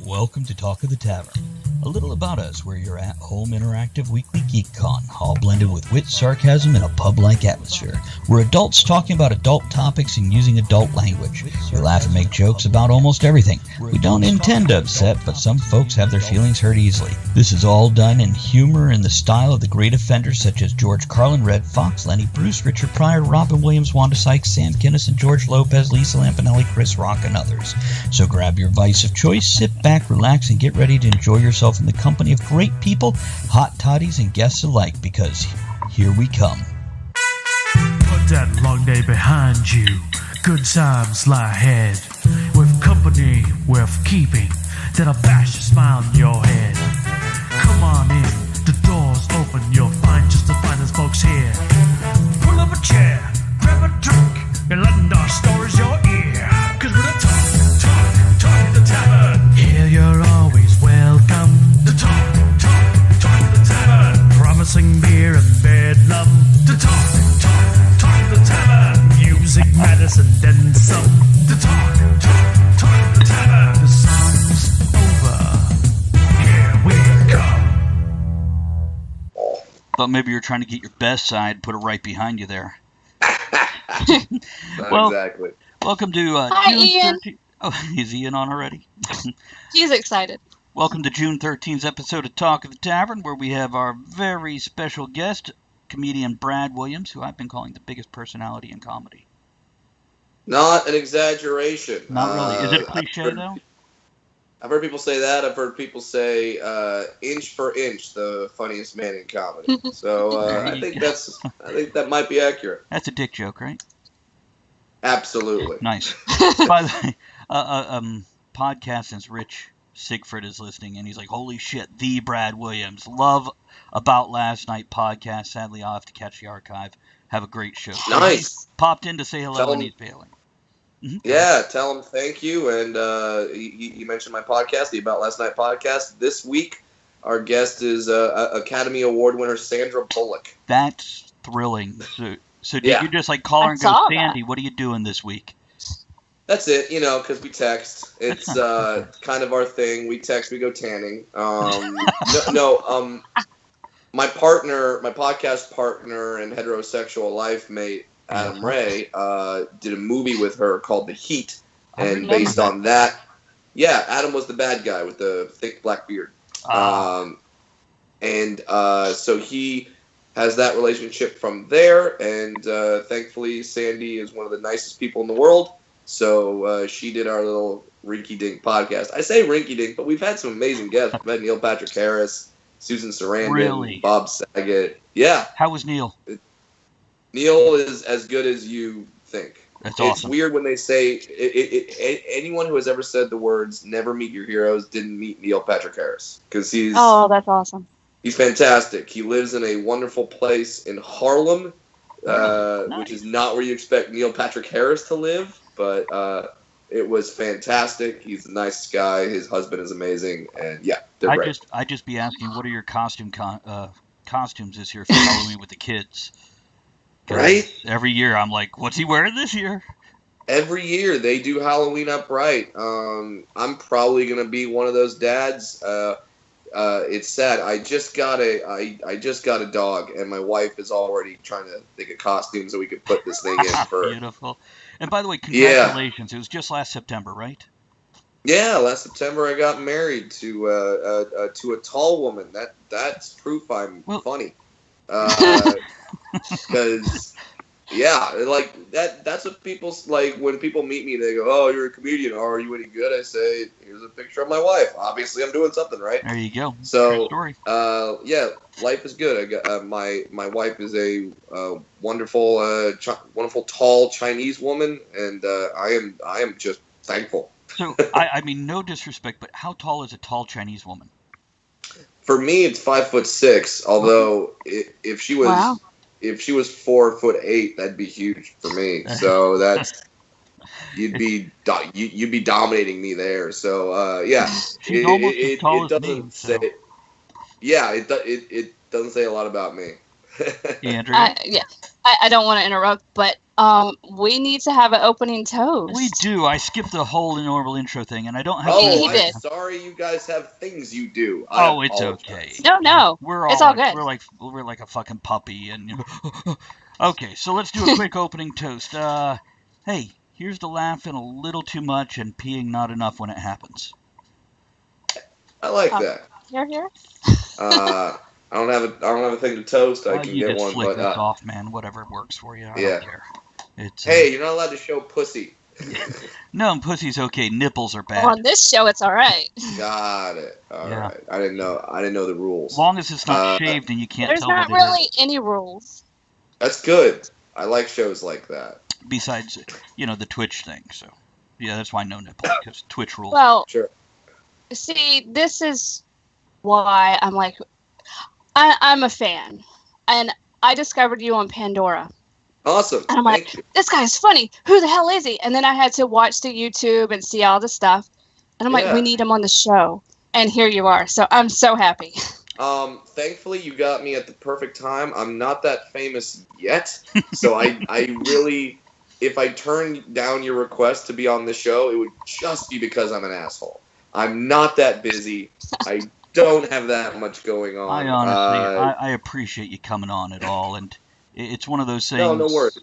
Welcome to Talk of the Tavern. A little about us, we're your at-home interactive weekly geek con, all blended with wit, sarcasm, and a pub-like atmosphere. We're adults talking about adult topics and using adult language. We laugh and make jokes about almost everything. We don't intend to upset, but some folks have their feelings hurt easily. This is all done in humor in the style of the great offenders such as George Carlin, Red Fox, Lenny Bruce, Richard Pryor, Robin Williams, Wanda Sykes, Sam Kinison, George Lopez, Lisa Lampanelli, Chris Rock, and others. So grab your vice of choice, sit back, relax, and get ready to enjoy yourself in the company of great people, hot toddies, and guests alike, because here we come. Put that long day behind you. Good times lie ahead. With company worth keeping, that'll bash a smile in your head. Come on in, the door's open. You'll find just the finest folks here. Pull up a chair, grab a drink, and lend our stories your ear. Cause we're the talk of the tavern. Here you're always welcome. The talk of the tavern. Promising beer and bedlam. The talk of the tavern. Music, medicine, then some. The talk of the tavern. The song's over. Here we come. Thought maybe you're trying to get your best side, put it right behind you there. Exactly. Welcome to Hi, June Ian. 13th. Oh, is Ian on already? He's excited. Welcome to June 13th episode of Talk of the Tavern, where we have our very special guest, comedian Brad Williams, who I've been calling the biggest personality in comedy. Not an exaggeration. Not really. Is it a cliche, though? I've heard people say that. I've heard people say inch for inch, the funniest man in comedy. So I think that might be accurate. That's a dick joke, right? Absolutely. Nice. By the way, podcast since Rich Sigfrid is listening, and he's like, holy shit, the Brad Williams. Love About Last Night podcast. Sadly, I'll have to catch the archive. Have a great show. Nice. Popped in to say hello and he's bailing. Mm-hmm. Yeah, tell him thank you. And he mentioned my podcast, the About Last Night podcast. This week, our guest is Academy Award winner Sandra Bullock. That's thrilling. So did Yeah. you just like call her and go, Sandy, what are you doing this week? That's it, because we text. It's kind of our thing. We text, we go tanning. My podcast partner and heterosexual life mate, Adam Ray, did a movie with her called The Heat. And based on that, Adam was the bad guy with the thick black beard. So he has that relationship from there. And thankfully, Sandy is one of the nicest people in the world. So she did our little rinky-dink podcast. I say rinky-dink, but we've had some amazing guests. We've had Neil Patrick Harris, Susan Sarandon, Really? Bob Saget. Yeah. How was Neil? Neil is as good as you think. That's awesome. It's weird when they say anyone who has ever said the words "never meet your heroes" didn't meet Neil Patrick Harris, because that's awesome. He's fantastic. He lives in a wonderful place in Harlem, Nice. which is not where you expect Neil Patrick Harris to live, but it was fantastic. He's the nicest guy. His husband is amazing, and they're great. I just be asking, what are your costumes this year for Halloween with the kids? Right? Every year I'm like, what's he wearing this year? Every year they do Halloween up right. I'm probably gonna be one of those dads. It's sad. I just got a dog, and my wife is already trying to think of costumes that we could put this thing in for. Beautiful. And by the way, congratulations. Yeah. It was just last September, right? Yeah, last September I got married to a tall woman. That's proof I'm funny. Because like that's what people like when people meet me. They go, "Oh, you're a comedian. Oh, are you any good?" I say, "Here's a picture of my wife. Obviously, I'm doing something right." There you go. So, story. Life is good. I got my wife is a wonderful, wonderful tall Chinese woman, and I am just thankful. So I mean, no disrespect, but how tall is a tall Chinese woman? For me, it's 5'6". Although if she was. Wow. If she was 4'8", that'd be huge for me. So that's you'd be dominating me there. So She's almost as tall it as doesn't me, say. So. Yeah, it doesn't say a lot about me. Andrea? I don't want to interrupt, but we need to have an opening toast. We do. I skipped the whole normal intro thing, and I don't have. He I'm did. sorry. You guys have things you do. Oh, it's apologize. okay. No, it's all good. We're like a fucking puppy, and okay. So let's do a quick opening toast. Hey, here's to laughing a little too much and peeing not enough when it happens. I like that. Here. I don't have a thing to toast. I can you get just one, flick but this off, man. Whatever works for you. I Yeah. don't care. It's, hey, you're not allowed to show pussy. No, pussy's okay. Nipples are bad. On this show, it's all right. Got it. All Yeah. right. I didn't know the rules. As long as it's not shaved and you can't There's tell not that it is. really any rules. That's good. I like shows like that. Besides, the Twitch thing. So, yeah, that's why no nipple, because Twitch rules. Well, Sure. see, this is why I'm like, I'm a fan, and I discovered you on Pandora. Awesome. And I'm Thank like, you. this guy's funny. Who the hell is he? And then I had to watch the YouTube and see all the stuff. And I'm like, Yeah. we need him on the show. And here you are. So I'm so happy. Thankfully, you got me at the perfect time. I'm not that famous yet, so I really, if I turned down your request to be on the show, it would just be because I'm an asshole. I'm not that busy. I don't have that much going on. I honestly, I appreciate you coming on at all, and it's one of those things. No worries.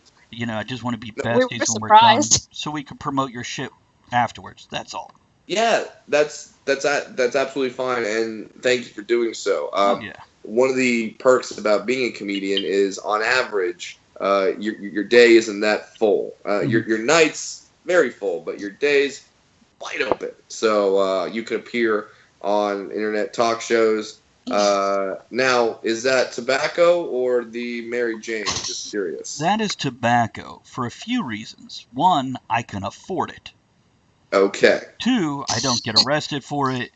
I just want to be We were besties when we're done, surprised. so we can promote your shit afterwards. That's all. Yeah, that's absolutely fine, and thank you for doing so. Yeah. One of the perks about being a comedian is, on average, your day isn't that full. Your night's very full, but your day's wide open. So you could appear on internet talk shows. Now, is that tobacco or the Mary Jane? Just curious. That is tobacco for a few reasons. One, I can afford it. Okay. Two, I don't get arrested for it.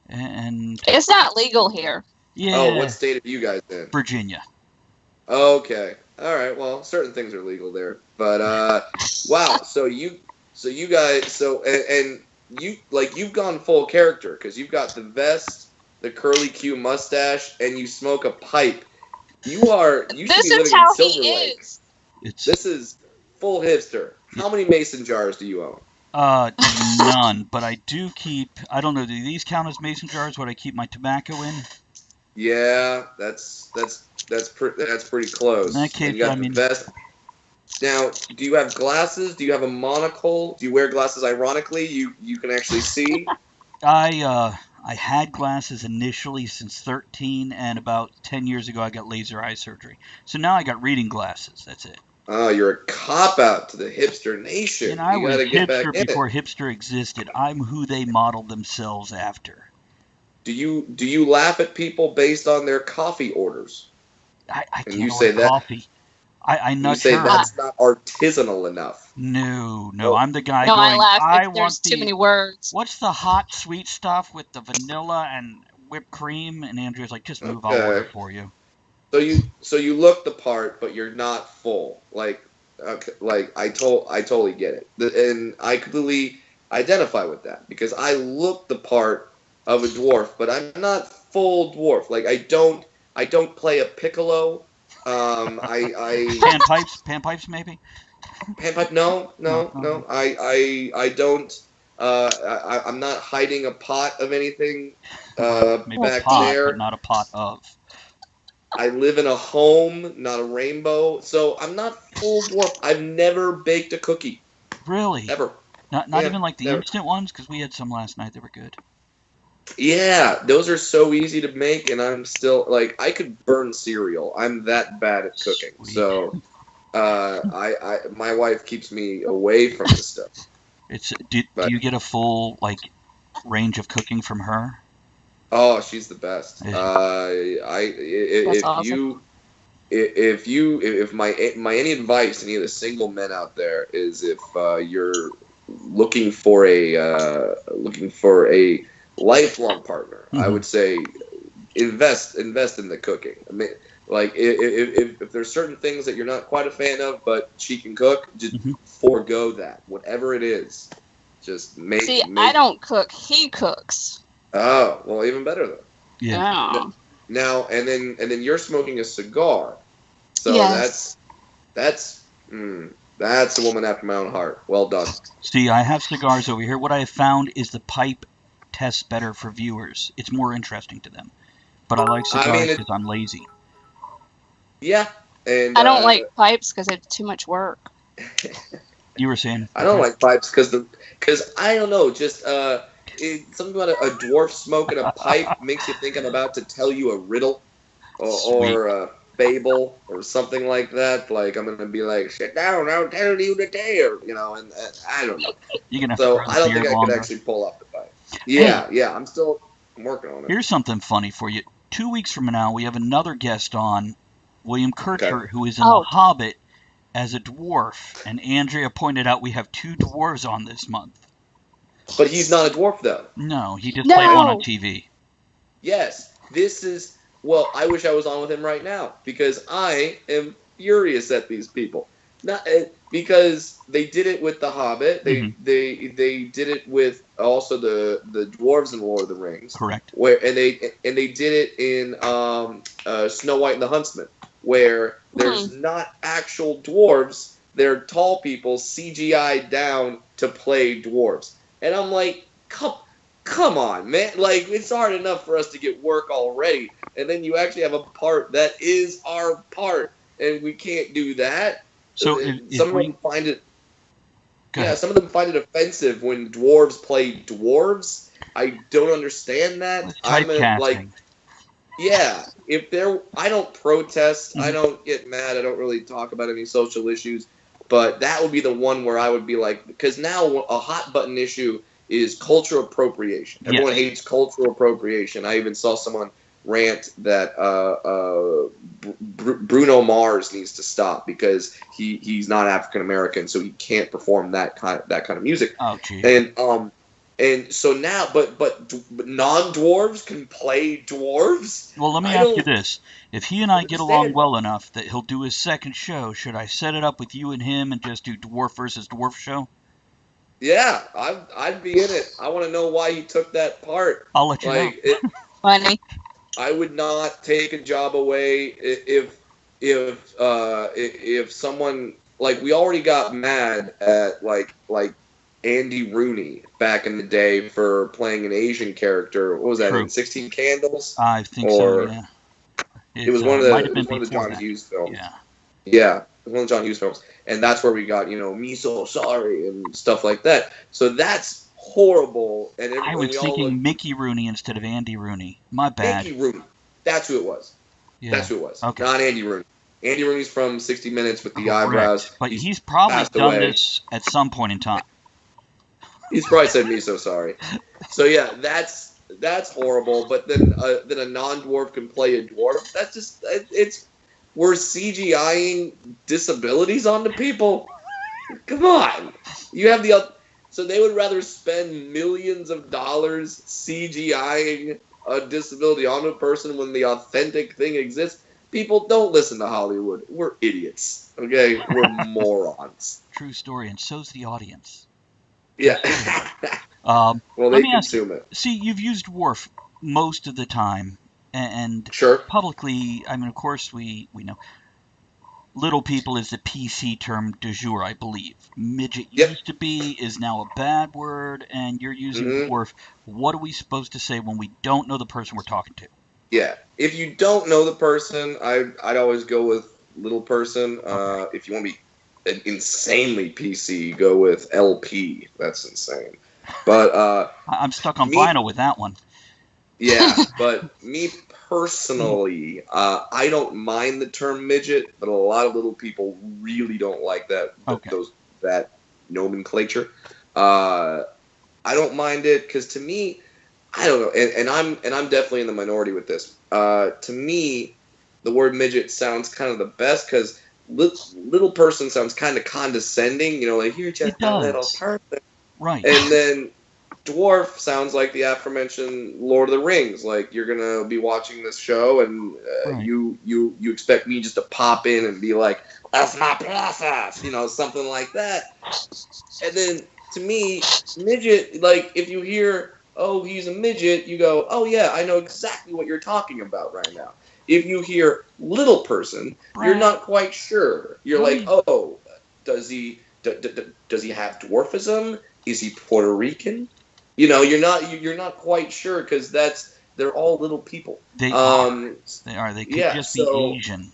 And It's not legal here. yeah, Oh, what state are you guys in? Virginia. Okay. All right. Well, certain things are legal there, but wow. So you guys, and you you've gone full character because you've got the vest, the curly Q mustache, and you smoke a pipe. You should This be living is how in Silver he Lake. is. It's This is full hipster. How many mason jars do you own? none, but I do keep. I don't know. Do these count as mason jars? What I keep my tobacco in? Yeah, that's pretty close. In that case, And you got I the mean- vest. Now, do you have glasses? Do you have a monocle? Do you wear glasses? Ironically, you can actually see. I had glasses initially since 13, and about 10 years ago I got laser eye surgery. So now I got reading glasses. That's it. Oh, you're a cop out to the hipster nation. And I You was gotta get back hipster in before it. hipster existed. I'm who they modeled themselves after. Do you laugh at people based on their coffee orders? I And can't you order say that- coffee. I You nut say her. that's not artisanal enough. No, Oh. I'm the guy No, going, I laugh I if want there's the, too many words. what's the hot sweet stuff with the vanilla and whipped cream? And Andrew's like, just move, I'll Okay. order it for you. So you look the part, but you're not full. I totally get it, and I completely identify with that because I look the part of a dwarf, but I'm not full dwarf. Like I don't play a piccolo. Panpipes maybe? Panpipe? No. I don't. I'm not hiding a pot of anything Maybe back a pot, there. but not a pot of. I live in a home, not a rainbow. So I'm not full dwarf. I've never baked a cookie. Really? Ever. Not Yeah, even like the never. instant ones? Because we had some last night that were good. Yeah, those are so easy to make, and I'm still I could burn cereal. I'm that bad at cooking. Sweet. So, my wife keeps me away from this stuff. Do But- you get a full range of cooking from her? Oh, she's the best. Yeah. If awesome. if my any advice to any of the single men out there is if you're looking for a lifelong partner, I Mhm. would say invest in the cooking. I mean, if there's certain things that you're not quite a fan of, but she can cook, just Mhm. forego that. Whatever it is, just make. See, I don't cook. He cooks. Oh, well, even better though. Yeah. Oh. Now and then you're smoking a cigar, so Yes. That's a woman after my own heart. Well done. See, I have cigars over here. What I have found is the pipe tests better for viewers. It's more interesting to them. But I like cigars because I'm lazy. Yeah, and I don't like pipes because it's too much work. You were saying? I don't like pipes because I don't know, just something about a dwarf smoking a pipe makes you think I'm about to tell you a riddle or a fable or something like that. Like I'm gonna be like, sit down, I'll tell you the tale, and I don't know. You're gonna so I don't think I could actually pull off the pipe. Yeah, I'm still working on it. Here's something funny for you. 2 weeks from now, we have another guest on, William Kirchert, who is in The Hobbit as a dwarf, and Andrea pointed out we have 2 dwarves on this month. But he's not a dwarf, though. No, he just played one on TV. Yes, this is... Well, I wish I was on with him right now, because I am furious at these people. Not because they did it with The Hobbit. They did it with also the dwarves in Lord of the Rings. Correct. And they did it in Snow White and the Huntsman, where there's not actual dwarves. They're tall people CGI'd down to play dwarves. And I'm like, come on, man. Like, it's hard enough for us to get work already. And then you actually have a part that is our part. And we can't do that. So some of them find it... Yeah, some of them find it offensive when dwarves play dwarves. I don't understand that. I don't protest. I don't get mad. I don't really talk about any social issues. But that would be the one where I would be like, because now a hot button issue is cultural appropriation. Everyone hates cultural appropriation. I even saw someone rant that Bruno Mars needs to stop because he's not African American, so he can't perform that kind of music. Oh, geez. And so now, but non-dwarves can play dwarves? Well, let me ask you this. If he and I get along well enough that he'll do his second show, should I set it up with you and him and just do dwarf versus dwarf show? Yeah, I'd be in it. I want to know why he took that part. I'll let you know. Funny. I would not take a job away if someone, like, we already got mad at like Andy Rooney back in the day for playing an Asian character. What was that, in 16 Candles? I think so, yeah. It was one of the John Hughes films. Yeah, it was one of the John Hughes films. And that's where we got, me so sorry and stuff like that. So that's horrible. And I was thinking Mickey Rooney instead of Andy Rooney. My bad. Mickey Rooney. That's who it was. Yeah. That's who it was. Okay. Not Andy Rooney. Andy Rooney's from 60 Minutes with the eyebrows. But he's probably done this at some point in time. He's probably said me so sorry. So yeah, that's horrible. But then a non-dwarf can play a dwarf. That's just we're CGIing disabilities onto people. Come on, you have so they would rather spend millions of dollars CGIing a disability on a person when the authentic thing exists. People, don't listen to Hollywood. We're idiots. Okay, we're morons. True story, and so's the audience. Yeah. Well, they consume it. See, you've used dwarf most of the time, and sure. Publicly, I mean, of course, we know. Little people is the PC term du jour, I believe. Midget used to be, is now a bad word, and you're using dwarf. What are we supposed to say when we don't know the person we're talking to? Yeah, if you don't know the person, I'd always go with little person. If you want to be insanely PC, go with LP. That's insane. But I'm stuck on vinyl with that one. Yeah, but me personally, I don't mind the term midget, but a lot of little people really don't like that that nomenclature. I don't mind it because to me, I don't know, and I'm definitely in the minority with this. To me, the word midget sounds kind of the best because little person sounds kind of condescending. Like, you're just a little person, right? And then dwarf sounds like the aforementioned Lord of the Rings. Like, you're gonna be watching this show and you expect me just to pop in and be like, "That's my process," something like that. And then to me, midget, like, if you hear, "Oh, he's a midget," you go, "Oh yeah, I know exactly what you're talking about right now." if you hear little person, you're not quite sure. You're like, oh, does he have dwarfism? Is he Puerto Rican? You're not quite sure because they're all little people. They are. They are. They could just be Asian.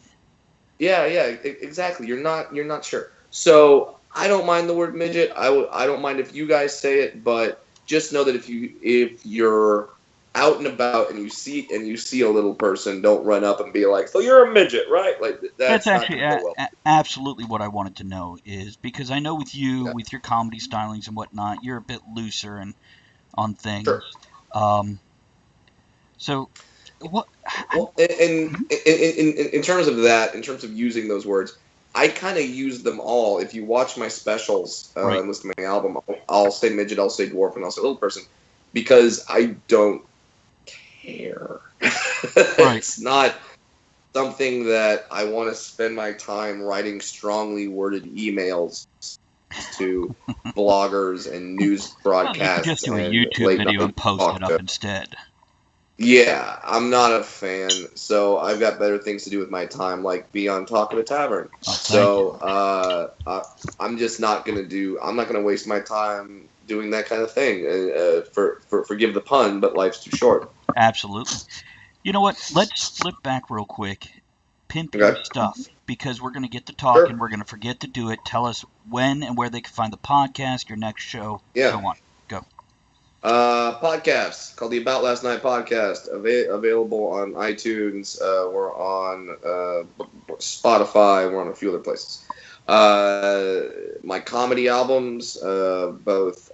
Yeah, exactly. You're not sure. So I don't mind the word midget. I don't mind if you guys say it, but just know that if you're out and about and you see a little person, don't run up and be like, "So you're a midget, right?" Like that's actually absolutely what I wanted to know, is because I know with you, with your comedy stylings and whatnot, you're a bit looser and on things. Sure. So what? Well, in terms of that, in terms of using those words, I kind of use them all. If you watch my specials and listen to my album, I'll say midget, I'll say dwarf, and I'll say little person, because I don't care. It's not something that I want to spend my time writing strongly worded emails to bloggers and news broadcasts. Just do a YouTube video and post it up instead. Yeah, I'm not a fan, so I've got better things to do with my time, like be on Talk of the Tavern. I'm just not gonna waste my time doing that kind of thing. Forgive the pun, but life's too short. Absolutely. You know what? Let's flip back real quick. Pimp your stuff, because we're gonna get to talk and we're gonna forget to do it. Tell us when and where they can find the podcast, your next show, so on. Go. Podcast called the About Last Night podcast, available on iTunes. We're on Spotify. We're on a few other places. My comedy albums, both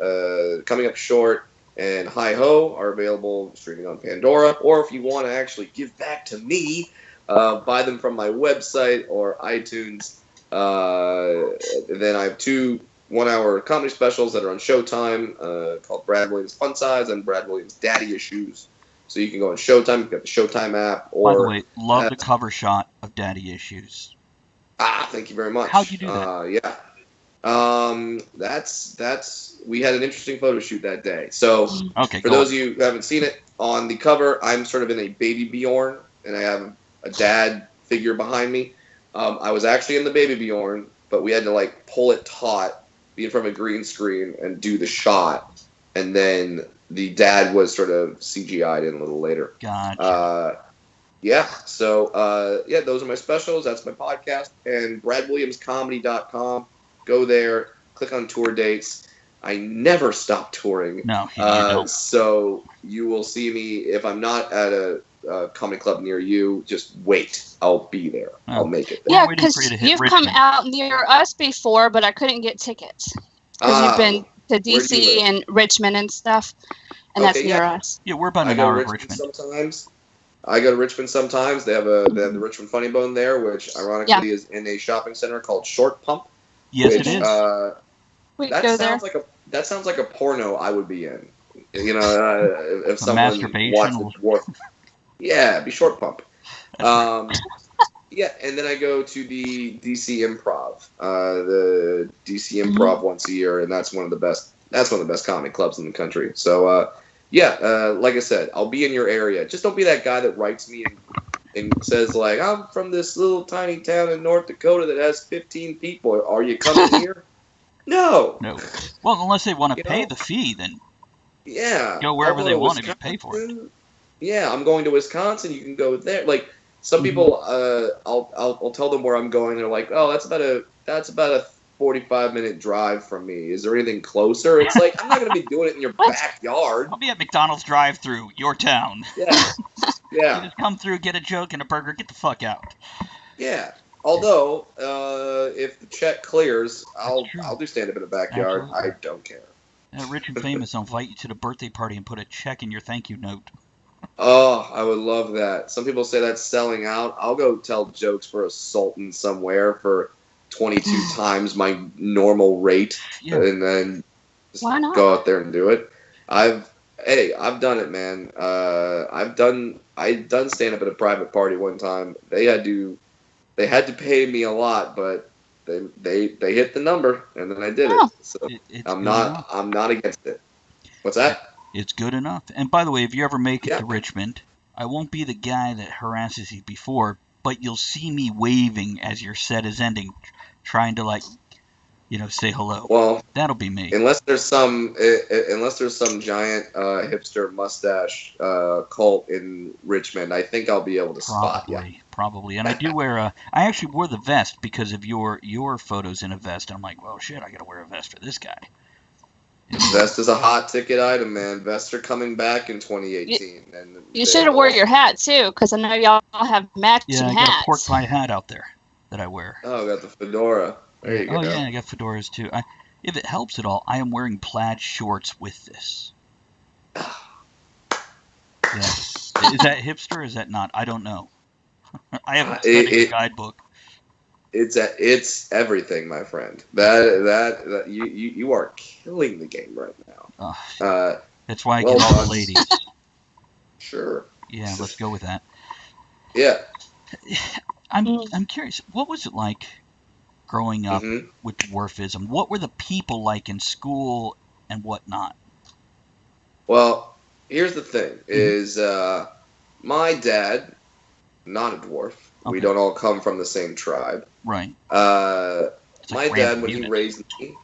Coming Up Short and Hi Ho, are available streaming on Pandora. Or if you want to actually give back to me, buy them from my website or iTunes. Then I have 2 1-hour comedy specials that are on Showtime, called Brad Williams Fun Size and Brad Williams Daddy Issues. So you can go on Showtime. You've got the Showtime app. Or, by the way, love the cover shot of Daddy Issues. Thank you very much. How'd you do that? We had an interesting photo shoot that day. So for those of you who haven't seen it, on the cover, I'm sort of in a baby Bjorn, and I have a dad figure behind me. I was actually in the baby Bjorn, but we had to pull it taut, be in front of a green screen and do the shot, and then the dad was sort of CGI'd in a little later. Gotcha. Those are my specials. That's my podcast. And BradWilliamsComedy.com. Go there, click on tour dates. I never stop touring. No, you don't. So you will see me if I'm not at a comedy club near you. Just wait. I'll be there. I'll make it there. Yeah, because you've come out near us before, but I couldn't get tickets. Because you've been to DC and Richmond and stuff, and that's near us. Yeah, we're about an hour of Richmond. I go to Richmond sometimes. They have the Richmond Funny Bone there, which ironically is in a shopping center called Short Pump. Yes, it is. That sounds like a porno I would be in. If someone watches Dwarf. Yeah, be Short Pump. And then I go to the DC Improv. The DC Improv once a year, and that's one of the best. That's one of the best comedy clubs in the country. So, like I said, I'll be in your area. Just don't be that guy that writes me and says I'm from this little tiny town in North Dakota that has 15 people. Are you coming here? No. Well, unless they want to pay the fee, then go wherever they want if you pay for it. Yeah, I'm going to Wisconsin. You can go there. Some people, I'll tell them where I'm going. They're like, "Oh, that's about a 45-minute drive from me. Is there anything closer?" It's I'm not going to be doing it in your backyard. I'll be at McDonald's drive-thru, your town. Yeah. You just come through, get a joke and a burger, get the fuck out. Yeah. Although, if the check clears, I'll do stand-up in the backyard. Absolutely. I don't care. Rich and Famous will invite you to the birthday party and put a check in your thank you note. Oh, I would love that. Some people say that's selling out. I'll go tell jokes for a Sultan somewhere for 22 times my normal rate, and then just go out there and do it. I've done it, man. I've done stand up at a private party one time. They had to pay me a lot, but they hit the number, and then I did it. So I'm not against it. What's that? It's good enough. And by the way, if you ever make it to Richmond, I won't be the guy that harasses you before, but you'll see me waving as your set is ending, trying to say hello. Well, That'll be me. unless there's some giant hipster mustache cult in Richmond, I think I'll be able to spot you. Probably. And I do wear I actually wore the vest because of your photos in a vest. I'm like, well, shit, I gotta wear a vest for this guy. Vest is a hot ticket item, man. Vests are coming back in 2018. You should have worn your hat too, because I know y'all have matching hats. Yeah, I got a pork pie hat out there that I wear. Oh, I got the fedora. There you go. Oh, yeah, I got fedoras too. If it helps at all, I am wearing plaid shorts with this. Yeah. Is that hipster or is that not? I don't know. I haven't studied a guidebook. It's everything, my friend. That you are killing the game right now. That's why I get all the ladies. Sure. Yeah, let's go with that. Yeah. I'm curious. What was it like growing up with dwarfism? What were the people like in school and whatnot? Well, here's the thing: is my dad not a dwarf? Okay. We don't all come from the same tribe. Right. My dad, when he raised me,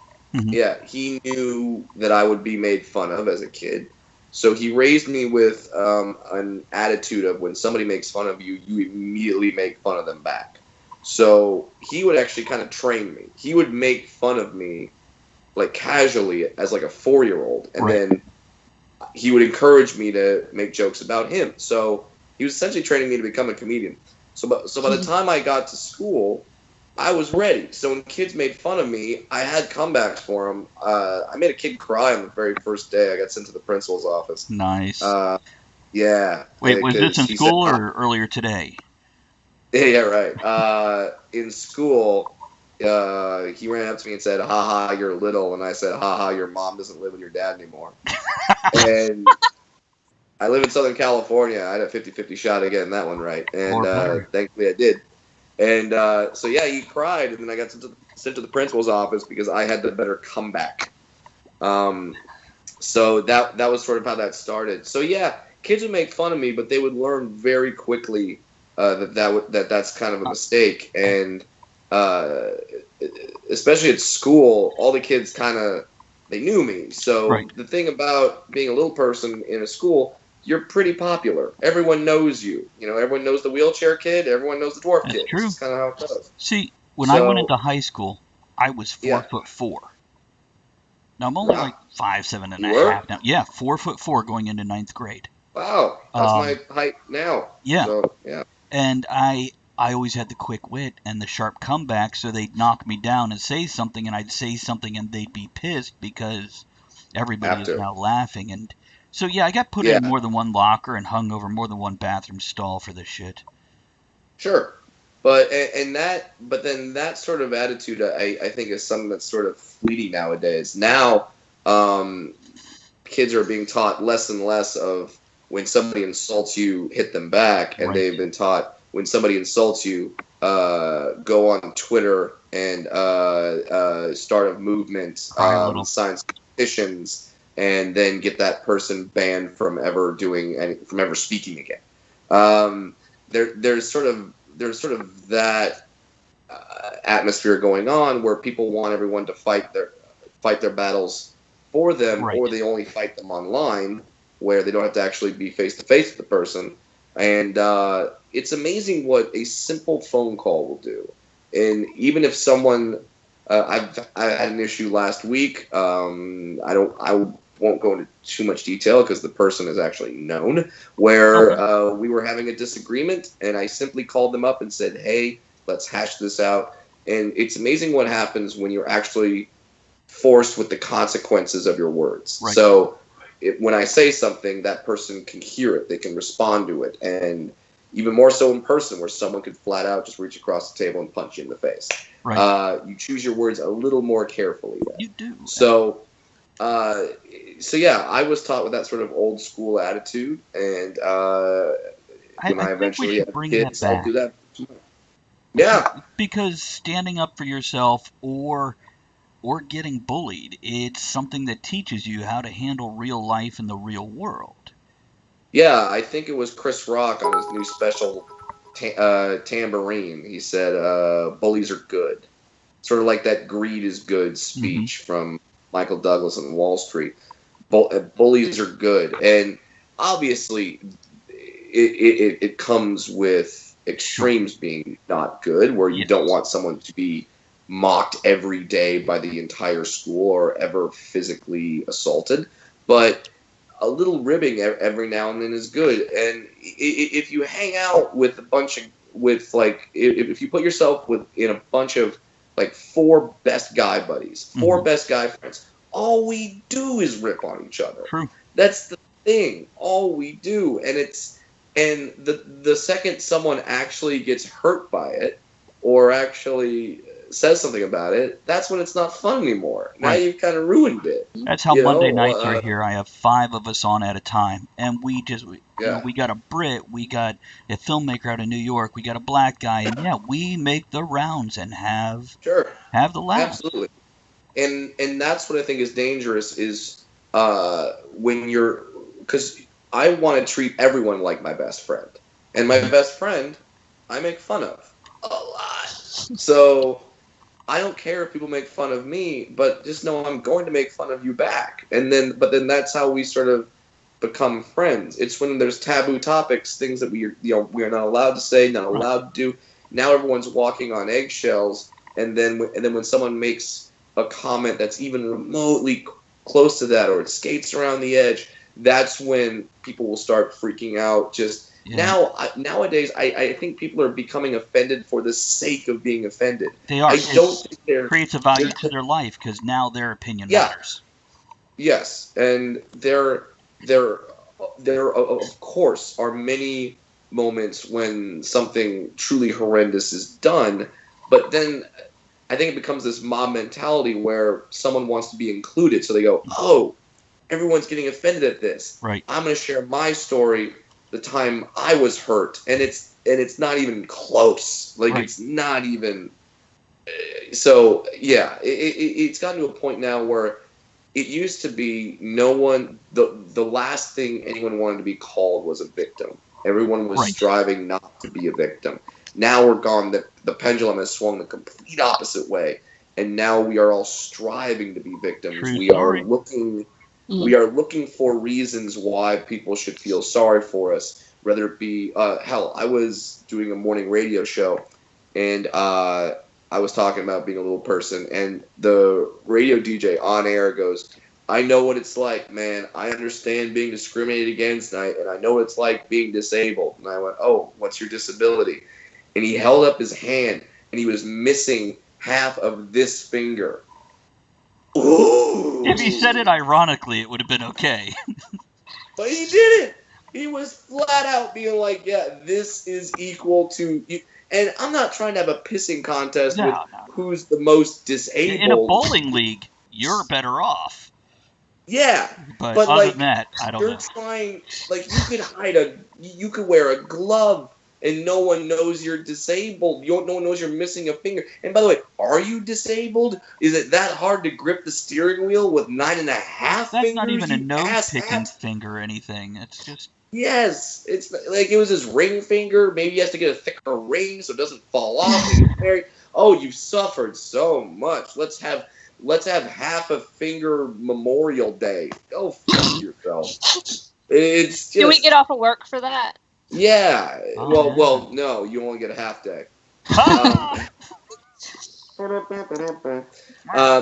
he knew that I would be made fun of as a kid. So he raised me with an attitude of when somebody makes fun of you, you immediately make fun of them back. So he would actually kind of train me. He would make fun of me like casually as like a 4-year-old. And then he would encourage me to make jokes about him. So he was essentially training me to become a comedian. So by the time I got to school, I was ready. So when kids made fun of me, I had comebacks for them. I made a kid cry on the very first day. I got sent to the principal's office. Nice. Yeah. Wait, was this in school or earlier today? Yeah, right. In school, he ran up to me and said, "Ha ha, you're little." And I said, "Ha ha, your mom doesn't live with your dad anymore." And I live in Southern California. I had a 50-50 shot of getting that one right. And thankfully I did. And so, yeah, he cried. And then I got sent to the principal's office because I had the better comeback. So that was sort of how that started. So, yeah, kids would make fun of me, but they would learn very quickly that's kind of a mistake. And especially at school, all the kids they knew me. So the thing about being a little person in a school, you're pretty popular. Everyone knows you. You know, everyone knows the wheelchair kid. Everyone knows the dwarf kid. True. That's kind of how it goes. See, when I went into high school, I was 4'4". Now I'm only like 5'7" and a half now. Yeah, 4'4" going into 9th grade. Wow, that's my height now. Yeah. So, yeah. And I always had the quick wit and the sharp comeback, so they'd knock me down and say something, and I'd say something, and they'd be pissed because everybody is now laughing. And so, yeah, I got put in more than one locker and hung over more than one bathroom stall for this shit. Sure. But then that sort of attitude, I think, is something that's sort of fleeting nowadays. Now, kids are being taught less and less of when somebody insults you, hit them back, and they've been taught when somebody insults you, go on Twitter and start a movement, sign petitions, and then get that person banned from ever speaking again. There's sort of that atmosphere going on where people want everyone to fight their battles for them, or they only fight them online, where they don't have to actually be face to face with the person. And it's amazing what a simple phone call will do. And even if someone, I had an issue last week. I won't go into too much detail because the person is actually known, where we were having a disagreement, and I simply called them up and said, "Hey, let's hash this out." And it's amazing what happens when you're actually forced with the consequences of your words. Right. So when I say something, that person can hear it, they can respond to it, and even more so in person, where someone could flat out just reach across the table and punch you in the face. Right. You choose your words a little more carefully. Then. You do. So yeah, I was taught with that sort of old school attitude, and when I eventually have kids, I'll do that. Yeah. Because standing up for yourself or getting bullied, it's something that teaches you how to handle real life in the real world. Yeah, I think it was Chris Rock on his new special Tambourine. He said, bullies are good. Sort of like that greed is good speech from Michael Douglas on Wall Street. Bullies are good. And obviously, it comes with extremes being not good, where you don't want someone to be mocked every day by the entire school or ever physically assaulted. But a little ribbing every now and then is good. And if you hang out with a bunch of, if you put yourself in a bunch of like 4 best guy buddies, 4 best guy friends, all we do is rip on each other. True. That's the thing. All we do. And the second someone actually gets hurt by it or actually says something about it, that's when it's not fun anymore. Now you've kind of ruined it. That's how Monday nights are here. I have 5 of us on at a time, and we just, you know, we got a Brit, we got a filmmaker out of New York, we got a black guy, and we make the rounds and have the laughs. Absolutely. And that's what I think is dangerous is when you're, because I want to treat everyone like my best friend, and my best friend I make fun of a lot. So I don't care if people make fun of me, but just know I'm going to make fun of you back. But then that's how we sort of become friends. It's when there's taboo topics, things that we are not allowed to say, not allowed to do. Now everyone's walking on eggshells, and then when someone makes a comment that's even remotely close to that, or it skates around the edge, that's when people will start freaking out. Nowadays, I think people are becoming offended for the sake of being offended. They are. I don't think it creates a value to their life because now their opinion matters. Yes, and there of course are many moments when something truly horrendous is done, but then I think it becomes this mob mentality where someone wants to be included, so they go, "Oh, everyone's getting offended at this. Right. I'm going to share my story." The time I was hurt, and it's not even close. Like it's not even. So yeah, it's gotten to a point now where it used to be no one. The last thing anyone wanted to be called was a victim. Everyone was striving not to be a victim. Now we're gone. The pendulum has swung the complete opposite way, and now we are all striving to be victims. We are looking for reasons why people should feel sorry for us, whether it be, I was doing a morning radio show, and I was talking about being a little person, and the radio DJ on air goes, "I know what it's like, man. I understand being discriminated against, and I know what it's like being disabled." And I went, "Oh, what's your disability?" And he held up his hand, and he was missing half of this finger. Ooh. If he said it ironically, it would have been okay. But he didn't. He was flat out being like, "Yeah, this is equal to you." And I'm not trying to have a pissing contest with who's the most disabled. In a bowling league, you're better off. Yeah, but other like, than that, I don't know. You're trying, like, you could wear a glove and no one knows you're disabled. No one knows you're missing a finger. And by the way, are you disabled? Is it that hard to grip the steering wheel with 9.5 fingers? That's not even a nose-picking finger or anything. It's just... Yes. It's like it was his ring finger. Maybe he has to get a thicker ring so it doesn't fall off. And he's oh, you suffered so much. Let's have half a finger Memorial Day. Go fuck yourself. It's just... Can we get off of work for that? Yeah. Well, no. You only get a half day.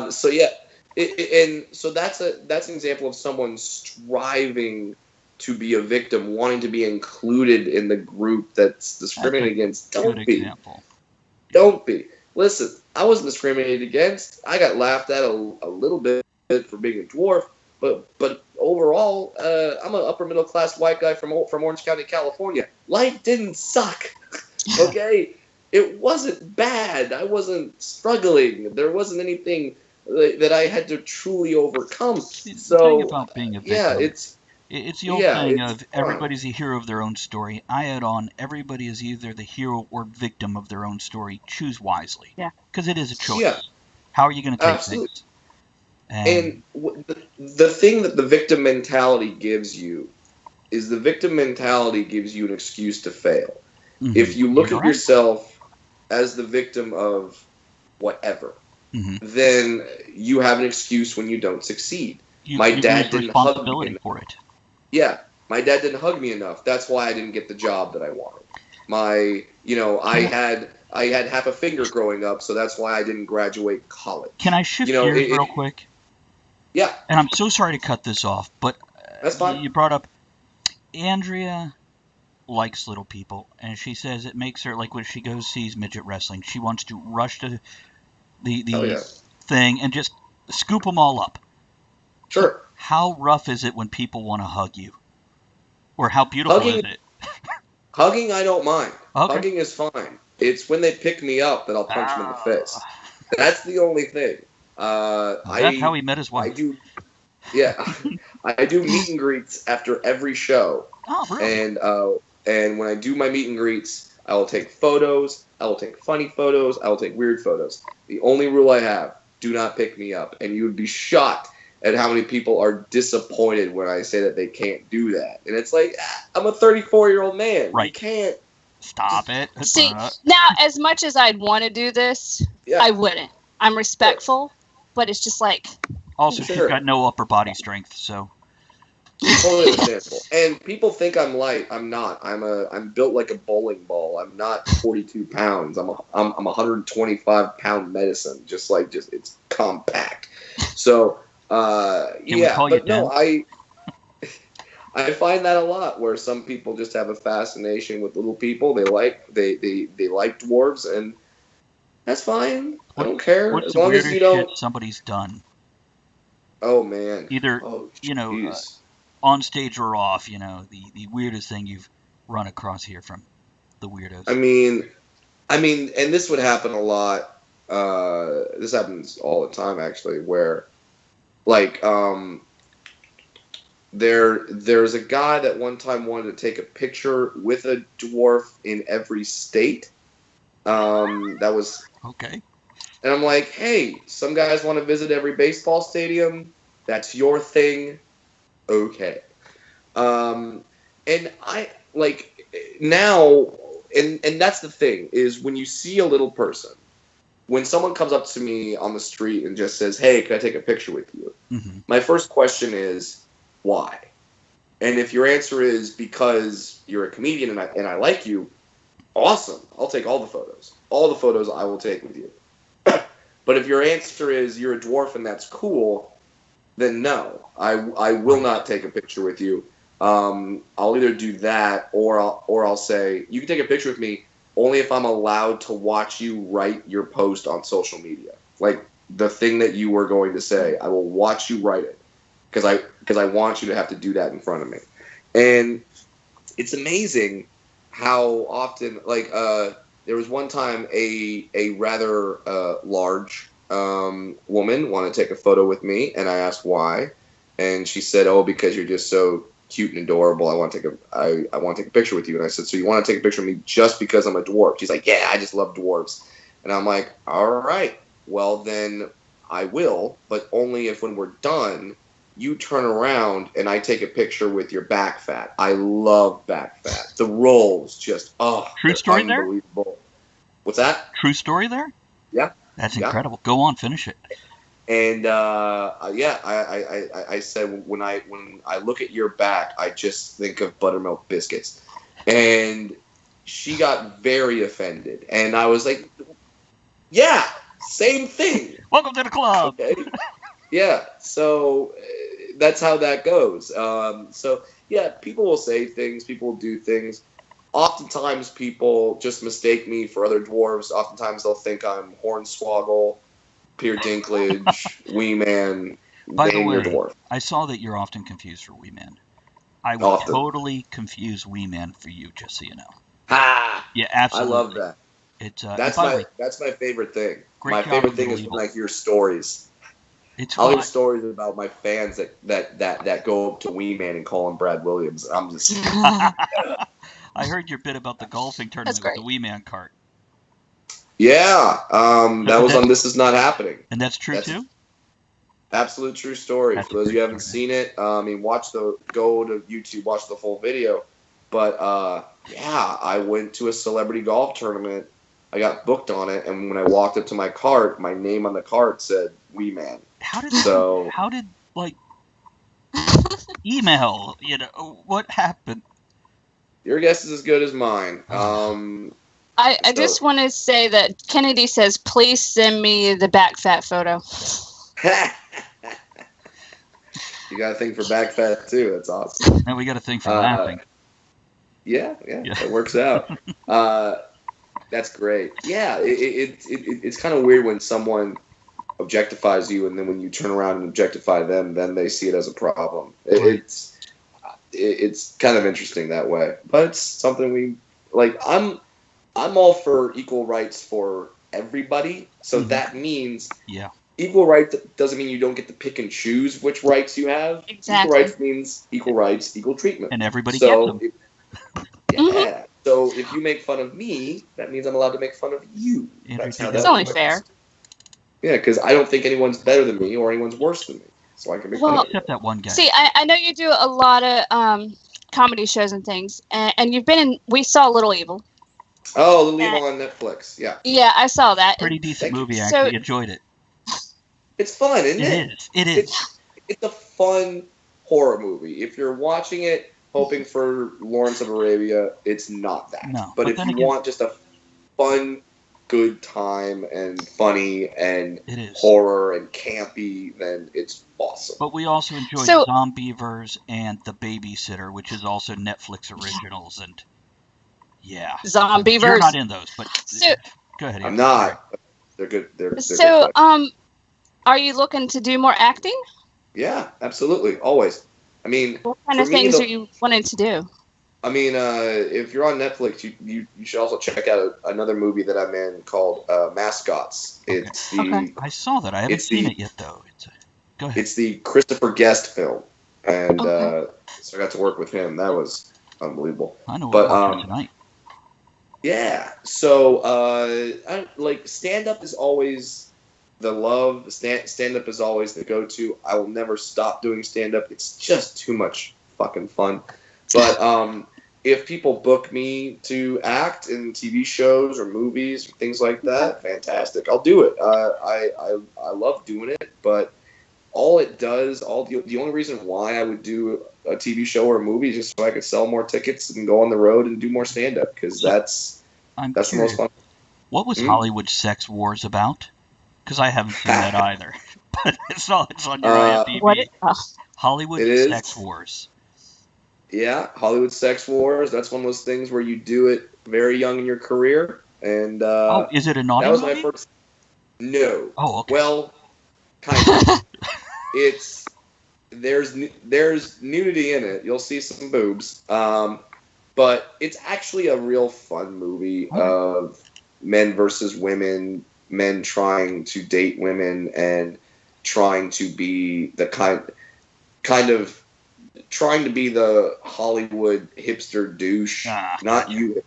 So yeah, and so that's an example of someone striving to be a victim, wanting to be included in the group that's discriminated against. Don't be. Listen, I wasn't discriminated against. I got laughed at a little bit for being a dwarf, but overall, I'm an upper middle class white guy from Orange County, California. Life didn't suck. Okay, it wasn't bad. I wasn't struggling. There wasn't anything that I had to truly overcome. So the thing about being a victim, it's the old thing of everybody's a hero of their own story. I add on, everybody is either the hero or victim of their own story. Choose wisely. Yeah. Because it is a choice. Yeah. How are you going to take things? And the thing that the victim mentality gives you is the victim mentality gives you an excuse to fail. Mhm. If you look You're at right. yourself as the victim of whatever, Mhm. then you have an excuse when you don't succeed. You My lose dad didn't hug me responsibility enough. for it. Yeah, my dad didn't hug me enough. That's why I didn't get the job that I wanted. I had half a finger growing up, so that's why I didn't graduate college. Can I shift You know, gears real quick? yeah, And I'm so sorry to cut this off, but that's fine. you brought up Andrea likes little people, and she says it makes her, like, when she goes sees midget wrestling, she wants to rush to the Hell yeah. thing and just scoop them all up. Sure. How rough is it when people want to hug you? Or how beautiful Hugging- is it? Hugging, I don't mind. Okay. Hugging is fine. It's when they pick me up that I'll punch them in the face. That's the only thing. That's how he met his wife. I do. Yeah, I do meet and greets after every show, Oh, really? and when I do my meet and greets, I will take photos. I will take funny photos. I will take weird photos. The only rule I have: do not pick me up. And you would be shocked at how many people are disappointed when I say that they can't do that. And it's like, I'm a 34-year-old man. Right. You can't. Stop it. See, now, as much as I'd want to do this, Yeah. I wouldn't. I'm respectful, but it's just like, Also, Sure. she's got no upper body strength, so. Totally understandable. And people think I'm light. I'm not. I'm built like a bowling ball. I'm not 42 pounds. I'm 125 pound medicine. It's compact. So Can we call you but no, I find that a lot where some people just have a fascination with little people. They like dwarves, and that's fine. I don't care What's as the long as weirdest you don't. shit somebody's done? Oh man. Either, Oh, jeez. On stage or off, the weirdest thing you've run across here from the weirdos. I mean, and this would happen a lot. This happens all the time, actually, where, like, there's a guy that one time wanted to take a picture with a dwarf in every state. That was Okay. And I'm like, hey, some guys want to visit every baseball stadium. That's your thing. Okay. And I like now, and that's the thing is when you see a little person, when someone comes up to me on the street and just says, hey, can I take a picture with you? Mm-hmm. My first question is, why? And if your answer is because you're a comedian and I like you, awesome. I'll take all the photos. All the photos I will take with you. But if your answer is you're a dwarf and that's cool, then no, I will not take a picture with you. I'll either do that or I'll say you can take a picture with me only if I'm allowed to watch you write your post on social media. Like the thing that you were going to say, I will watch you write it because I want you to have to do that in front of me. And it's amazing how often there was one time a rather large woman wanted to take a photo with me, and I asked why, and she said, "Oh, because you're just so cute and adorable. I want to take a picture with you." And I said, "So you want to take a picture of me just because I'm a dwarf?" She's like, "Yeah, I just love dwarves." And I'm like, "All right, well then I will, but only if when we're done, you turn around and I take a picture with your back fat. I love back fat. The rolls just True story there? unbelievable." What's that? True story there? Yeah. That's Yeah. incredible. Go on, finish it. And I said when I look at your back, I just think of buttermilk biscuits, and she got very offended, and I was like, "Yeah, same thing." Welcome to the club. Okay. Yeah. So that's how that goes. So yeah, people will say things, people will do things. Oftentimes, people just mistake me for other dwarves. Oftentimes, they'll think I'm Hornswoggle, Peter Dinklage, Wee Man, By the name your way, dwarf. I saw that you're often confused for Wee Man. I would Often. totally confuse Wee Man for you, just so you know. Ha! Yeah, I absolutely. love that. It's That's by the my way, that's my favorite thing. Great My job favorite with thing the is label. when I hear stories. it's I'll hear fun. stories about my fans that go up to Wee Man and call him Brad Williams. I'm just I heard your bit about the golfing tournament with great. the Wee Man cart. yeah. That was on This Is Not Happening. And that's true That's- too? Absolute true story. That's For those of you who haven't story. seen it, I mean, go to YouTube, watch the full video. But yeah, I went to a celebrity golf tournament. I got booked on it, and when I walked up to my cart, my name on the cart said "Wee Man." How did like email? What happened? Your guess is as good as mine. I just want to say that Kennedy says, please send me the back fat photo. You got a thing for back fat too. That's awesome. Now we got a thing for laughing. Yeah, it works out. That's great. Yeah, it's kind of weird when someone objectifies you, and then when you turn around and objectify them, then they see it as a problem. It's kind of interesting that way, but it's something we like. I'm all for equal rights for everybody, so that means equal rights doesn't mean you don't get to pick and choose which rights you have. Exactly. Equal rights means equal rights, equal treatment, and everybody gets them. Yeah. So if you make fun of me, that means I'm allowed to make fun of you. It's only fair. Yeah, because I don't think anyone's better than me or anyone's worse than me. So I can make fun of except that one guy. See, I know you do a lot of comedy shows and things, and you've been in. We saw Little Evil. Oh, Little Evil on Netflix. Yeah. Yeah, I saw that. Pretty decent movie. I actually enjoyed it. It's fun, isn't it? It is. It's a fun horror movie. If you're watching it hoping for Lawrence of Arabia, it's not that. No, but if you want just a fun, good time and funny and horror and campy, then it's awesome. But we also enjoy Zombievers and The Babysitter, which is also Netflix originals, and Zombievers. You're not in those, but go ahead. I'm not. They're good. They're so, good. Are you looking to do more acting? Yeah, absolutely, always. I mean, what kind of things are you wanting to do? I mean, if you're on Netflix, you should also check out another movie that I'm in called Mascots. It's I saw that. I haven't seen it yet, though. Go ahead. It's the Christopher Guest film, and so I got to work with him. That was unbelievable. I know what we're tonight. Yeah. So, stand-up is always the love. Stand-up is always the go-to. I will never stop doing stand-up. It's just too much fucking fun. But if people book me to act in TV shows or movies or things like that, fantastic. I'll do it. I love doing it, but all it does, the only reason why I would do a TV show or a movie is just so I could sell more tickets and go on the road and do more stand-up, because that's the most fun. What was Hollywood Sex Wars about? Because I haven't seen that either. But it's on your IMDb. Hollywood Sex Wars. Yeah, Hollywood Sex Wars. That's one of those things where you do it very young in your career. And is it a naughty movie? That was my first. No. Oh, okay. Well, kind of. There's nudity in it. You'll see some boobs. But it's actually a real fun movie of men versus women, men trying to date women and trying to be the kind of trying to be the Hollywood hipster douche. Not you.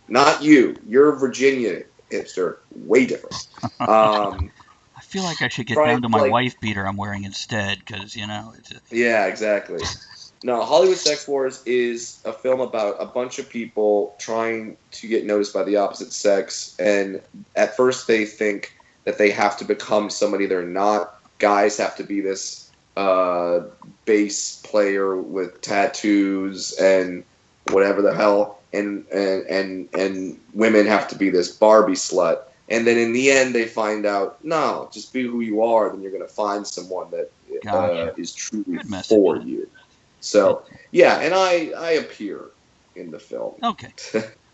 You're a Virginia hipster. Way different. I feel like I should get down to my wife beater I'm wearing instead, because, Yeah, exactly. No, Hollywood Sex Wars is a film about a bunch of people trying to get noticed by the opposite sex, and at first they think that they have to become somebody they're not. Guys have to be this bass player with tattoos and whatever the hell, and women have to be this Barbie slut. And then in the end, they find out, no, just be who you are. Then you're going to find someone that is truly for you. So, yeah, and I appear in the film. Okay.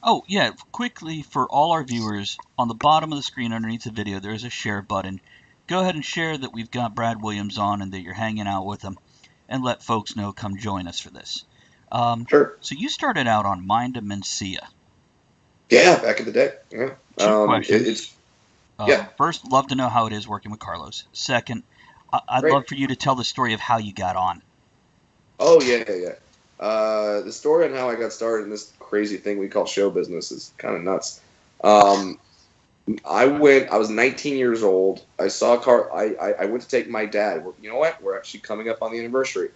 Oh, yeah, quickly, for all our viewers, on the bottom of the screen underneath the video, there is a share button. Go ahead and share that we've got Brad Williams on and that you're hanging out with him, and let folks know, come join us for this. Sure. So you started out on Mind of Mencia. Yeah, back in the day. Yeah. Two questions. First, love to know how it is working with Carlos. Second, I'd love for you to tell the story of how you got on. Oh, yeah. The story on how I got started in this crazy thing we call show business is kind of nuts. I was 19 years old. I saw a car. I went to take my dad. You know what? We're actually coming up on the anniversary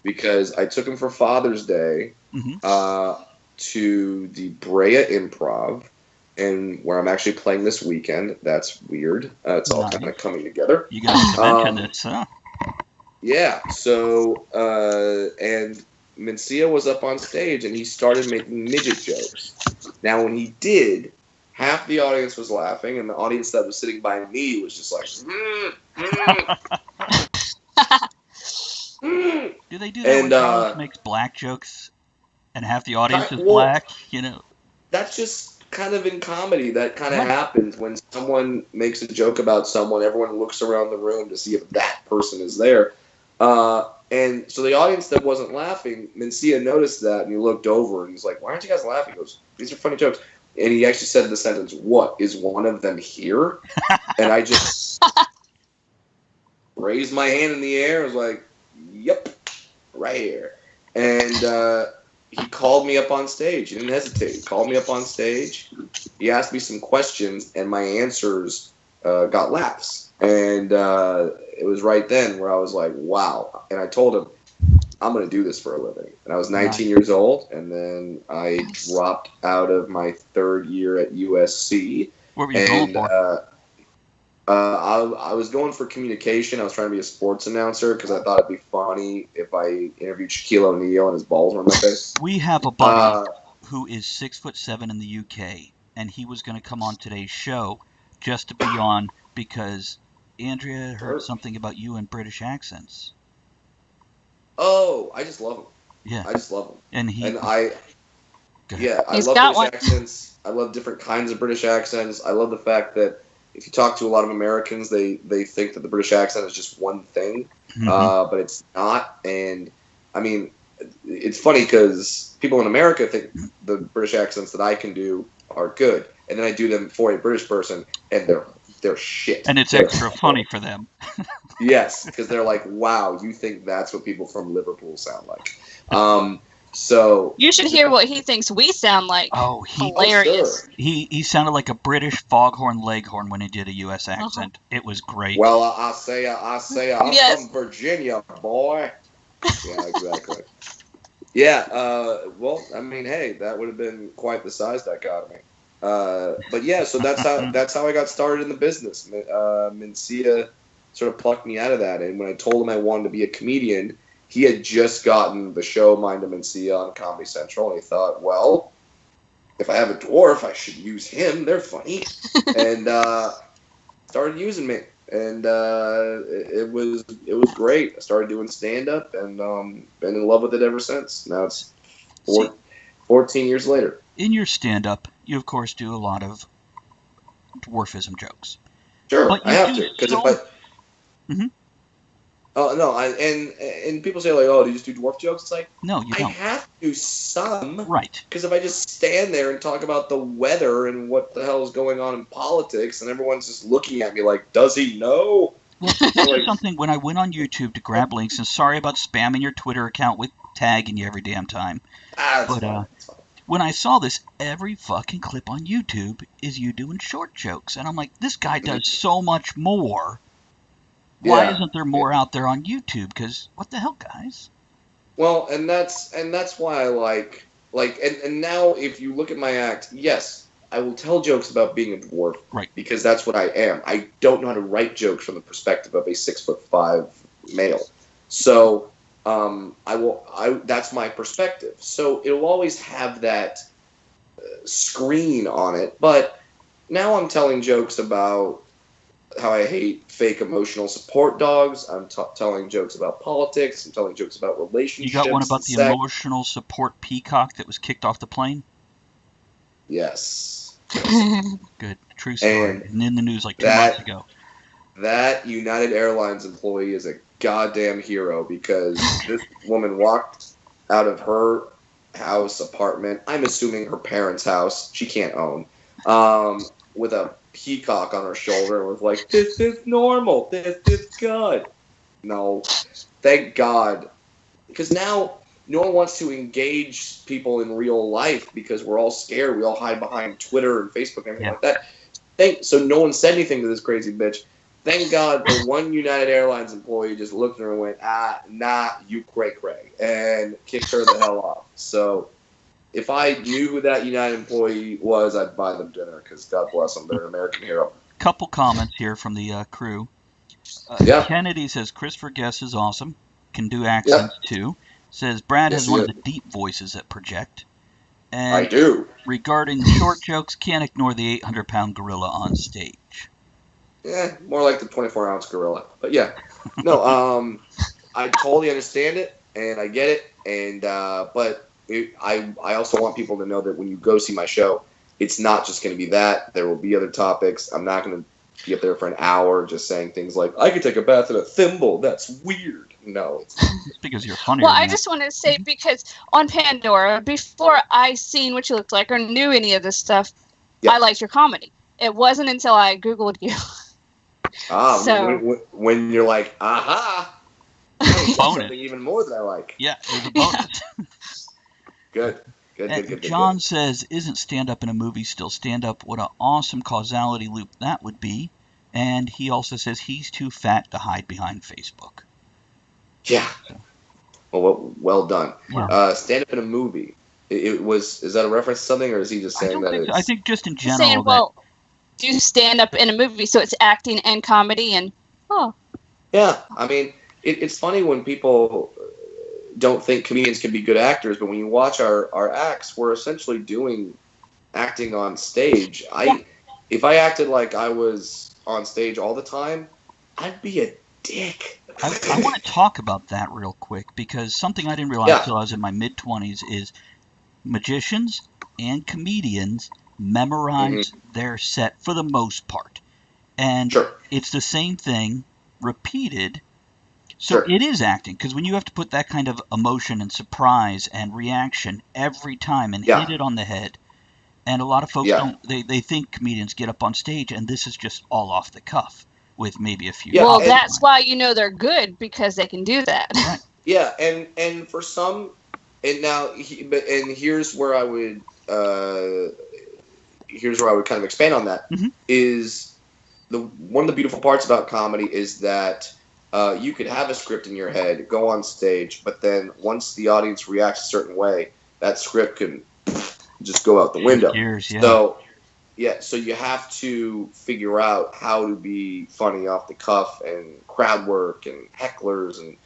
because I took him for Father's Day to the Brea Improv, and where I'm actually playing this weekend. That's weird. It's all kind of coming together. You guys to mention this, huh? Yeah. So, and Mencia was up on stage, and he started making midget jokes. Now, when he did, half the audience was laughing, and the audience that was sitting by me was just like, Do they do that when Charles makes black jokes, and half the audience is black? You know, that's just kind of in comedy. That kind of happens when someone makes a joke about someone. Everyone looks around the room to see if that person is there. And so the audience that wasn't laughing, Mencia noticed that, and he looked over, and he's like, "Why aren't you guys laughing?" He goes, "These are funny jokes." And he actually said the sentence, "What, is one of them here?" And I just raised my hand in the air. I was like, "Yep, right here." And he called me up on stage. He didn't hesitate. He called me up on stage. He asked me some questions, and my answers got laughs. And it was right then where I was like, wow. And I told him, I'm going to do this for a living. And I was 19 years old, and then I dropped out of my third year at USC. What were you going for? I was going for communication. I was trying to be a sports announcer because I thought it'd be funny if I interviewed Shaquille O'Neal and his balls were on my face. We have a buddy who is 6'7" in the UK, and he was going to come on today's show just to be on because Andrea heard something about you in British accents. Oh, I just love him. Yeah, I just love him. And I love British accents. I love different kinds of British accents. I love the fact that if you talk to a lot of Americans, they think that the British accent is just one thing, but it's not. And I mean, it's funny because people in America think the British accents that I can do are good, and then I do them for a British person, and they're shit. And it's extra funny for them. Yes, because they're like, wow, you think that's what people from Liverpool sound like. So you should hear what he thinks we sound like. Oh, hilarious. Sure. He sounded like a British foghorn leghorn when he did a U.S. accent. It was great. Well, I say I'm from Virginia, boy. Yeah, exactly. Yeah, well, I mean, hey, that would have been quite the size dichotomy. But yeah, so that's how I got started in the business. Mencia sort of plucked me out of that, and when I told him I wanted to be a comedian, he had just gotten the show Mind of Mencia on Comedy Central, and he thought, well, if I have a dwarf, I should use him. They're funny, and started using me, and it was great. I started doing stand up, and been in love with it ever since. Now it's 14 years later. In your stand up, you of course do a lot of dwarfism jokes. Sure, I have to, because if I. Oh no! And people say like, "Oh, do you just do dwarf jokes?" It's like, no, you don't. I have to do some, right? Because if I just stand there and talk about the weather and what the hell is going on in politics, and everyone's just looking at me like, "Does he know?" Well, this is something when I went on YouTube to grab links, and sorry about spamming your Twitter account with tagging you every damn time. But when I saw this, every fucking clip on YouTube is you doing short jokes, and I'm like, this guy does so much more. Why isn't there more out there on YouTube? Because what the hell, guys? Well, and that's why I like and now if you look at my act, yes, I will tell jokes about being a dwarf, right? Because that's what I am. I don't know how to write jokes from the perspective of a 6'5" male, so that's my perspective. So it'll always have that screen on it. But now I'm telling jokes about how I hate fake emotional support dogs. I'm telling jokes about politics. I'm telling jokes about relationships. You got one about the emotional support peacock that was kicked off the plane? Yes. Good. True story. And in the news like 2 months ago. That United Airlines employee is a goddamn hero because this woman walked out of her house, apartment, I'm assuming her parents' house, she can't own, with a peacock on her shoulder and was like, this is normal, this is good. No, thank God. Because now no one wants to engage people in real life because we're all scared. We all hide behind Twitter and Facebook and everything like that. So no one said anything to this crazy bitch. Thank God the one United Airlines employee just looked at her and went, nah, you cray-cray, and kicked her the hell off. So if I knew who that United employee was, I'd buy them dinner, because God bless them, they're an American hero. Couple comments here from the crew. Yeah. Kennedy says, Christopher Guest is awesome. Can do accents, too. Says, Brad Yes, has one he of is. the deep voices that project. I And do. regarding short jokes, can't ignore the 800-pound gorilla on stage. Yeah, more like the 24-ounce gorilla. But yeah. No, I totally understand it, and I get it, and but I also want people to know that when you go see my show, it's not just going to be that. There will be other topics. I'm not going to be up there for an hour just saying things like, I could take a bath in a thimble. That's weird. No. It's because you're funnier. Well, I just want to say, because on Pandora, before I seen what you looked like or knew any of this stuff, Yeah. I liked your comedy. It wasn't until I Googled you. So- when you're like, aha, Bonus. something even more that I like. Yeah, there's a bonus. Good. And John says, isn't stand-up in a movie still stand-up? What an awesome causality loop that would be. And he also says he's too fat to hide behind Facebook. Yeah. Well done. Yeah. Stand up in a movie. Is that a reference to something, or is he just saying that it's... I think just in He's general saying, well, do stand up in a movie, so it's acting and comedy, and Yeah, I mean, it's funny when people don't think comedians can be good actors, but when you watch our acts, we're essentially doing acting on stage. If I acted like I was on stage all the time, I'd be a dick. I want to talk about that real quick, because something I didn't realize until I was in my mid-20s is magicians and comedians memorize their set for the most part. And it's the same thing repeated. So it is acting, because when you have to put that kind of emotion and surprise and reaction every time and hit it on the head, and a lot of folks don't, they think comedians get up on stage and this is just all off the cuff with maybe a few. well, that's why you know they're good, because they can do that. Right. Yeah, and for some, and now, here's where I would kind of expand on that. Is one of the beautiful parts about comedy is that you could have a script in your head, go on stage, but then once the audience reacts a certain way, that script can just go out the window. So you have to figure out how to be funny off the cuff, and crowd work and hecklers, and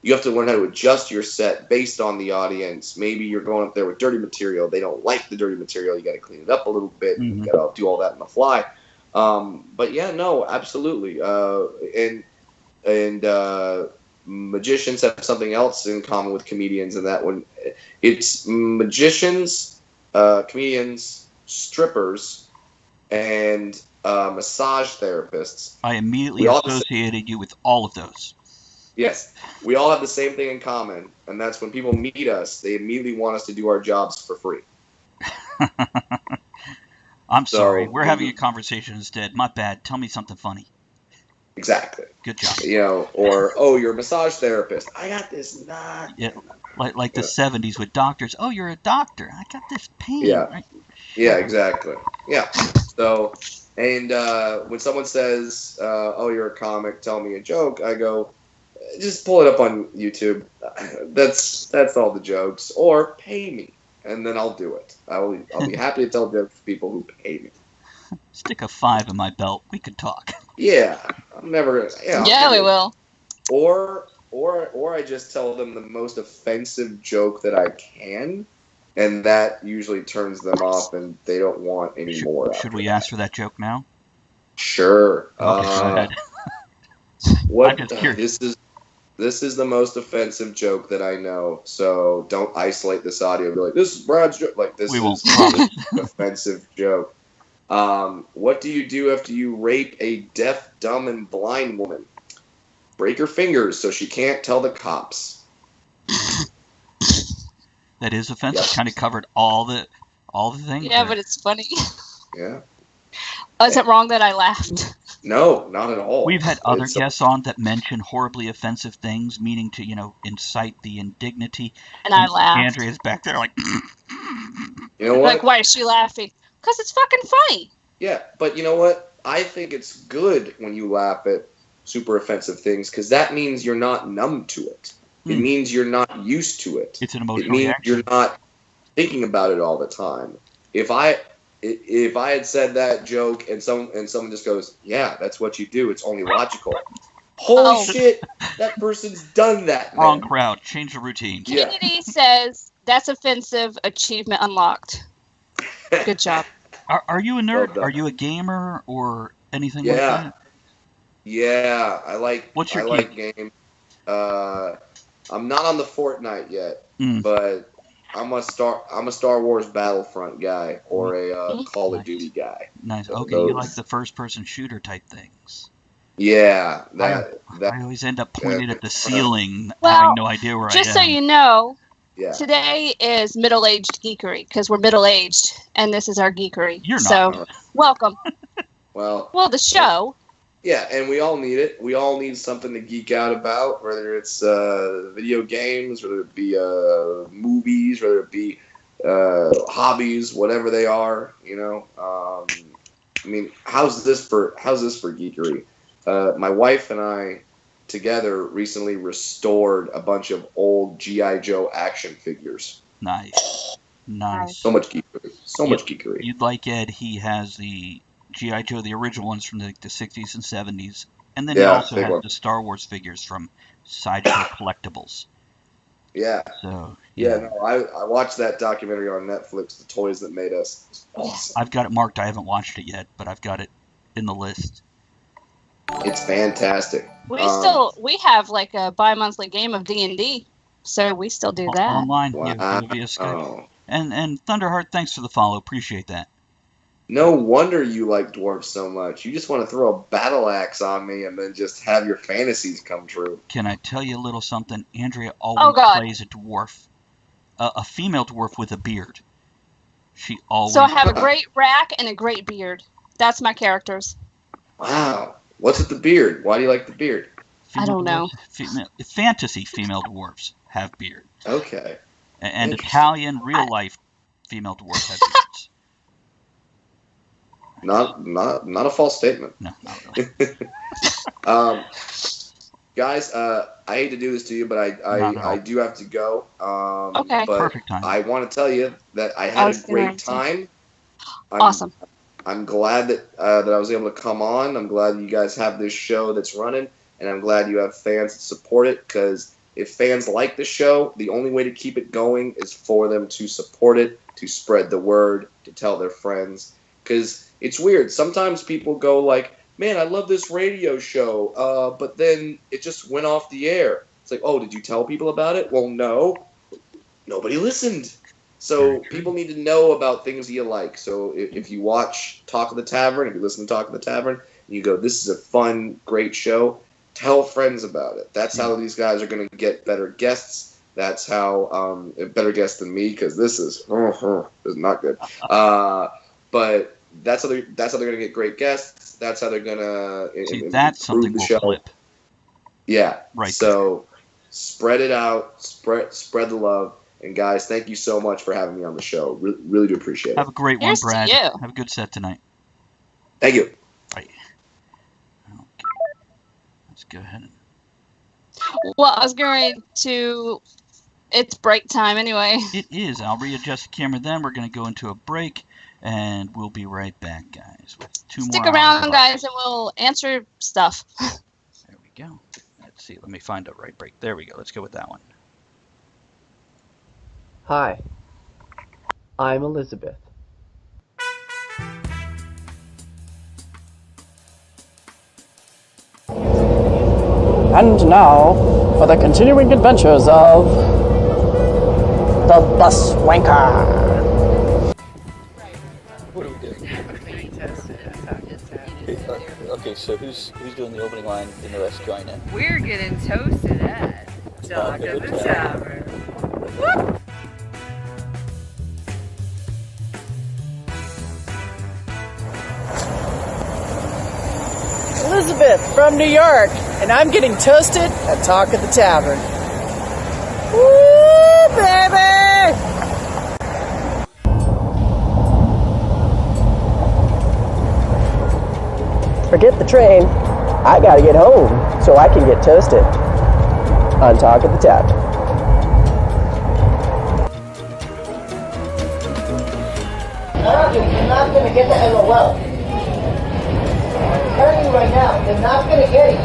you have to learn how to adjust your set based on the audience. Maybe you're going up there with dirty material. They don't like the dirty material. You got to clean it up a little bit. You got to do all that on the fly. But yeah, no, absolutely. And magicians have something else in common with comedians, and that when it's magicians, comedians, strippers, and massage therapists. I immediately associated you with all of those. Yes, we all have the same thing in common, and that's when people meet us, they immediately want us to do our jobs for free. I'm sorry, we're having a conversation instead. My bad. Tell me something funny. Exactly. Good job. Or you're a massage therapist. I got this knot. Yeah, like the 70s with doctors. Oh, you're a doctor. I got this pain. Yeah. Right? Yeah, exactly. Yeah. So, and when someone says, "Oh, you're a comic, tell me a joke," I go, "Just pull it up on YouTube. That's all the jokes. Or pay me, and then I'll do it. I'll be happy to tell jokes to people who pay me." Stick a 5 in my belt. We could talk. Yeah, I'm never gonna. Yeah, we will. Or I just tell them the most offensive joke that I can, and that usually turns them off, and they don't want any more. Should we ask for that joke now? Sure. Okay, go ahead. What? I'm just curious. This is the most offensive joke that I know. So don't isolate this audio and be like, "This is Brad's joke." Like this is an offensive joke. What do you do after you rape a deaf, dumb, and blind woman? Break her fingers so she can't tell the cops. That is offensive. Yep. Kind of covered all the things. Yeah, but it's funny. Yeah. Is it wrong that I laughed? No, not at all. We've had other guests on that mention horribly offensive things, meaning to, incite the indignity. And I laughed. Andrea's back there like... You know what? Like, why is she laughing? Because it's fucking funny. Yeah, but you know what? I think it's good when you laugh at super offensive things because that means you're not numb to it. It means you're not used to it. It's an emotional It means reaction. you're not thinking about it all the time. If I had said that joke and someone just goes, "Yeah, that's what you do. It's only logical." Holy shit! That person's done that. Man. Wrong crowd. Change the routine. Kennedy says that's offensive. Achievement unlocked. Good job. Are you a nerd? Well Are you a gamer or anything like that? Yeah, I like. What's your like games. I'm not on the Fortnite yet, but I'm a Star Wars Battlefront guy or a Call of Duty guy. Nice. Okay, you like the first-person shooter type things. Yeah, I always end up pointed at the ceiling, well, having no idea where I am. Just so you know, yeah. Today is middle-aged geekery because we're middle-aged, and this is our geekery. You're not. So, welcome. Well, the show. Yeah, and we all need it. We all need something to geek out about, whether it's video games, whether it be movies, whether it be hobbies, whatever they are. You know, I mean, how's this for geekery? My wife and I together recently restored a bunch of old G.I. Joe action figures. Nice. So much geekery. You'd like Ed, he has the G.I. Joe, the original ones from the 60s and 70s. And then he also has the Star Wars figures from Sideshow Collectibles. Yeah. So, no, I watched that documentary on Netflix, The Toys That Made Us. It's awesome. I've got it marked. I haven't watched it yet, but I've got it in the list. It's fantastic. We have like a bi-monthly game of D&D, so we still do that. Online, wow. via Skype. And Thunderheart, thanks for the follow. Appreciate that. No wonder you like dwarves so much. You just want to throw a battle axe on me and then just have your fantasies come true. Can I tell you a little something? Andrea always plays a dwarf, a female dwarf with a beard. She always. So I have a great rack and a great beard. That's my characters. Wow. What's with the beard? Why do you like the beard? I don't know. Fantasy female dwarves have beard. Okay. And Italian real life female dwarves have beards. Not a false statement. No, not really. Guys, I hate to do this to you, but I do have to go. Okay. But perfect time. I want to tell you that I had a great time. Awesome. I'm glad that I was able to come on. I'm glad you guys have this show that's running, and I'm glad you have fans that support it, because if fans like the show, the only way to keep it going is for them to support it, to spread the word, to tell their friends. Because it's weird. Sometimes people go like, man, I love this radio show, but then it just went off the air. It's like, oh, did you tell people about it? Well, no. Nobody listened. So people need to know about things you like. So if you watch Talk of the Tavern, if you listen to Talk of the Tavern, and you go, this is a fun, great show, tell friends about it. That's how these guys are going to get better guests. That's how better guests than me, because this is not good. But that's how they're going to get great guests. That's how they're going to that's something we'll flip. Yeah. Right. So spread it out. Spread the love. And guys, thank you so much for having me on the show. Really do appreciate it. Have a great Here's one, Brad. to you. Have a good set tonight. Thank you. Right. Okay. Let's go ahead. Well, I was going to. It's break time anyway. It is. I'll readjust the camera then. We're going to go into a break, and we'll be right back, guys. With two Stick more around, hours guys, and we'll answer stuff. There we go. Let's see. Let me find a right break. There we go. Let's go with that one. Hi, I'm Elizabeth. And now, for the continuing adventures of the Bus Wanker. What are we doing? Okay, so who's doing the opening line and the rest join in? We're getting toasted at Talk of the Tavern. Woo! Elizabeth from New York, and I'm getting toasted at Talk of the Tavern. Woo, baby! Forget the train. I gotta get home so I can get toasted. On Talk at the Tavern. You're not gonna get the LOL. I'm telling you right now, you're not gonna get it.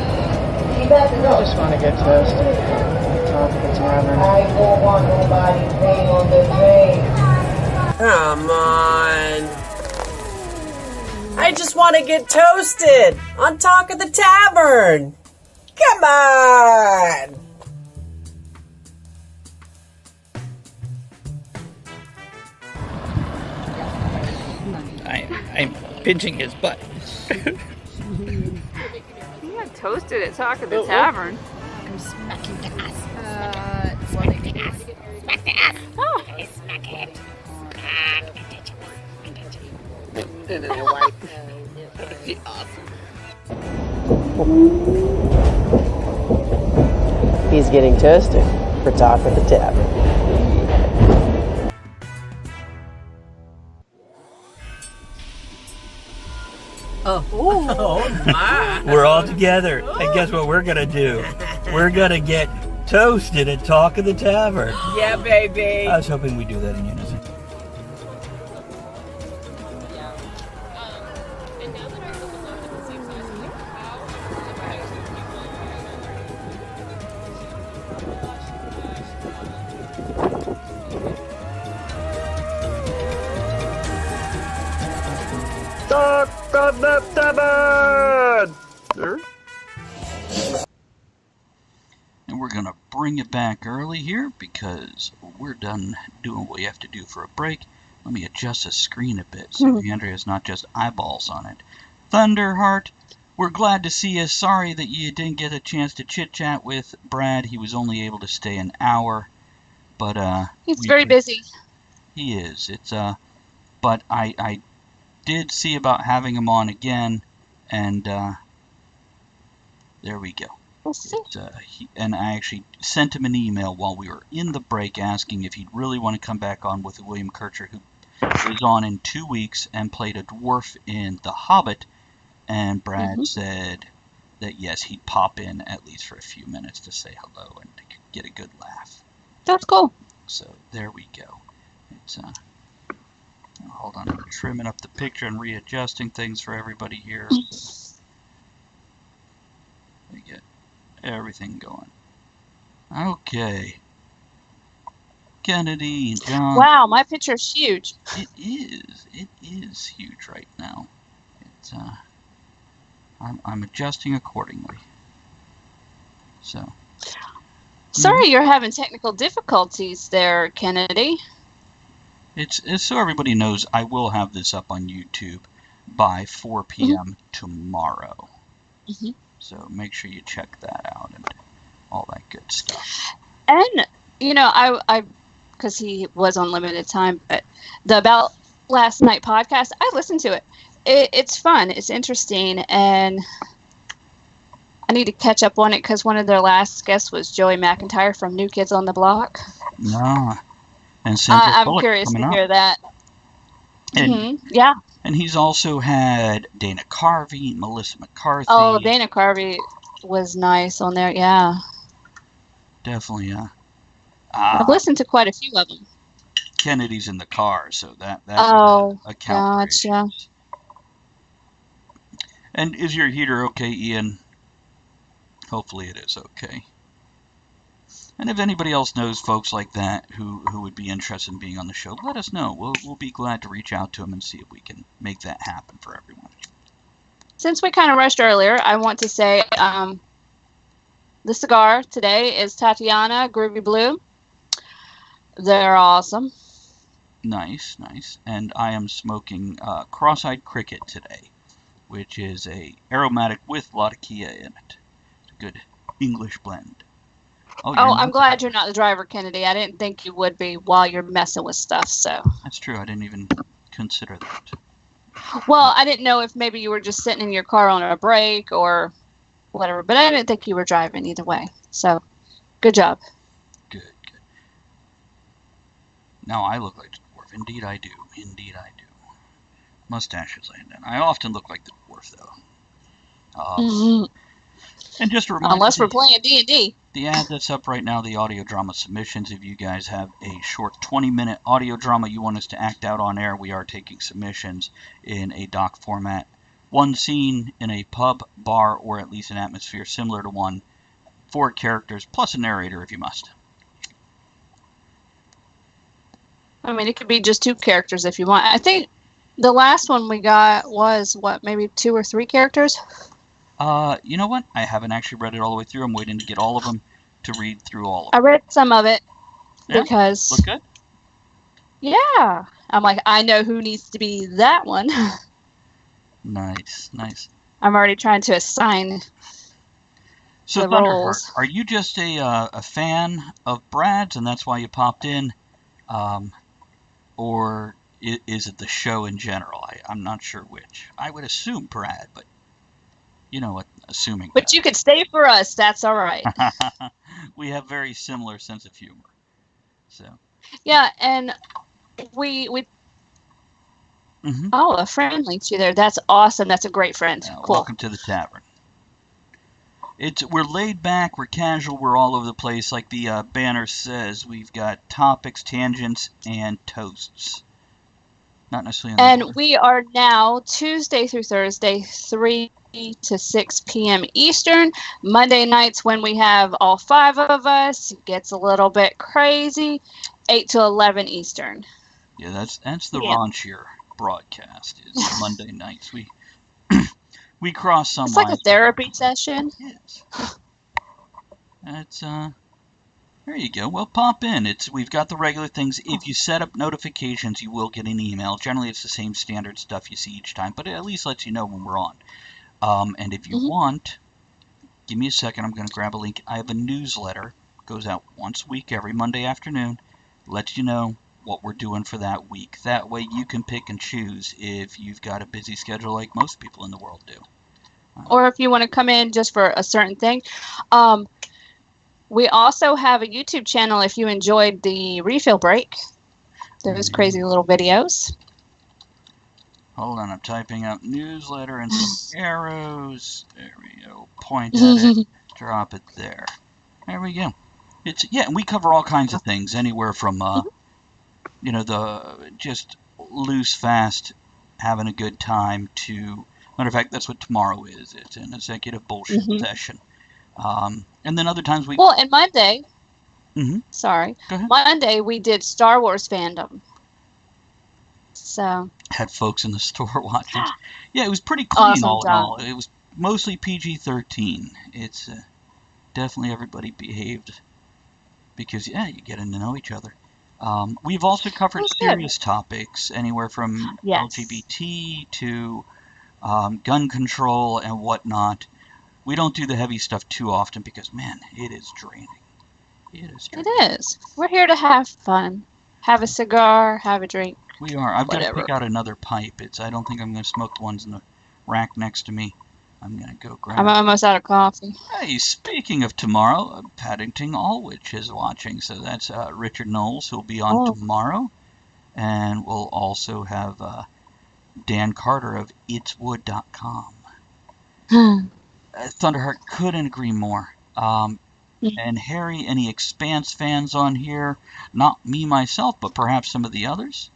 Keep that to know. I just want to get toasted. Talk at the Tavern. I don't want nobody paying on the train. Come on. I just want to get toasted on Talk of the Tavern. Come on. I'm pinching his butt. You got toasted at Talk of the Tavern. I'm smacking the ass. Smack the ass. Smack the ass. Oh, smack it. He's getting toasted for Talk at the Tavern. Oh my. We're all together. And guess what we're going to do? We're going to get toasted at Talk of the Tavern. Yeah, baby. I was hoping we'd do that in unison. Talk of the Tavern! And we're going to bring it back early here because we're done doing what we have to do for a break. Let me adjust the screen a bit so Andrea's not just eyeballs on it. Thunderheart, we're glad to see you. Sorry that you didn't get a chance to chit-chat with Brad. He was only able to stay an hour. But He's very busy. He is. But I did see about having him on again, and there we go. We'll see. And I actually sent him an email while we were in the break asking if he'd really want to come back on with William Kircher, who is on in 2 weeks and played a dwarf in The Hobbit, and Brad said that yes, he'd pop in at least for a few minutes to say hello and to get a good laugh. That's cool. So there we go. It's hold on, I'm trimming up the picture and readjusting things for everybody here. We get everything going. Okay. Kennedy and John. Wow, my picture's huge. It is huge right now. It's I'm adjusting accordingly. So. Sorry you're having technical difficulties there, Kennedy. It's so everybody knows I will have this up on YouTube by 4 p.m. tomorrow. So make sure you check that out and all that good stuff. And, you know, I because he was on limited time, but the About Last Night podcast, I listened to it. It's fun. It's interesting. And I need to catch up on it because one of their last guests was Joey McIntyre from New Kids on the Block. No. And I'm curious to hear that. And, yeah. And he's also had Dana Carvey, Melissa McCarthy. Oh, Dana Carvey was nice on there. Yeah. Definitely, yeah. I've listened to quite a few of them. Kennedy's in the car, so that's a count. Gotcha. And is your heater okay, Ian? Hopefully it is okay. And if anybody else knows folks like that who would be interested in being on the show, let us know. We'll be glad to reach out to them and see if we can make that happen for everyone. Since we kind of rushed earlier, I want to say the cigar today is Tatiana Groovy Blue. They're awesome. Nice, nice. And I am smoking Cross-Eyed Cricket today, which is a aromatic with a lot of Kia in it. It's a good English blend. Oh, I'm glad you're not the driver, Kennedy. I didn't think you would be while you're messing with stuff, so. That's true. I didn't even consider that. Well, I didn't know if maybe you were just sitting in your car on a break or whatever, but I didn't think you were driving either way. So, good job. Good. Now I look like the dwarf. Indeed I do. Mustaches laying down. I often look like the dwarf, though. And just a reminder, Unless we're playing D&D. The ad that's up right now, the audio drama submissions. If you guys have a short 20-minute audio drama you want us to act out on air, we are taking submissions in a doc format. One scene in a pub, bar, or at least an atmosphere similar to one. 4 characters, plus a narrator if you must. I mean, it could be just 2 characters if you want. I think the last one we got was, maybe 2 or 3 characters? You know what? I haven't actually read it all the way through. I'm waiting to get all of them to read through all of them. I read some of it because... Look good? Yeah. I'm like, I know who needs to be that one. Nice. I'm already trying to assign the roles. Are you just a fan of Brad's and that's why you popped in? Or is it the show in general? I'm not sure which. I would assume Brad, but you know what, assuming. But you could stay for us. That's all right. We have very similar sense of humor. So. Yeah, and we Oh, a friend linked you there. That's awesome. That's a great friend. Cool. Welcome to the tavern. We're laid back, we're casual, we're all over the place. Like the banner says, we've got topics, tangents, and toasts. Not necessarily. And we are now Tuesday through Thursday, 3 to 6 p.m. Eastern. Monday nights when we have all 5 of us, it gets a little bit crazy. 8 to 11 Eastern. Yeah, that's the raunchier broadcast. Is Monday nights. We cross some lines. It's like a therapy session. Yes. That's there you go. Well, pop in. We've got the regular things. If you set up notifications, you will get an email. Generally, it's the same standard stuff you see each time, but it at least lets you know when we're on. And if you want, give me a second. I'm going to grab a link. I have a newsletter. Goes out once a week, every Monday afternoon. Lets you know what we're doing for that week. That way you can pick and choose if you've got a busy schedule like most people in the world do. Or if you want to come in just for a certain thing. We also have a YouTube channel if you enjoyed the refill break. Those crazy little videos. Hold on, I'm typing out newsletter and some arrows. There we go. Point at it. Drop it there. There we go. And we cover all kinds of things, anywhere from the just loose, fast, having a good time to, matter of fact, that's what tomorrow is. It's an executive bullshit session. And then other times we... Well, and Monday... Sorry. Go ahead. Monday we did Star Wars fandom. So... Had folks in the store watching. Yeah, it was pretty clean awesome all in all. It was mostly PG-13. It's definitely everybody behaved. Because, you get to know each other. We've also covered serious topics, anywhere from LGBT to gun control and whatnot. We don't do the heavy stuff too often because, man, it is draining. It is. We're here to have fun. Have a cigar, have a drink. We are. I've got to pick out another pipe. I don't think I'm going to smoke the ones in the rack next to me. I'm going to go grab... I'm almost out of coffee. Hey, speaking of tomorrow, Paddington Allwich is watching. So that's Richard Knowles, who'll be on tomorrow. And we'll also have Dan Carter of itswood.com. Thunderheart couldn't agree more. And Harry, any Expanse fans on here? Not me myself, but perhaps some of the others.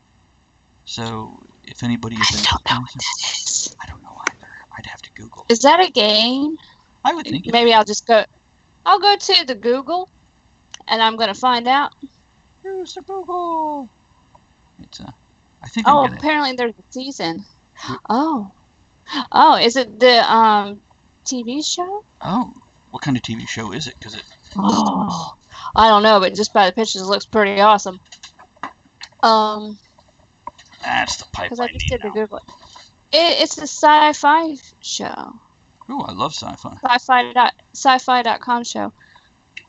So if anybody is I don't know what that is. I don't know either. I'd have to Google. Is that a game? I would think. Maybe I'll just go. I'll go to the Google, and I'm going to find out. Use the Google. It's I think. Oh, apparently there's a season. Oh, is it the TV show? Oh, what kind of TV show is it? Oh, I don't know, but just by the pictures, it looks pretty awesome. That's the pipe. Because I just did the Google. It's a sci-fi show. Ooh, I love sci-fi. Sci-fi.com show.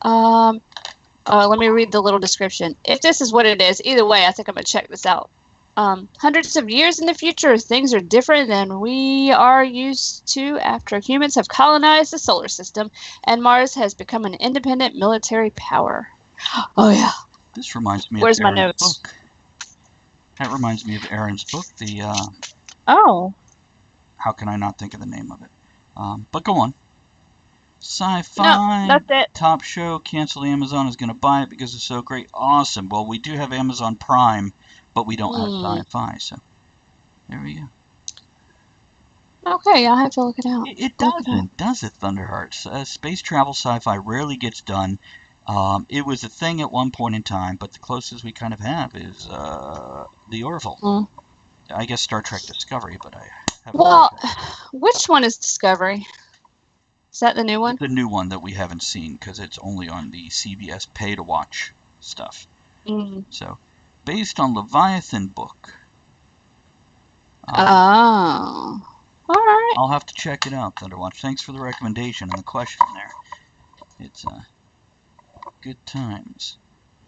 Let me read the little description. If this is what it is, either way, I think I'm going to check this out. Hundreds of years in the future, things are different than we are used to after humans have colonized the solar system and Mars has become an independent military power. Oh, yeah. This reminds me Where's of my Aaron's notes? book. That reminds me of Aaron's book, the... Oh. How can I not think of the name of it? But go on. Sci-fi. No, that's it. Top show. Cancel Amazon is going to buy it because it's so great. Awesome. Well, we do have Amazon Prime, but we don't have sci-fi, so there we go. Okay, I'll have to look it out. It doesn't, does it, Thunderhearts? Space travel sci-fi rarely gets done. It was a thing at one point in time, but the closest we kind of have is the Orville. I guess Star Trek Discovery, but I haven't. Well, which one is Discovery? Is that the new one? The new one that we haven't seen because it's only on the CBS pay-to-watch stuff. So, based on Leviathan book. Oh. All right. I'll have to check it out, Thunderwatch. Thanks for the recommendation and the question there. It's good times.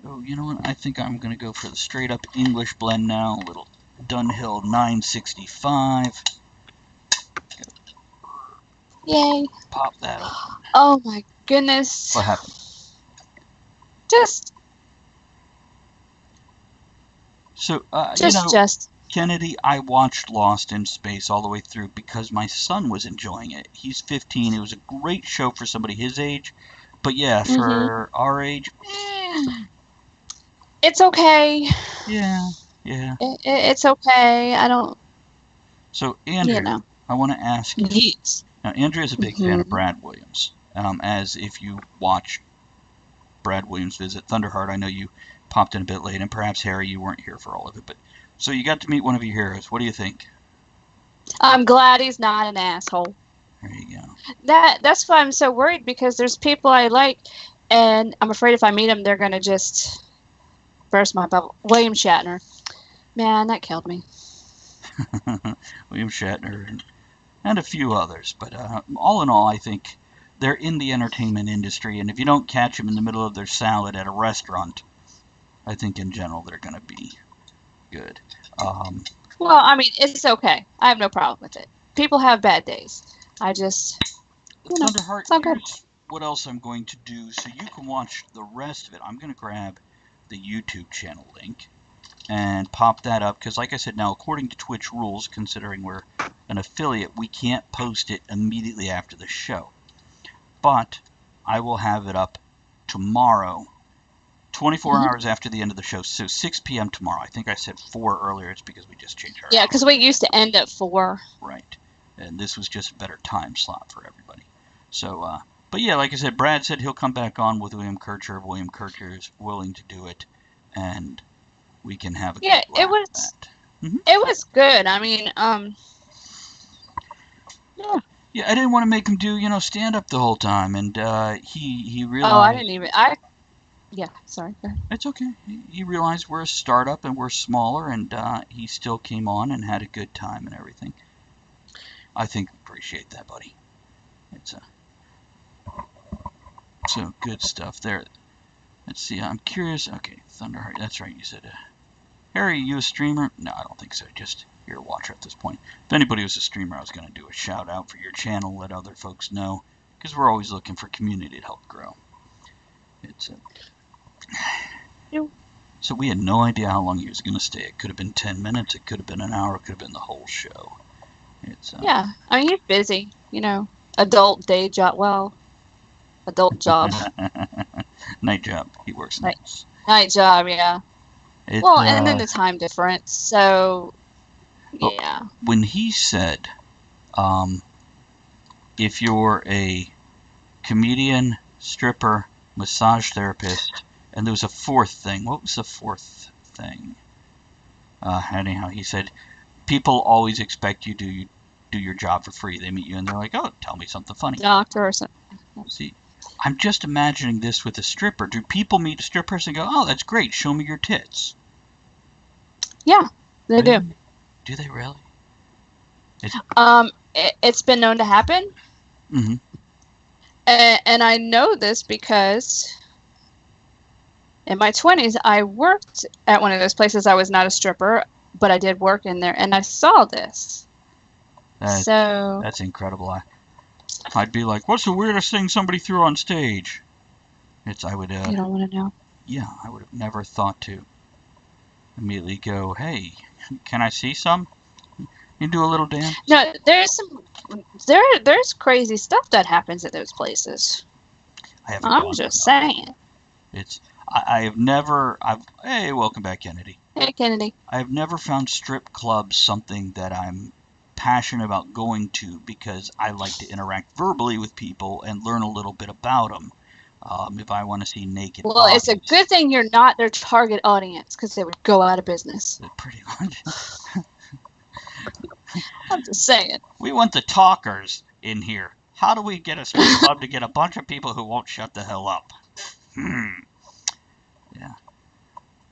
Oh, you know what? I think I'm going to go for the straight-up English blend now. A little Dunhill 965. Yay. Pop that open. Oh, my goodness. What happened? Just. So, Just. Kennedy, I watched Lost in Space all the way through because my son was enjoying it. He's 15. It was a great show for somebody his age. But yeah, for our age, it's okay. Yeah. It's okay. I don't. So, Andrew, I want to ask you. Yes. Now, Andrew is a big fan of Brad Williams. As if you watch Brad Williams visit Thunderheart, I know you popped in a bit late, and perhaps, Harry, you weren't here for all of it, but so you got to meet one of your heroes. What do you think? I'm glad he's not an asshole. There you go. That's why I'm so worried, because there's people I like, and I'm afraid if I meet them, they're going to just burst my bubble. William Shatner. Man, that killed me. William Shatner and a few others. But all in all, I think they're in the entertainment industry, and if you don't catch them in the middle of their salad at a restaurant, I think in general they're going to be good. Well, I mean, it's okay. I have no problem with it. People have bad days. I just, Thunderheart, it's all good. here's what else I'm going to do so you can watch the rest of it. I'm going to grab the YouTube channel link and pop that up because, like I said, now according to Twitch rules, considering we're an affiliate, we can't post it immediately after the show. But I will have it up tomorrow, 24 hours after the end of the show, so 6 p.m. tomorrow. I think I said 4 earlier. It's because we just changed our Yeah, because we used to end at 4. Right. And this was just a better time slot for everybody. So, but yeah, like I said, Brad said he'll come back on with William Kircher. William Kircher is willing to do it, and we can have a good laugh it was. at that. It was good. I mean, Yeah, I didn't want to make him do, stand up the whole time, and he realized. Oh, I didn't even. Yeah, sorry. Go ahead. It's okay. He realized we're a startup and we're smaller, and he still came on and had a good time and everything. I think we appreciate that, buddy. It's so good stuff there. Let's see. I'm curious. Okay, Thunderheart. That's right. You said, Harry, you a streamer? No, I don't think so. Just you're a watcher at this point. If anybody was a streamer, I was going to do a shout out for your channel, let other folks know, because we're always looking for community to help grow. It's So we had no idea how long he was going to stay. It could have been 10 minutes. It could have been an hour. It could have been the whole show. It's yeah, I mean, he's busy. Adult day job. Well, adult job. Night job. He works nights. Night job, yeah. Well, and then the time difference. So, yeah. When he said, if you're a comedian, stripper, massage therapist, and there was a fourth thing. What was the fourth thing? Anyhow, he said, people always expect you to do your job for free. They meet you and they're like, oh, tell me something funny. Doctor or something. See, I'm just imagining this with a stripper. Do people meet strippers and go, oh, that's great, show me your tits? Yeah, they do. Do they really? It's been known to happen. Mm-hmm. And I know this because in my 20s, I worked at one of those places. I was not a stripper, but I did work in there, and I saw this. That's incredible. I'd be like, what's the weirdest thing somebody threw on stage? I would. You don't want to know? Yeah, I would have never thought to immediately go, hey, can I see some? You do a little dance? No, there's crazy stuff that happens at those places. I'm just saying. Hey, welcome back, Kennedy. Hey, Kennedy. I've never found strip clubs something that I'm passionate about going to because I like to interact verbally with people and learn a little bit about them. If I want to see naked bodies. It's a good thing you're not their target audience because they would go out of business. Pretty much. I'm just saying. We want the talkers in here. How do we get a strip club to get a bunch of people who won't shut the hell up? Yeah.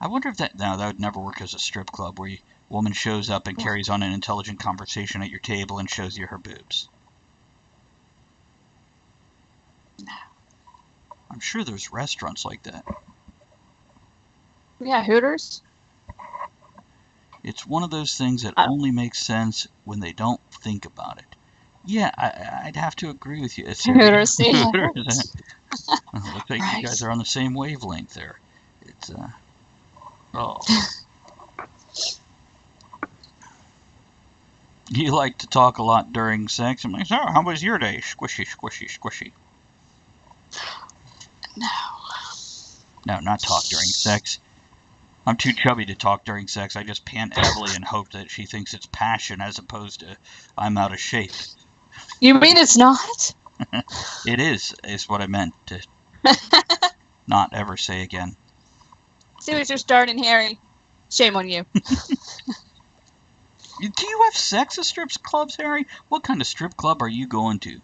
I wonder if that would never work as a strip club where a woman shows up and carries on an intelligent conversation at your table and shows you her boobs. No. I'm sure there's restaurants like that. Yeah, Hooters. It's one of those things that only makes sense when they don't think about it. Yeah, I'd have to agree with you. It's Hooters. Looks like you guys are on the same wavelength there. It's You like to talk a lot during sex. I'm like, so how was your day? Squishy, squishy, squishy. No, not talk during sex. I'm too chubby to talk during sex. I just pant heavily and hope that she thinks it's passion as opposed to I'm out of shape. You mean it's not? It is what I meant to not ever say again. See what you're starting, Harry. Shame on you. Do you have sex at strip clubs, Harry? What kind of strip club are you going to?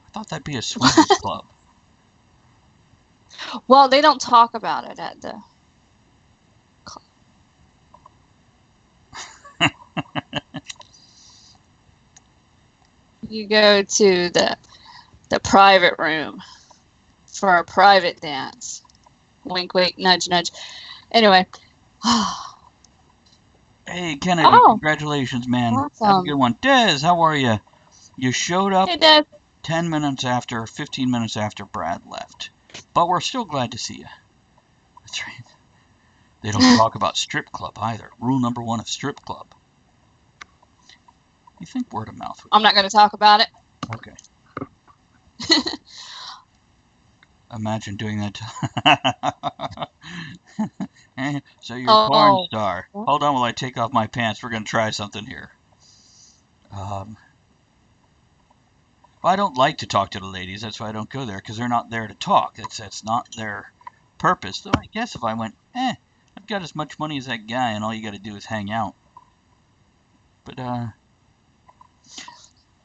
I thought that'd be a swingers club. Well, they don't talk about it at the club. You go to the private room for a private dance. Wink, wink, nudge, nudge. Anyway. Hey, Kennedy, congratulations, man. Awesome. Have a good one. Des, how are you? You showed up hey, Des. 15 minutes after Brad left. But we're still glad to see you. That's right. They don't talk about strip club either. Rule number 1 of strip club. You think word of mouth. I'm not going to talk about it. Okay. Imagine doing that. So you're a porn star. Hold on while I take off my pants. We're going to try something here. Well, I don't like to talk to the ladies. That's why I don't go there, because they're not there to talk. That's not their purpose. So I guess if I went, I've got as much money as that guy, and all you got to do is hang out. But,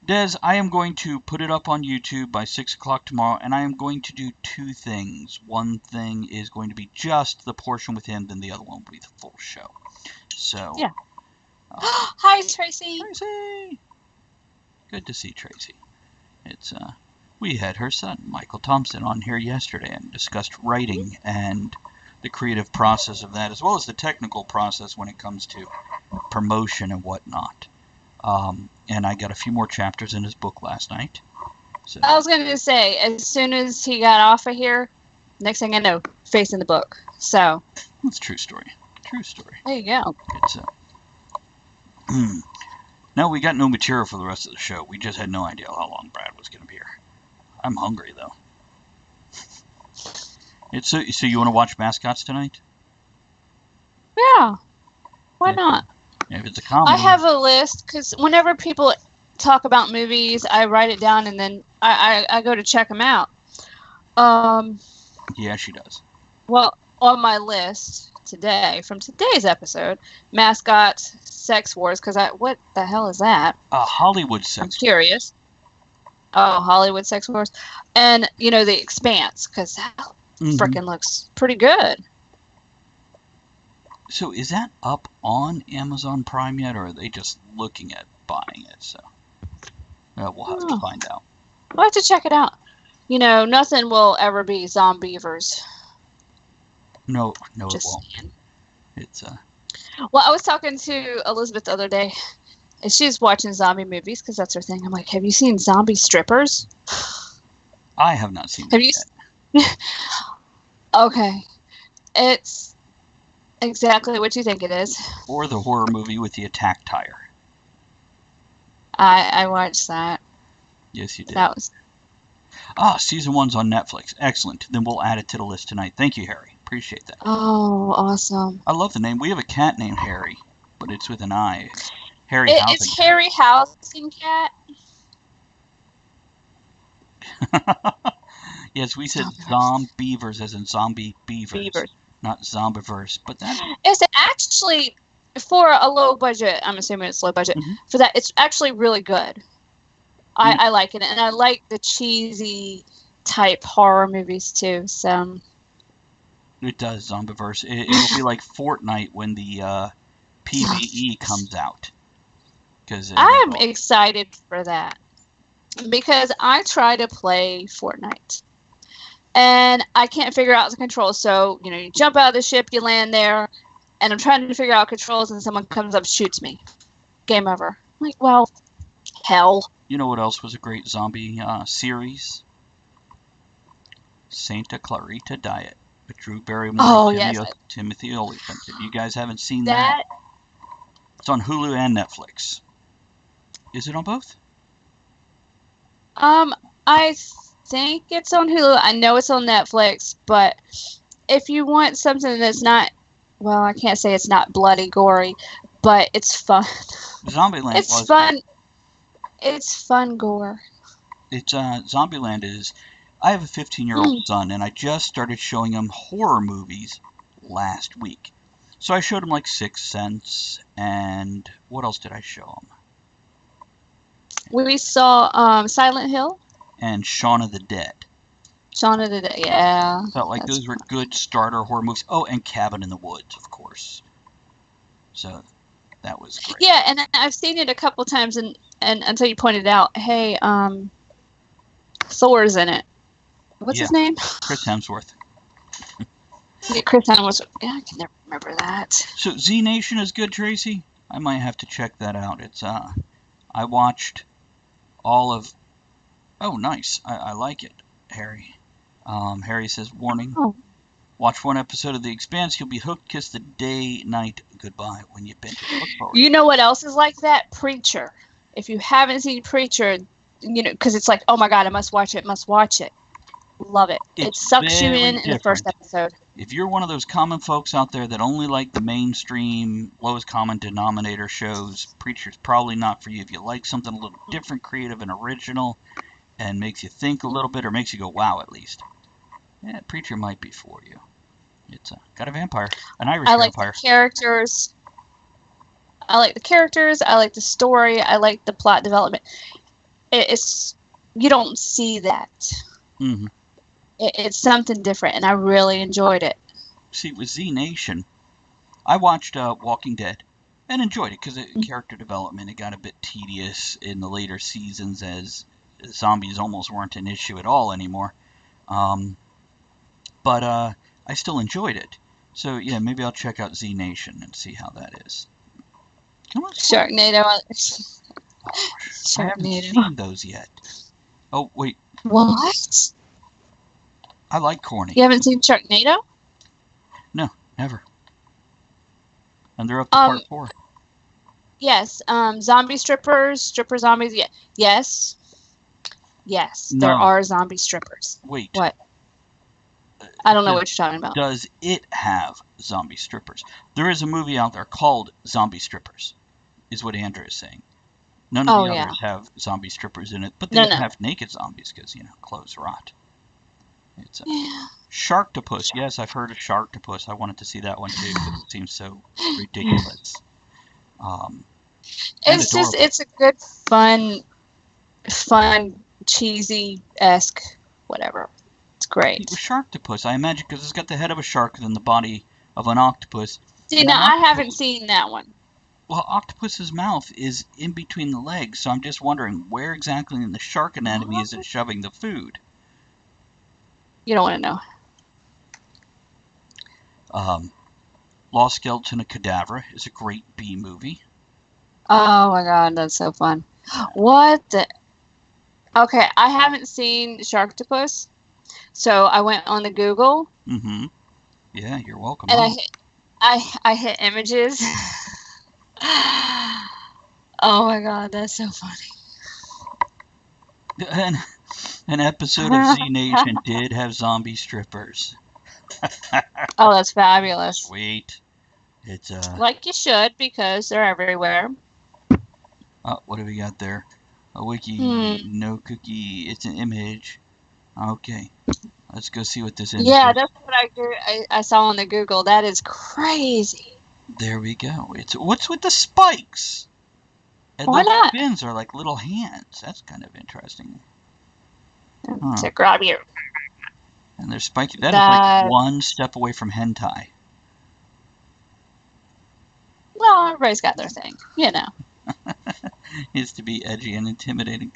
Des, I am going to put it up on YouTube by 6 o'clock tomorrow, and I am going to do 2 things. One thing is going to be just the portion with him, then the other one will be the full show. So, yeah. Hi, Tracy. Tracy. Good to see Tracy. It's we had her son, Michael Thompson, on here yesterday and discussed writing and the creative process of that, as well as the technical process when it comes to promotion and whatnot. And I got a few more chapters in his book last night. So. I was going to say, as soon as he got off of here, next thing I know, face in the book. So. That's a true story. True story. There you go. It's No, we got no material for the rest of the show. We just had no idea how long Brad was going to be here. I'm hungry, though. So you want to watch Mascots tonight? Yeah. Why not? If it's a comedy. I have a list, because whenever people talk about movies, I write it down, and then I go to check them out. Yeah, she does. Well, on my list today, from today's episode, Mascots, Sex Wars, because what the hell is that? Hollywood Sex Wars. I'm curious. Oh, Hollywood Sex Wars. And, The Expanse, because that freaking looks pretty good. So is that up on Amazon Prime yet, or are they just looking at buying it? So we'll have to find out. We'll have to check it out. Nothing will ever be Zombievers. No, it won't. Saying. It's Well, I was talking to Elizabeth the other day, and she's watching zombie movies because that's her thing. I'm like, have you seen Zombie Strippers? I have not seen. Have you? Okay, it's exactly what you think it is. Or the horror movie with the attack tire. I watched that. Yes, you did. That was. Season 1's on Netflix. Excellent. Then we'll add it to the list tonight. Thank you, Harry. Appreciate that. Oh, awesome. I love the name. We have a cat named Harry, but it's with an I. Harry Housing. It's Harry Housing Cat. Yes, we said zombievers as in zombie beavers. Not zombiverse, but that... It's actually, for a low budget, I'm assuming it's low budget, for that, it's actually really good. I like it, and I like the cheesy type horror movies too, so... It does, zombiverse. It'll be like Fortnite when the PvE comes out. I'm excited for that. Because I try to play Fortnite. And I can't figure out the controls. So, you jump out of the ship, you land there, and I'm trying to figure out controls, and someone comes up, shoots me. Game over. I'm like, well, hell. You know what else was a great zombie series? Santa Clarita Diet with Drew Barrymore and Timothy Olyphant. If you guys haven't seen that, it's on Hulu and Netflix. Is it on both? I think it's on Hulu. I know it's on Netflix, but if you want something that's not, well, I can't say it's not bloody, gory, but it's fun. Zombieland. It's fun. It's fun gore. It's Zombieland is. I have a 15-year-old son, and I just started showing him horror movies last week. So I showed him like Sixth Sense, and what else did I show him? We saw Silent Hill. And Shaun of the Dead. Shaun of the Dead, yeah. Felt like those were good starter horror movies. Oh, and Cabin in the Woods, of course. So that was great. Yeah, and I've seen it a couple times, and until you pointed out, hey, Thor's in it. What's his name? Chris Hemsworth. Yeah, Chris Hemsworth. Yeah, I can never remember that. So Z Nation is good, Tracy? I might have to check that out. It's I watched all of... Oh, nice. I like it, Harry. Harry says, warning. Oh. Watch one episode of The Expanse. You'll be hooked. Kiss the day, night, goodbye when you binge it. Look forward. You know what else is like that? Preacher. If you haven't seen Preacher, because it's like, oh my God, I must watch it, Love it. It sucks you in the first episode. If you're one of those common folks out there that only like the mainstream, lowest common denominator shows, Preacher's probably not for you. If you like something a little different, creative, and original, and makes you think a little bit, or makes you go, wow, at least, yeah, Preacher might be for you. It's got a vampire, an Irish vampire. The characters. I like the characters. I like the story. I like the plot development. It's you don't see that. Mm-hmm. It's something different, and I really enjoyed it. See, with Z Nation, I watched Walking Dead and enjoyed it because character development, it got a bit tedious in the later seasons as zombies almost weren't an issue at all anymore. But I still enjoyed it. So, yeah, maybe I'll check out Z Nation and see how that is. Come on, Sharknado. I haven't seen those yet. Oh, wait. What? I like corny. You haven't seen Sharknado? No, never. And they're up to part 4. Yes. Zombie strippers, stripper zombies. Yeah. Yes. Yes. No. There are zombie strippers. Wait. What? I don't know what you're talking about. Does it have zombie strippers? There is a movie out there called Zombie Strippers, is what Andrew is saying. None of the others have zombie strippers in it, but they don't have naked zombies because, clothes rot. It's Sharktopus. Yes, I've heard of Sharktopus. I wanted to see that one too because it seems so ridiculous. It's a good, fun, cheesy-esque, whatever. It's great. Sharktopus, I imagine, because it's got the head of a shark and then the body of an octopus. See, now I haven't seen that one. Well, octopus's mouth is in between the legs, so I'm just wondering where exactly in the shark anatomy is it shoving the food? You don't want to know. Lost Skeleton of Cadaver is a great B movie. Oh my God, that's so fun. What the... Okay, I haven't seen Sharktopus, so I went on the Google. Mm-hmm. Yeah, you're welcome. And I hit images. Oh my god, that's so funny. An episode of Z Nation did have zombie strippers. Oh, that's fabulous. Sweet. It's like you should, because they're everywhere. What have we got there? A wiki, no cookie. It's an image. Okay, let's go see what this image is. Yeah, that's what I saw on the Google. That is crazy. There we go. It's what's with the spikes? And Why not? fins are like little hands. That's kind of interesting. To grab you. And they're spiky. That is like one step away from hentai. Well, everybody's got their thing, you know. It's to be edgy and intimidating.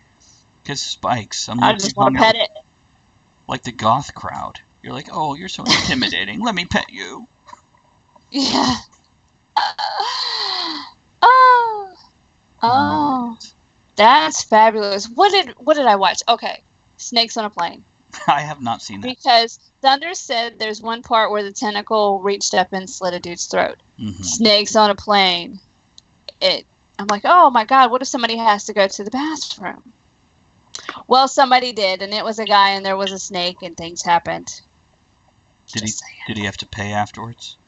Because spikes. I just want to pet it. Like the goth crowd. You're like, oh, you're so intimidating. Let me pet you. Yeah. Oh, that's fabulous. What did I watch? Okay, Snakes on a Plane. I have not seen that. Because Thunder said there's one part where the tentacle reached up and slit a dude's throat. Mm-hmm. Snakes on a Plane. I'm like, oh my god, what if somebody has to go to the bathroom? Well, somebody did, and it was a guy, and there was a snake, and things happened. Did he have to pay afterwards?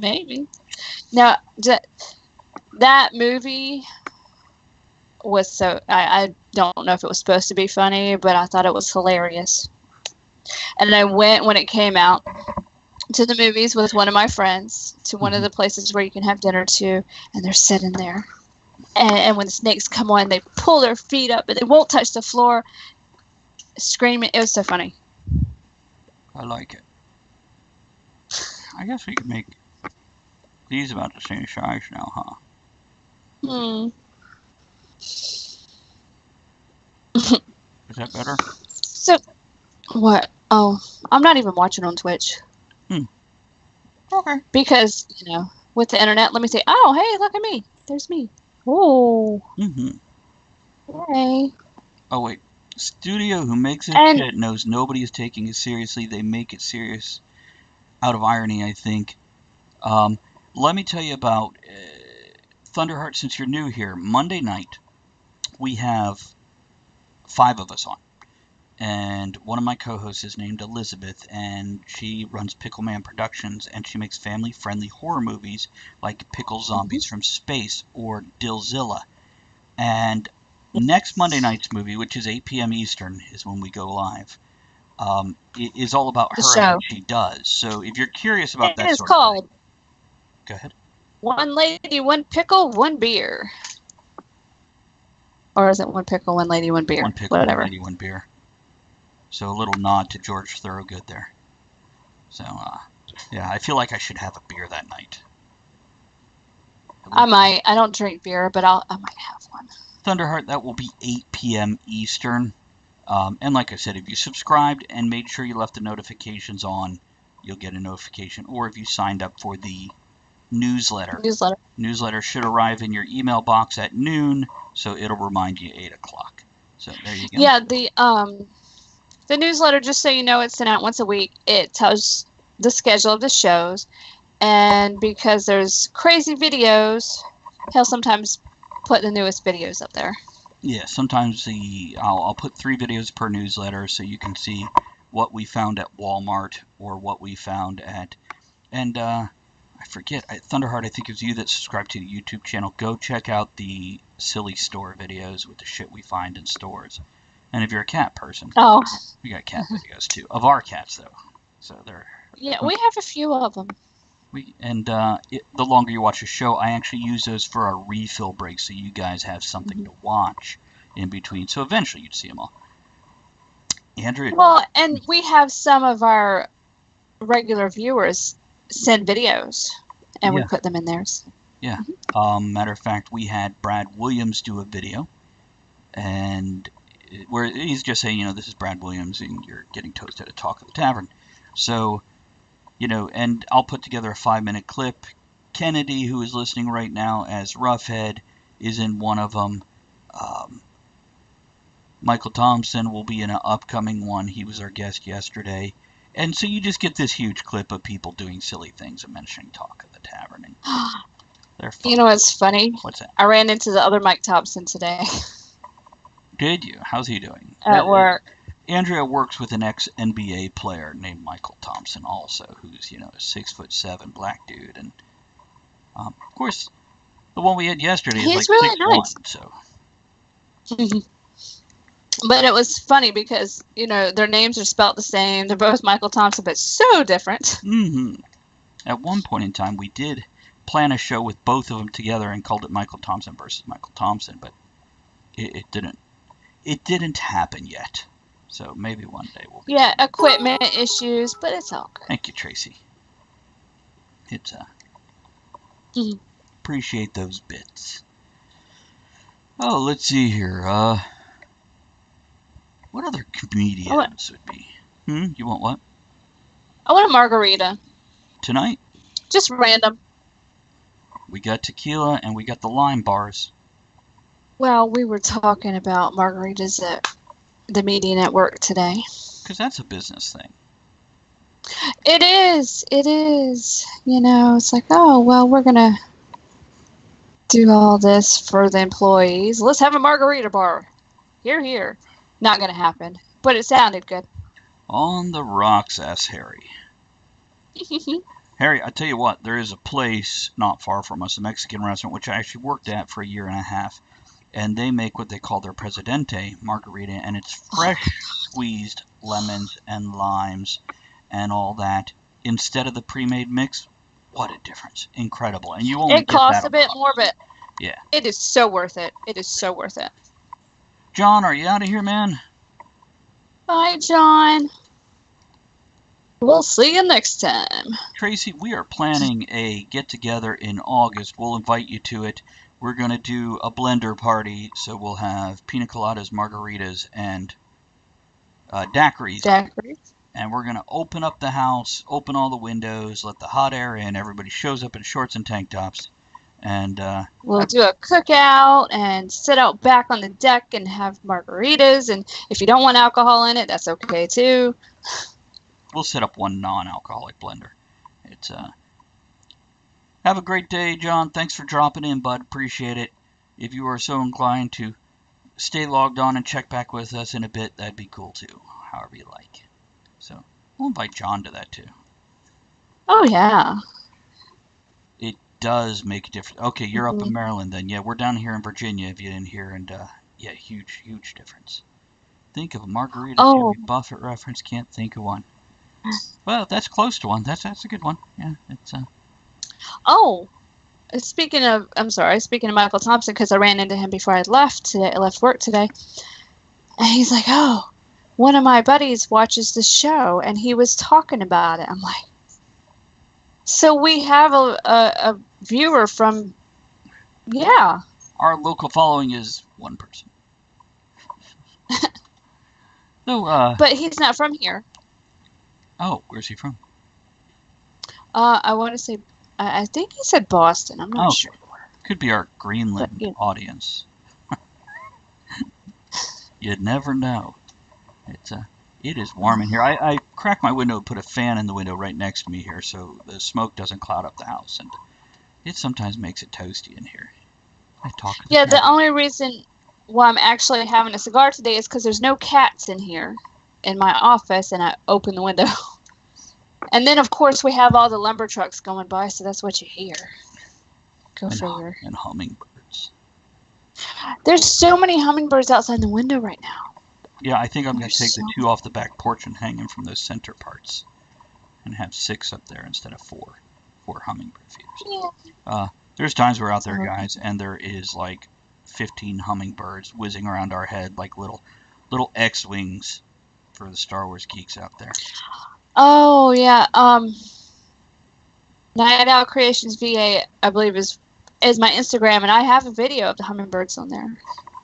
Maybe. Now, that movie was so... I don't know if it was supposed to be funny, but I thought it was hilarious. And I went, when it came out, to the movies with one of my friends, to one of the places where you can have dinner to, and they're sitting there. And when the snakes come on, they pull their feet up, but they won't touch the floor, screaming. It was so funny. I like it. I guess we could make these about the same size now, huh? Is that better? So, what? Oh, I'm not even watching on Twitch. Okay. Because, with the internet, let me say, oh, hey, look at me. There's me. Oh. Hey. Oh, wait. Studio who makes it shit knows nobody is taking it seriously. They make it serious out of irony, I think. Let me tell you about Thunderheart, since you're new here. Monday night, we have 5 of us on. And one of my co-hosts is named Elizabeth, and she runs Pickleman Productions, and she makes family-friendly horror movies like Pickle Zombies from Space or Dillzilla. And next Monday night's movie, which is 8 p.m. Eastern, is when we go live. It is all about her and what she does. So if you're curious about that sort of thing. Go ahead. One Lady, One Pickle, One Beer. Or is it One Pickle, One Lady, One Beer? One Pickle, Whatever. One Lady, One Beer. So a little nod to George Thorogood there. So, yeah, I feel like I should have a beer that night. I might. I don't drink beer, but I might have one. Thunderheart, that will be 8 p.m. Eastern. And like I said, if you subscribed and made sure you left the notifications on, you'll get a notification. Or if you signed up for the newsletter. Newsletter should arrive in your email box at noon, so it'll remind you 8 o'clock. So there you go. Yeah, the newsletter, just so you know, it's sent out once a week. It tells the schedule of the shows. And because there's crazy videos, he'll sometimes put the newest videos up there. Yeah, sometimes I'll put 3 videos per newsletter so you can see what we found at Walmart or what we found at... And I forget, Thunderheart, I think it was you that subscribed to the YouTube channel. Go check out the silly store videos with the shit we find in stores. And if you're a cat person, we got cat videos too. Of our cats, though. So they're... Yeah, we have a few of them. The longer you watch a show, I actually use those for our refill break, so you guys have something to watch in between. So eventually you'd see them all. Andrew? Well, and we have some of our regular viewers send videos, and we put them in theirs. Yeah. Matter of fact, we had Brad Williams do a video, and where he's just saying, this is Brad Williams, and you're getting toasted at Talk of the Tavern. So... and I'll put together a 5-minute clip. Kennedy, who is listening right now as Roughhead, is in one of them. Michael Thompson will be in an upcoming one. He was our guest yesterday. And so you just get this huge clip of people doing silly things and mentioning Talk of the Tavern. And They're fun. You know what's funny? What's that? I ran into the other Mike Thompson today Did you? How's he doing? at work. Andrea works with an ex-NBA player named Michael Thompson also, who's, a 6'7" black dude. And, of course, the one we had yesterday is He's like really 6'1", nice. so. But it was funny because, their names are spelled the same. They're both Michael Thompson, but so different. Mm-hmm. At one point in time, we did plan a show with both of them together and called it Michael Thompson versus Michael Thompson, but it didn't happen yet. So maybe one day we'll be. Yeah, equipment issues, but it's all good. Thank you, Tracy. It's Mhm. appreciate those bits. Oh, let's see here. What other comedians would be? You want what? I want a margarita. Tonight? Just random. We got tequila and we got the lime bars. Well, we were talking about margaritas at the meeting at work today. Because that's a business thing. It is. It is. It's like, oh, well, we're going to do all this for the employees. Let's have a margarita bar. Here. Not going to happen. But it sounded good. On the rocks, asked Harry. Harry, I tell you what, there is a place not far from us, a Mexican restaurant, which I actually worked at for a year and a half. And they make what they call their Presidente margarita, and it's fresh squeezed lemons and limes and all that instead of the pre-made mix. What a difference. Incredible. And you only It costs a bit more, but yeah, it is so worth it. It is so worth it. John, are you out of here, man? Bye, John. We'll see you next time. Tracy, we are planning a get-together in August. We'll invite you to it. We're going to do a blender party, so we'll have pina coladas, margaritas, and daiquiris. And we're going to open up the house, open all the windows, let the hot air in. Everybody shows up in shorts and tank tops. And we'll do a cookout and sit out back on the deck and have margaritas. And if you don't want alcohol in it, that's okay, too. We'll set up one non-alcoholic blender. It's Have a great day, John. Thanks for dropping in, bud. Appreciate it. If you are so inclined to stay logged on and check back with us in a bit, that'd be cool too. However you like. So we'll invite John to that too. Oh yeah. It does make a difference. Okay, you're up in Maryland then. Yeah, we're down here in Virginia if you didn't hear, and yeah, huge difference. Think of a margarita. Oh. Jimmy Buffett reference. Can't think of one. Well, that's close to one. That's a good one. Yeah, it's Oh, speaking of Michael Thompson, because I ran into him before I left work today, and he's like, "Oh, one of my buddies watches the show, and he was talking about it." I'm like, "So we have a viewer from, yeah." Our local following is one person. So, but he's not from here. Oh, where's he from? I want to say. I think he said Boston. I'm not sure. Could be our Greenland audience. You'd never know. It is warm in here. I crack my window and put a fan in the window right next to me here so the smoke doesn't cloud up the house, and it sometimes makes it toasty in here. I talk. Yeah, the only reason why I'm actually having a cigar today is because there's no cats in here in my office, and I open the window. And then, of course, we have all the lumber trucks going by, so that's what you hear. Go figure. And hummingbirds. There's so many hummingbirds outside the window right now. Yeah, I think I'm going to take the 2 off the back porch and hang them from those center parts. And have 6 up there instead of 4. 4 hummingbird feeders. Yeah. There's times we're out there, guys, and there is like 15 hummingbirds whizzing around our head like little X-wings for the Star Wars geeks out there. Oh, yeah. Night Owl Creations VA, I believe, is my Instagram, and I have a video of the hummingbirds on there.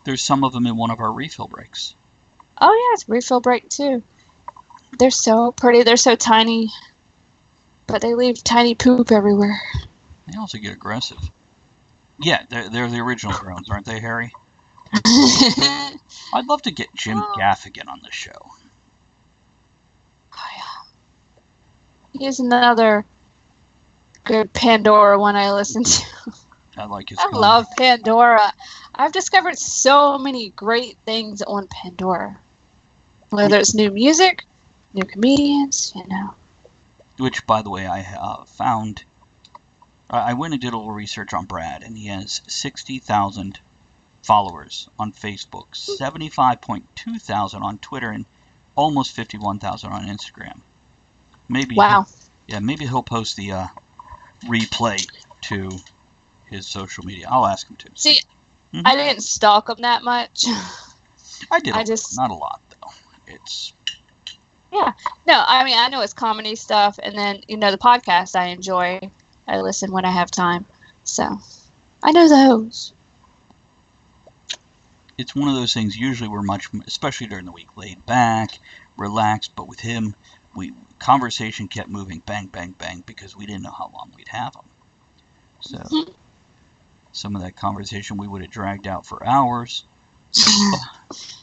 There's some of them in one of our refill breaks. Oh, yeah, it's a refill break, too. They're so pretty. They're so tiny. But they leave tiny poop everywhere. They also get aggressive. Yeah, they're the original drones, aren't they, Harry? I'd love to get Jim Gaffigan on the show. Oh, yeah. He's another good Pandora one I listen to. I like his I comedy. love Pandora. I've discovered so many great things on Pandora. Whether it's new music, new comedians, Which, by the way, I found. I went and did a little research on Brad, and he has 60,000 followers on Facebook, 75.2 thousand on Twitter, and almost 51,000 on Instagram. Maybe. Wow. Maybe he'll post the replay to his social media. I'll ask him to. See, I didn't stalk him that much. I did. Not a lot though. It's. Yeah. No, I mean, I know it's comedy stuff, and then the podcast I enjoy. I listen when I have time, so I know those. It's one of those things. Usually, we're especially during the week, laid back, relaxed. But with him, conversation kept moving, bang, bang, bang, because we didn't know how long we'd have him. So some of that conversation we would have dragged out for hours,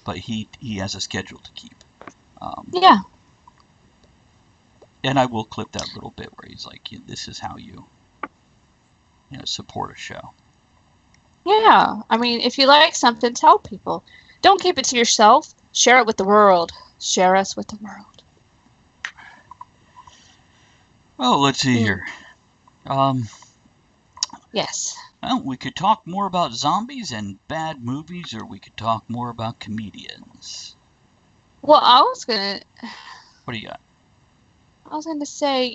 but he has a schedule to keep. Yeah. And I will clip that little bit where he's like, "This is how you support a show." Yeah. I mean, if you like something, tell people. Don't keep it to yourself. Share it with the world. Share us with the world. Well, let's see here. Yes. Well, we could talk more about zombies and bad movies, or we could talk more about comedians. Well, I was going to... What do you got? I was going to say,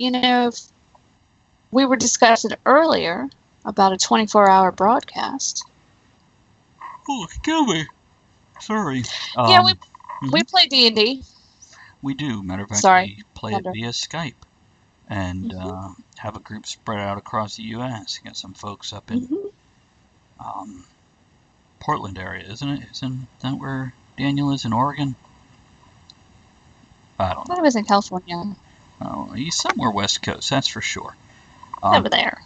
we were discussing earlier about a 24-hour broadcast. Oh, kill me. Sorry. Yeah, we play D&D. We do. Matter of fact, we play it via Skype. And have a group spread out across the U.S. Got some folks up in Portland area, isn't it? Isn't that where Daniel is, in Oregon? I don't know. I thought it was in California. Oh, he's somewhere West Coast, that's for sure. Over there.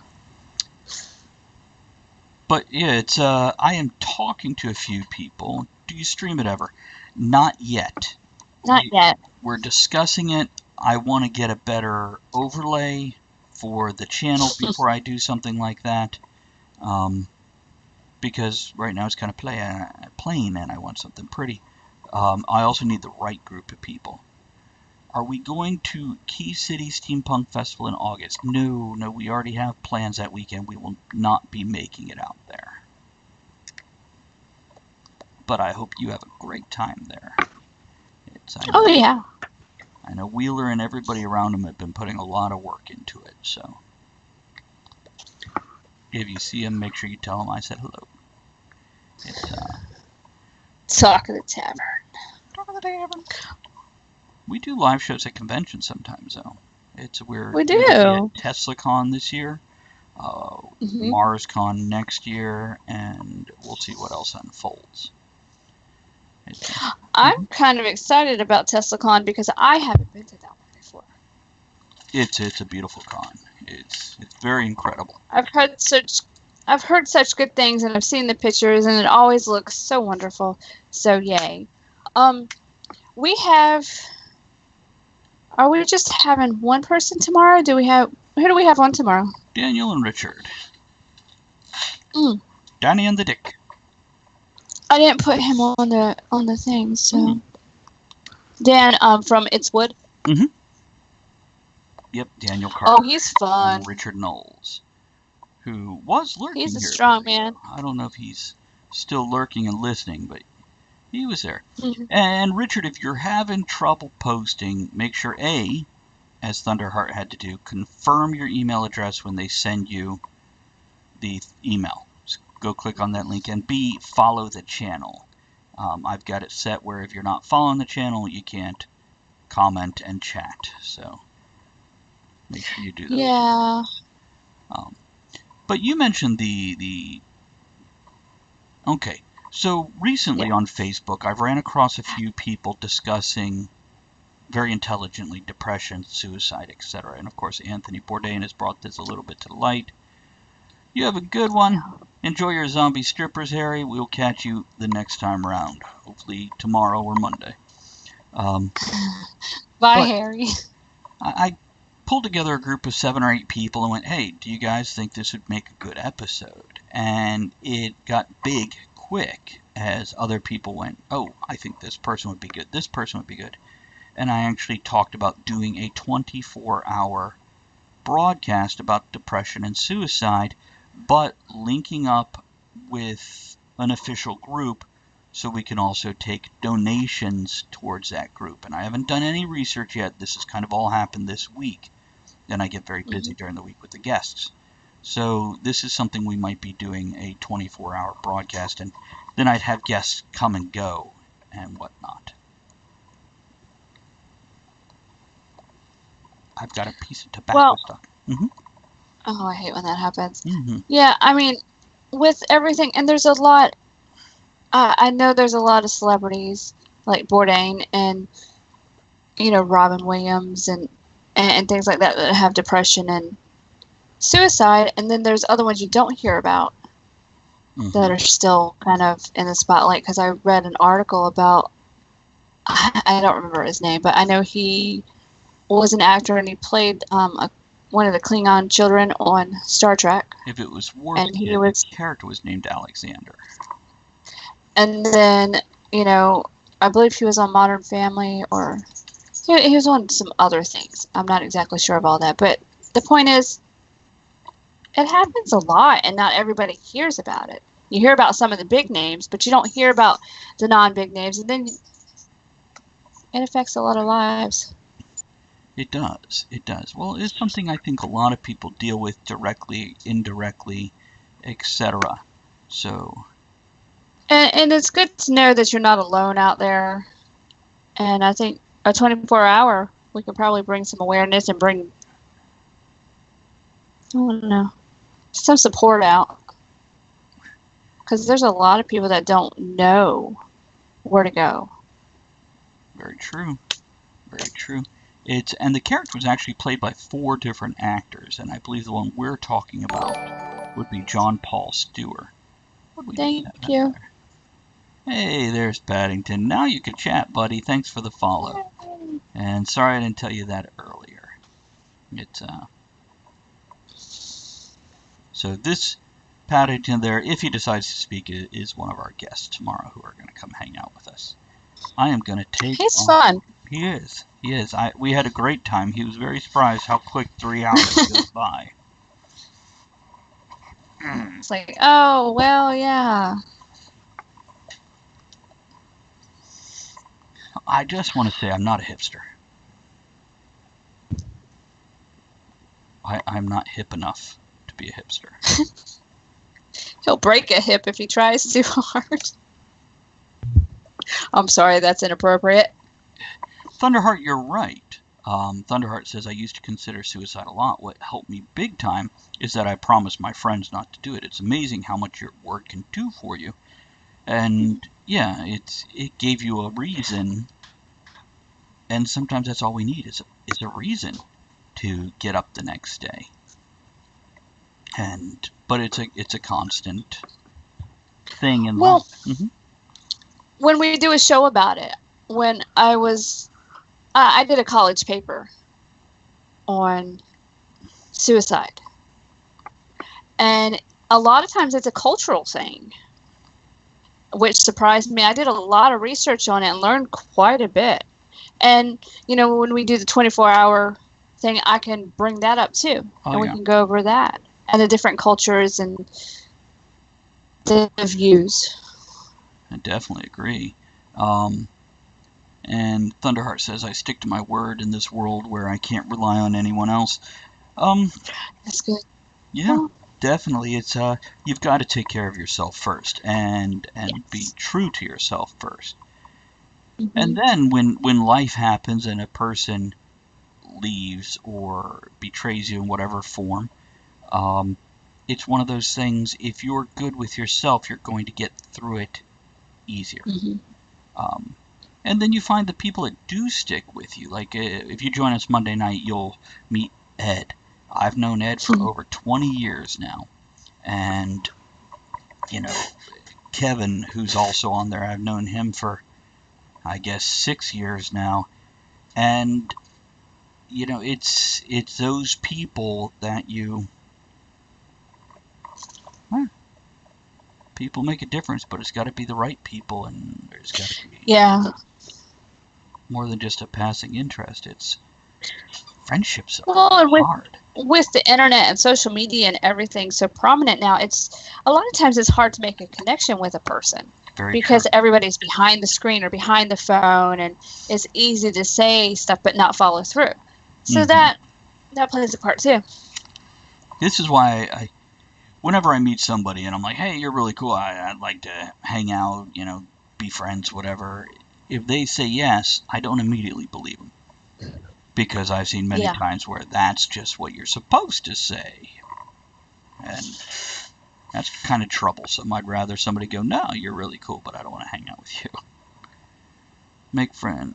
But yeah, it's I am talking to a few people. Do you stream it ever? Not yet. Not yet. We're discussing it. I want to get a better overlay for the channel before I do something like that. Because right now it's kind of plain and I want something pretty. I also need the right group of people. Are we going to Key City Steampunk Festival in August? No, we already have plans that weekend. We will not be making it out there. But I hope you have a great time there. Yeah. I know Wheeler and everybody around him have been putting a lot of work into it, so if you see him, make sure you tell him I said hello. Talk of the Tavern. Talk of the Tavern. We do live shows at conventions sometimes, though. We do. At TeslaCon this year, MarsCon next year, and we'll see what else unfolds. I'm kind of excited about TeslaCon because I haven't been to that one before. It's a beautiful con. It's very incredible. I've heard such good things, and I've seen the pictures, and it always looks so wonderful. So yay. Are we just having one person tomorrow? Who do we have on tomorrow? Daniel and Richard. Danny and the Dick. I didn't put him on the thing, so Dan from It's Wood. Yep, Daniel Carter. Oh, he's fun. And Richard Knowles, who was lurking here. He's a strong man. I don't know if he's still lurking and listening, but he was there. And Richard, if you're having trouble posting, make sure A, as Thunderheart had to do, confirm your email address when they send you the email. So go click on that link, and B, follow the channel. I've got it set where if you're not following the channel, you can't comment and chat. So make sure you do that. Yeah. But you mentioned the okay. So recently on Facebook, I've ran across a few people discussing very intelligently depression, suicide, etc. And of course, Anthony Bourdain has brought this a little bit to the light. You have a good one. Enjoy your zombie strippers, Harry. We'll catch you the next time around. Hopefully tomorrow or Monday. Bye, Harry. pulled together a group of 7 or 8 people and went, hey, do you guys think this would make a good episode? And it got big quick as other people went, oh, I think this person would be good, this person would be good. And I actually talked about doing a 24-hour broadcast about depression and suicide, but linking up with an official group so we can also take donations towards that group. And I haven't done any research yet. This has kind of all happened this week. And I get very busy during the week with the guests. So this is something we might be doing a 24-hour broadcast, and then I'd have guests come and go and whatnot. I've got a piece of tobacco stuck. Oh, I hate when that happens. Mm-hmm. Yeah, I mean, with everything, and there's a lot, I know there's a lot of celebrities like Bourdain and, you know, Robin Williams and things like that have depression and suicide, and then there's other ones you don't hear about that are still kind of in the spotlight, because I read an article about, I don't remember his name, but I know he was an actor and he played one of the Klingon children on Star Trek. If it was Worf, and his character was named Alexander. And then, you know, I believe he was on Modern Family, or he was on some other things. I'm not exactly sure of all that, but the point is, it happens a lot, and not everybody hears about it. You hear about some of the big names, but you don't hear about the non-big names, and then it affects a lot of lives. It does. It does. Well, it's something I think a lot of people deal with directly, indirectly, etc. So. And it's good to know that you're not alone out there. And I think a 24-hour, we could probably bring some awareness and bring, I don't know, some support out. Because there's a lot of people that don't know where to go. Very true. Very true. And the character was actually played by 4 different actors, and I believe the one we're talking about would be John Paul Stewart. Thank you. Hey, there's Paddington. Now you can chat, buddy. Thanks for the follow. And sorry I didn't tell you that earlier. So this Paddington there, if he decides to speak, is one of our guests tomorrow who are going to come hang out with us. I am going to take. He's fun. He is. He is. We had a great time. He was very surprised how quick 3 hours goes by. It's like, oh, well, yeah. I just want to say I'm not a hipster. I'm not hip enough to be a hipster. He'll break a hip if he tries too hard. I'm sorry, that's inappropriate. Thunderheart, you're right. Thunderheart says, I used to consider suicide a lot. What helped me big time is that I promised my friends not to do it. It's amazing how much your word can do for you. And yeah, it gave you a reason. And sometimes that's all we need is a reason to get up the next day. But it's a constant thing in life. Mm-hmm. When we do a show about it, when I did a college paper on suicide. And a lot of times it's a cultural thing, which surprised me. I did a lot of research on it and learned quite a bit. And, you know, when we do the 24-hour thing, I can bring that up too. And we can go over that and the different cultures and the views. I definitely agree. And Thunderheart says, I stick to my word in this world where I can't rely on anyone else. That's good. Yeah, definitely. It's you've got to take care of yourself first and be true to yourself first. Mm-hmm. And then when life happens and a person leaves or betrays you in whatever form, it's one of those things, if you're good with yourself, you're going to get through it easier. Mm-hmm. And then you find the people that do stick with you. Like, if you join us Monday night, you'll meet Ed. I've known Ed for over 20 years now. And, you know, Kevin, who's also on there, I've known him for, I guess, 6 years now. And it's those people that people make a difference, but it's got to be the right people, and there's got to be more than just a passing interest. It's friendships are hard. With the internet and social media and everything so prominent now, it's a lot of times it's hard to make a connection with a person. Because everybody's behind the screen or behind the phone, and it's easy to say stuff but not follow through. So that plays a part too. This is why whenever I meet somebody and I'm like, hey, you're really cool, I'd like to hang out, be friends, whatever. If they say yes, I don't immediately believe them. Because I've seen many times where that's just what you're supposed to say. And that's kind of troublesome. I'd rather somebody go, no, you're really cool, but I don't want to hang out with you.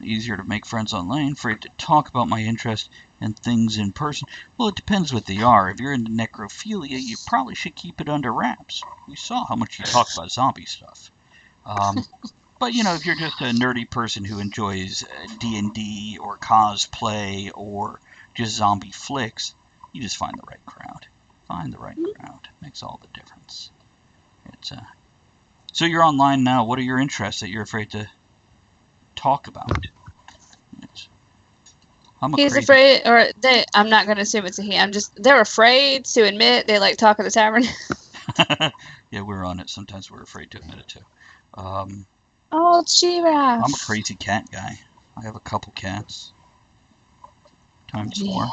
Easier to make friends online, afraid to talk about my interest and things in person. Well, it depends what they are. If you're into necrophilia, you probably should keep it under wraps. We saw how much you talk about zombie stuff. But, if you're just a nerdy person who enjoys D&D or cosplay or just zombie flicks, you just find the right crowd. Find the right crowd. Makes all the difference. So you're online now. What are your interests that you're afraid to talk about? He's afraid, or I'm not going to assume it's a he. They're afraid to admit they like talk at the tavern. Yeah, we're on it. Sometimes we're afraid to admit it too. Oh, Giraffe. I'm a crazy cat guy. I have a couple cats. Times 4.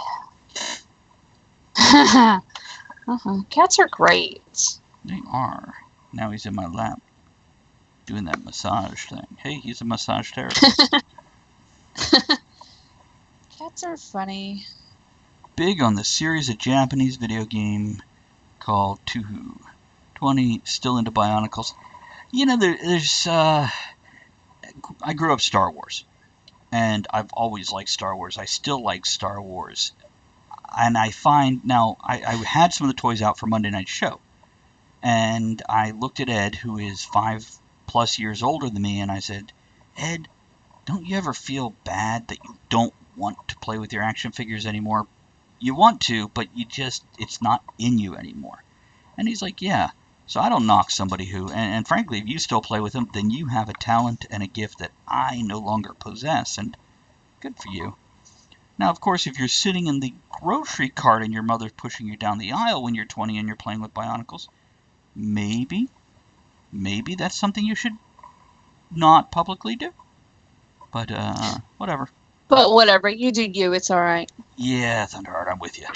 Cats are great. They are. Now he's in my lap doing that massage thing. Hey, he's a massage therapist. Cats are funny. Big on the series of Japanese video game called Tuhu. 20, still into Bionicles. I grew up Star Wars. And I've always liked Star Wars. I still like Star Wars. And I find now, I had some of the toys out for Monday Night Show. And I looked at Ed, who is 5+ years older than me, and I said, Ed, don't you ever feel bad that you don't want to play with your action figures anymore? You want to, but it's not in you anymore. And he's like, yeah. So I don't knock somebody who, and frankly, if you still play with them, then you have a talent and a gift that I no longer possess, and good for you. Now, of course, if you're sitting in the grocery cart and your mother's pushing you down the aisle when you're 20 and you're playing with Bionicles, maybe that's something you should not publicly do. But, whatever. But whatever, you do you, it's alright. Yeah, Thunderheart, I'm with you.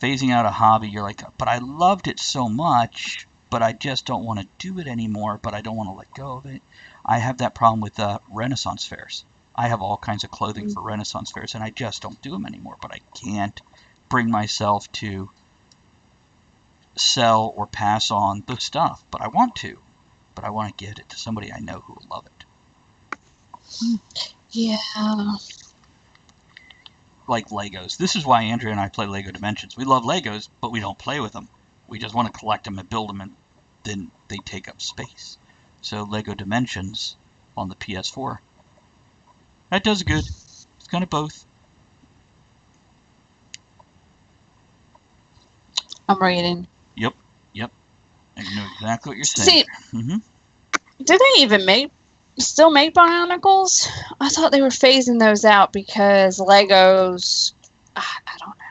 Phasing out a hobby, you're like, but I loved it so much, but I just don't want to do it anymore, but I don't want to let go of it. I have that problem with Renaissance fairs. I have all kinds of clothing for Renaissance fairs, and I just don't do them anymore, but I can't bring myself to sell or pass on the stuff, but I want to. But I want to give it to somebody I know who will love it. Yeah. Like Legos. This is why Andrea and I play Lego Dimensions. We love Legos, but we don't play with them. We just want to collect them and build them, and then they take up space. So Lego Dimensions on the PS4. That does good. It's kind of both. I'm reading. Yep. I know exactly what you're saying. See, do they even still make Bionicles? I thought they were phasing those out because Legos, I don't know.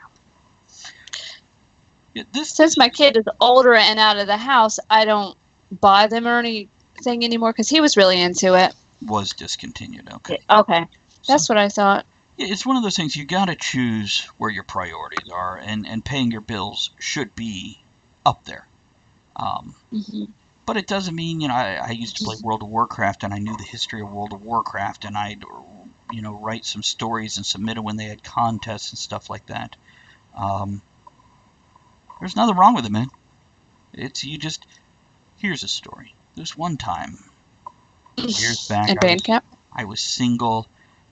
Yeah, Since my kid is older and out of the house, I don't buy them or anything anymore because he was really into it. Was discontinued, okay. Okay, that's what I thought. Yeah, it's one of those things, you got to choose where your priorities are, and paying your bills should be up there. But it doesn't mean, I used to play World of Warcraft, and I knew the history of World of Warcraft, and I'd, write some stories and submit them when they had contests and stuff like that. There's nothing wrong with it, man. Here's a story. There's one time, years back, In Bandcamp? I was single,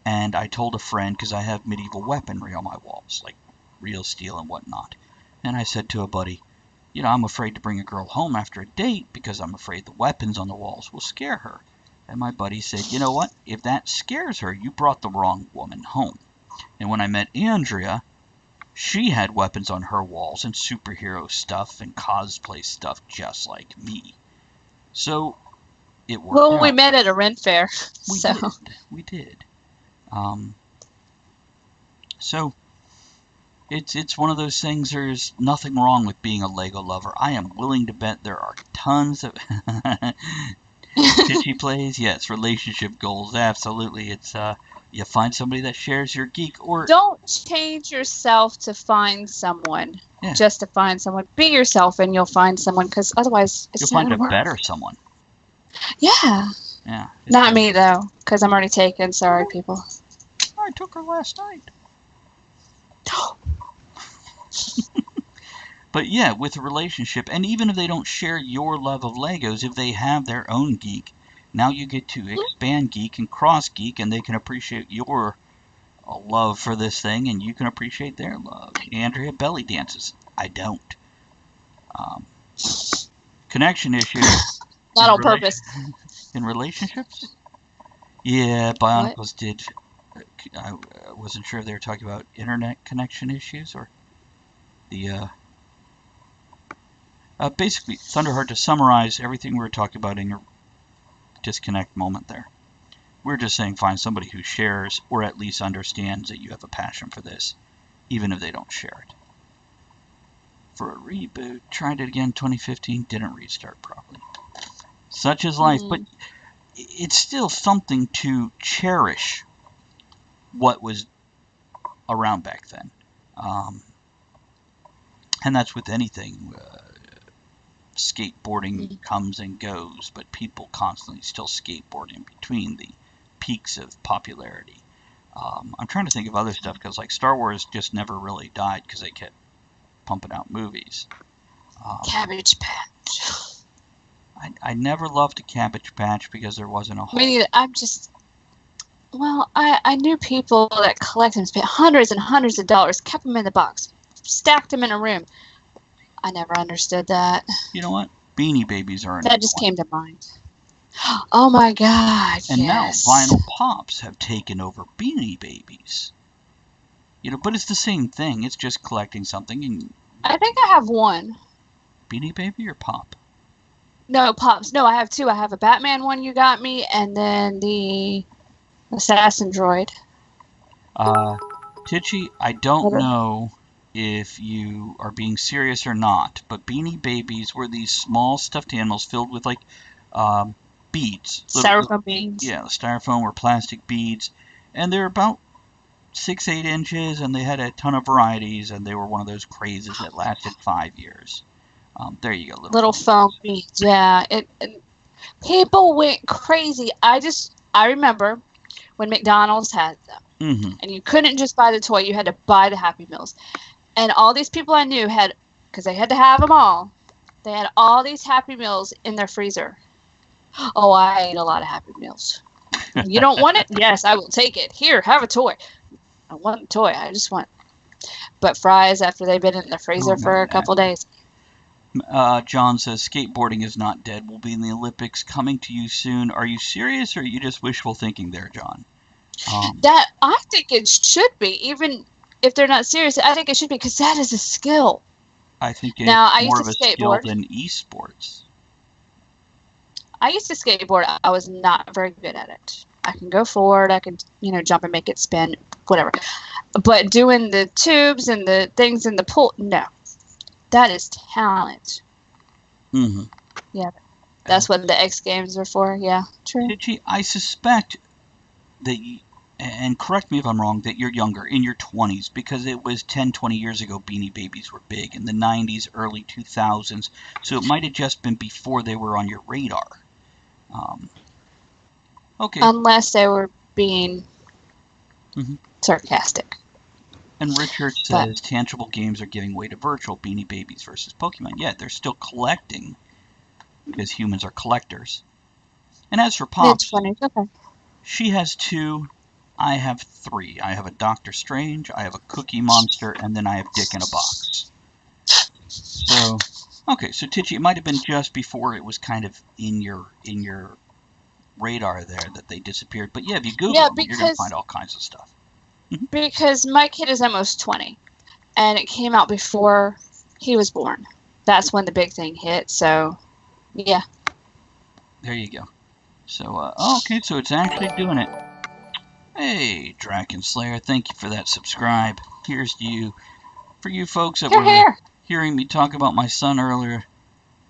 and I told a friend, because I have medieval weaponry on my walls, like real steel and whatnot. And I said to a buddy, I'm afraid to bring a girl home after a date because I'm afraid the weapons on the walls will scare her. And my buddy said, you know what? If that scares her, you brought the wrong woman home. And when I met Andrea, she had weapons on her walls and superhero stuff and cosplay stuff just like me. So it worked out. Well, we met at a Ren fair. We did. So it's one of those things. There's nothing wrong with being a Lego lover. I am willing to bet there are tons of Titchy plays. Yes, relationship goals. Absolutely. It's you find somebody that shares your geek, or don't change yourself to find someone. Yeah. Just to find someone. Be yourself, and you'll find someone. Because otherwise, it's you'll not find a gonna work. better someone. Yeah. Yeah. Not me though, because I'm already taken. Sorry, people. I took her last night. But yeah, with a relationship, and even if they don't share your love of Legos, if they have their own geek, now you get to expand geek and cross geek, and they can appreciate your love for this thing, and you can appreciate their love. Andrea belly dances. I don't. Connection issues. Not on purpose. In relationships? Yeah, Bionicles did. I wasn't sure if they were talking about internet connection issues or the. Basically, Thunderheart, to summarize everything we were talking about in your disconnect moment there, we're just saying find somebody who shares or at least understands that you have a passion for this, even if they don't share it. For a reboot, tried it again 2015, didn't restart properly. Such is life, but it's still something to cherish what was around back then. And that's with anything. Skateboarding comes and goes, but people constantly still skateboard in between the peaks of popularity. I'm trying to think of other stuff, because like Star Wars just never really died because they kept pumping out movies. Cabbage Patch. I never loved a Cabbage Patch because there wasn't a whole... I mean, I knew people that collected them, spent hundreds and hundreds of dollars, kept them in the box, stacked them in a room. I never understood that. You know what? Beanie Babies are that just came to mind. Oh my God! And yes. now Vinyl Pops have taken over Beanie Babies. You know, but it's the same thing. It's just collecting something. And I think I have one. Beanie Baby or Pop? No, Pops. No, I have two. I have a Batman one you got me, and then the Assassin Droid. Titchy, I don't know if you are being serious or not, but Beanie Babies were these small stuffed animals filled with like beads. Styrofoam beads. Yeah, the styrofoam were plastic beads, and they're about 6-8 inches, and they had a ton of varieties, and they were one of those crazes that lasted 5 years. There you go, little foam beads. Yeah, it people went crazy. I remember when McDonald's had them, and you couldn't just buy the toy; you had to buy the Happy Meals. And all these people I knew had, because they had to have them all, they had all these Happy Meals in their freezer. Oh, I ate a lot of Happy Meals. You don't want it? Yes, I will take it. Here, have a toy. I want a toy. I just want. But fries after they've been in the freezer for a couple days. John says, skateboarding is not dead. We'll be in the Olympics coming to you soon. Are you serious, or are you just wishful thinking there, John? That I think it should be, even if they're not serious. I think it should be, because that is a skill. I think it's I more used of to a skill skateboard. than esports. I used to skateboard. I was not very good at it. I can go forward. I can, jump and make it spin, whatever. But doing the tubes and the things in the pool, no. That is talent. Yeah. That's what the X Games are for. Yeah, true. Titchy, I suspect that and correct me if I'm wrong, that you're younger, in your 20s, because it was 10, 20 years ago Beanie Babies were big, in the 90s, early 2000s, so it might have just been before they were on your radar. Okay. Unless they were being sarcastic. And Richard says tangible games are giving way to virtual. Beanie Babies versus Pokemon. Yeah, they're still collecting, because humans are collectors. And as for Pops, okay. She has 2. I have 3. I have a Doctor Strange, I have a Cookie Monster, and then I have Dick in a Box. So, okay, so Titchy, it might have been just before it was kind of in your radar there that they disappeared. But yeah, if you Google them, you're going to find all kinds of stuff. Because my kid is almost 20, and it came out before he was born. That's when the big thing hit. So, yeah. There you go. So, okay, so it's actually doing it. Hey, Draken Slayer, thank you for that subscribe. Here's to you. For you folks that were hearing me talk about my son earlier,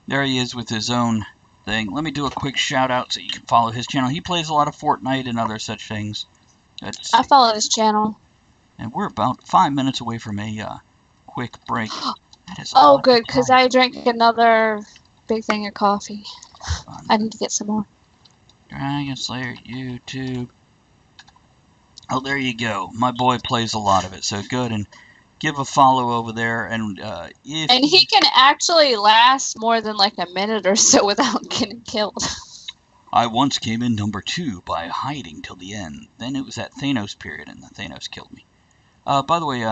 there he is with his own thing. Let me do a quick shout out so you can follow his channel. He plays a lot of Fortnite and other such things. I follow his channel. And we're about 5 minutes away from a quick break. That is good, because I drank another big thing of coffee. I need to get some more. Dragon Slayer YouTube. Oh, there you go. My boy plays a lot of it, so good. And give a follow over there. And and he can actually last more than like a minute or so without getting killed. I once came in number 2 by hiding till the end. Then it was that Thanos period, and the Thanos killed me. By the way,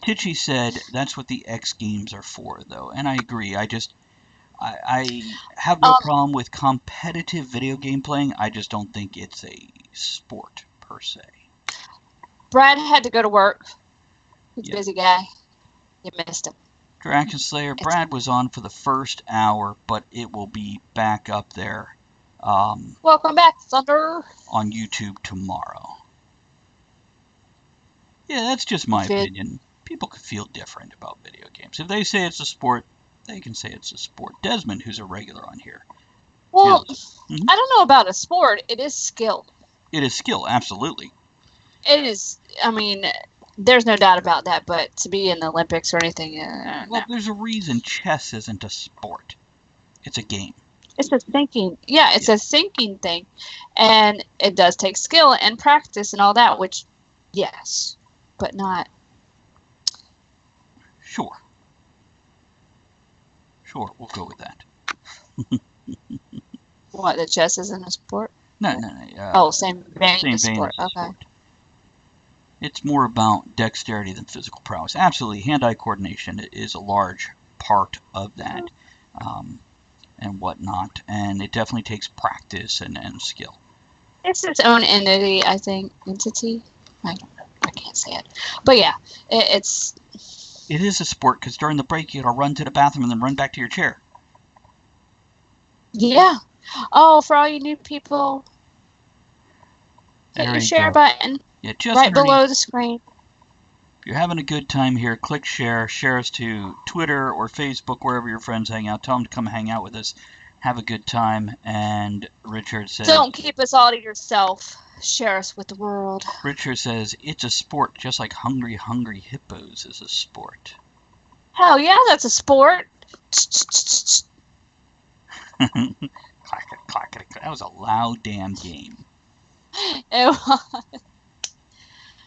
Titchy said that's what the X Games are for, though. And I agree. I have no problem with competitive video game playing. I just don't think it's a sport, per se. Brad had to go to work. He's a busy guy. You missed him. Dragon Slayer, Brad was on for the first hour, but it will be back up there. Welcome back, Thunder. On YouTube tomorrow. Yeah, that's just my opinion. People could feel different about video games. If they say it's a sport, they can say it's a sport. Desmond, who's a regular on here. Well, I don't know about a sport. It is skill. It is skill, absolutely. It is. I mean, there's no doubt about that. But to be in the Olympics or anything, well, there's a reason chess isn't a sport. It's a game. It's a thinking. Yeah, it's a thinking thing, and it does take skill and practice and all that. Which, yes, but not. Sure. Sure, we'll go with that. What, the chess isn't a sport? No. Same vein same as vein sport. as Okay. sport. It's more about dexterity than physical prowess. Absolutely, hand-eye coordination is a large part of that, and whatnot. And it definitely takes practice and skill. It's its own entity, I think. Entity? I don't know. I can't say it. But yeah, it's... It is a sport because during the break you gotta run to the bathroom and then run back to your chair. Yeah. Oh, for all you new people, hit your share button right below the screen. If you're having a good time here, click share. Share us to Twitter or Facebook, wherever your friends hang out. Tell them to come hang out with us. Have a good time. And Richard says... Don't keep us all to yourself. Share us with the world. Richard says, it's a sport, just like Hungry Hungry Hippos is a sport. Hell yeah, that's a sport. That was a loud damn game. It was.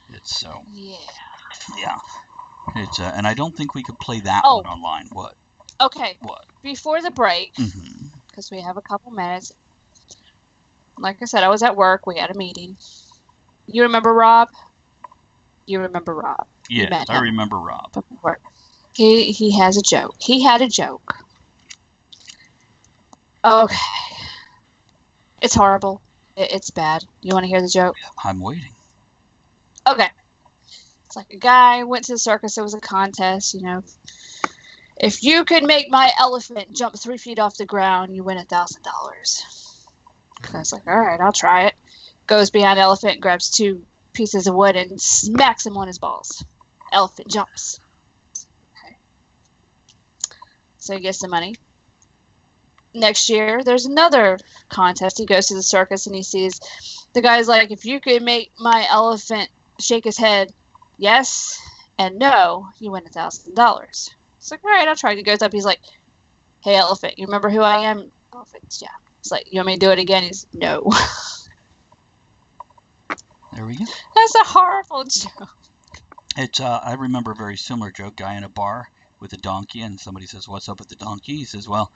It's so... Yeah. Yeah. It's and I don't think we could play that one online. What? Okay. What? Before the break, because we have a couple minutes, like I said, I was at work. We had a meeting. You remember Rob? You remember Rob? Yes, I remember Rob. He has a joke. He had a joke. Okay. It's horrible. It's bad. You want to hear the joke? I'm waiting. Okay. It's like a guy went to the circus. It was a contest, you know. If you could make my elephant jump 3 feet off the ground, you win $1,000. I was like, all right, I'll try it. Goes behind the elephant, grabs 2 pieces of wood, and smacks him on his balls. Elephant jumps. Okay. So he gets the money. Next year, there's another contest. He goes to the circus, and he sees the guy's like, if you could make my elephant shake his head yes and no, you win $1,000. It's like, all right, I'll try. He goes up. He's like, hey, elephant, you remember who I am? Elephant, yeah. It's like, you want me to do it again? He's no. There we go. That's a horrible joke. It's I remember a very similar joke. Guy in a bar with a donkey, and somebody says, "What's up with the donkey?" He says, "Well,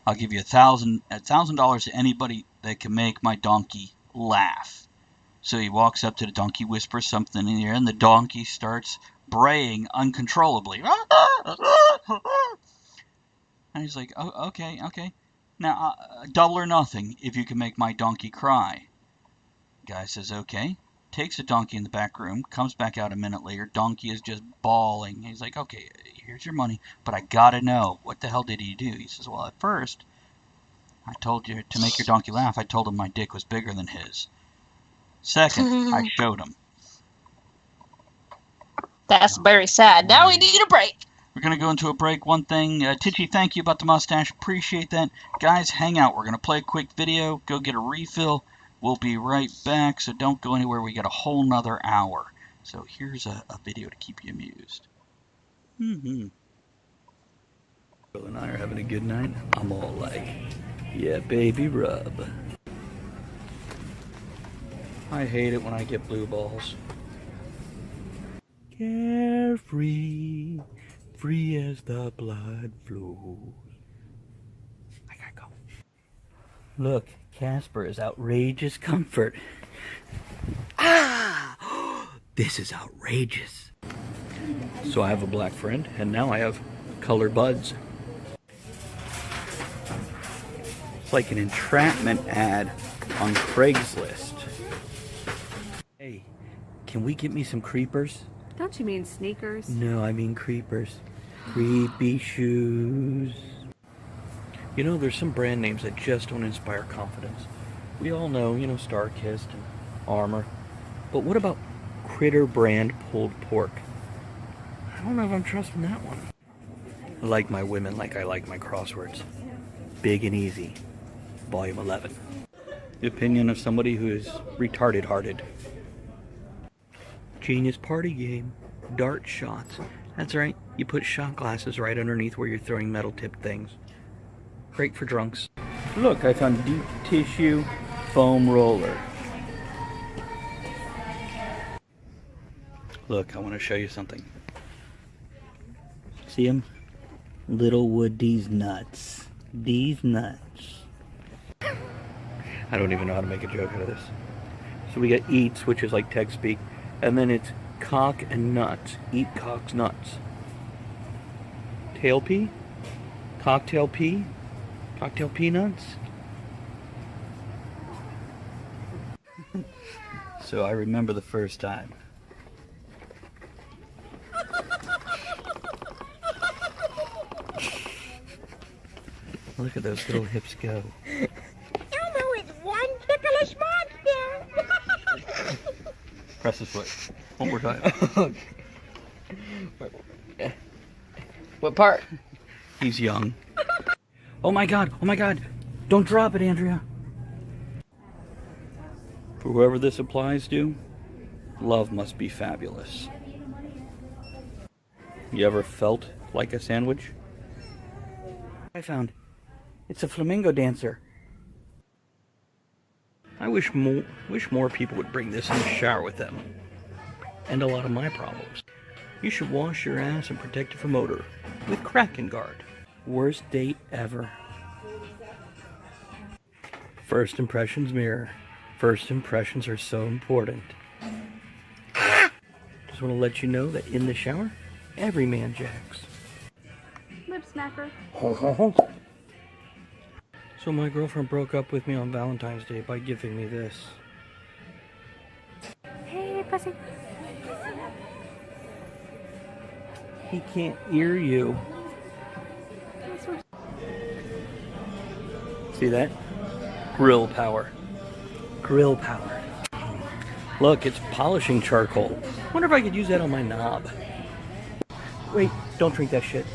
I'll give you $1,000 to anybody that can make my donkey laugh." So he walks up to the donkey, whispers something in the ear, and the donkey starts braying uncontrollably. And he's like, "Oh, okay. Now, double or nothing if you can make my donkey cry." Guy says, "Okay. takes a donkey in the back room, comes back out a minute later. Donkey is just bawling. He's like, okay, here's your money, but I gotta know, what the hell did he do? He says, well, at first, I told you to make your donkey laugh. I told him my dick was bigger than his. Second, I showed him. That's very sad. Now we need a break. We're going to go into a break. One thing, Titchy, thank you about the mustache. Appreciate that. Guys, hang out. We're going to play a quick video. Go get a refill. We'll be right back, so don't go anywhere. We got a whole nother hour. So here's a video to keep you amused. Bill and I are having a good night. I'm all like, yeah, baby, rub. I hate it when I get blue balls. Carefree, free as the blood flows. I gotta go. Look, Casper is outrageous comfort. Ah! This is outrageous. So I have a black friend, and now I have color buds. It's like an entrapment ad on Craigslist. Hey, can we get me some creepers? Don't you mean sneakers? No, I mean creepers. Creepy shoes. You know, there's some brand names that just don't inspire confidence. We all know, you know, Starkist and Armor. But what about Critter brand pulled pork? I don't know if I'm trusting that one. I like my women like I like my crosswords. Big and easy. Volume 11. The opinion of somebody who is retarded-hearted. Genius party game. Dart shots. That's right, you put shot glasses right underneath where you're throwing metal-tipped things. Great for drunks. Look, I found deep tissue foam roller. Look, I want to show you something. See them? Little Woody's nuts. These nuts. I don't even know how to make a joke out of this. So we got eats, which is like text speak, and then it's cock and nuts. Eat cock's nuts. Tail pea? Cocktail pea? Cocktail peanuts? So I remember the first time. Look at those little hips go. Elmo is one ticklish monster. Press his foot. One more time. What part? He's young. Oh my god, oh my god. Don't drop it, Andrea. For whoever this applies to, love must be fabulous. You ever felt like a sandwich? I found. It's a flamingo dancer. I wish more people would bring this in the shower with them. And a lot of my problems. You should wash your ass and protect it from odor with Kraken Guard. Worst date ever. First impressions mirror. First impressions are so important. Just want to let you know that in the shower, every man jacks. Lip smacker. So my girlfriend broke up with me on Valentine's Day by giving me this. Hey, pussy. He can't hear you. See that? Grill power. Grill power. Look, it's polishing charcoal. Wonder if I could use that on my knob. Wait, don't drink that shit.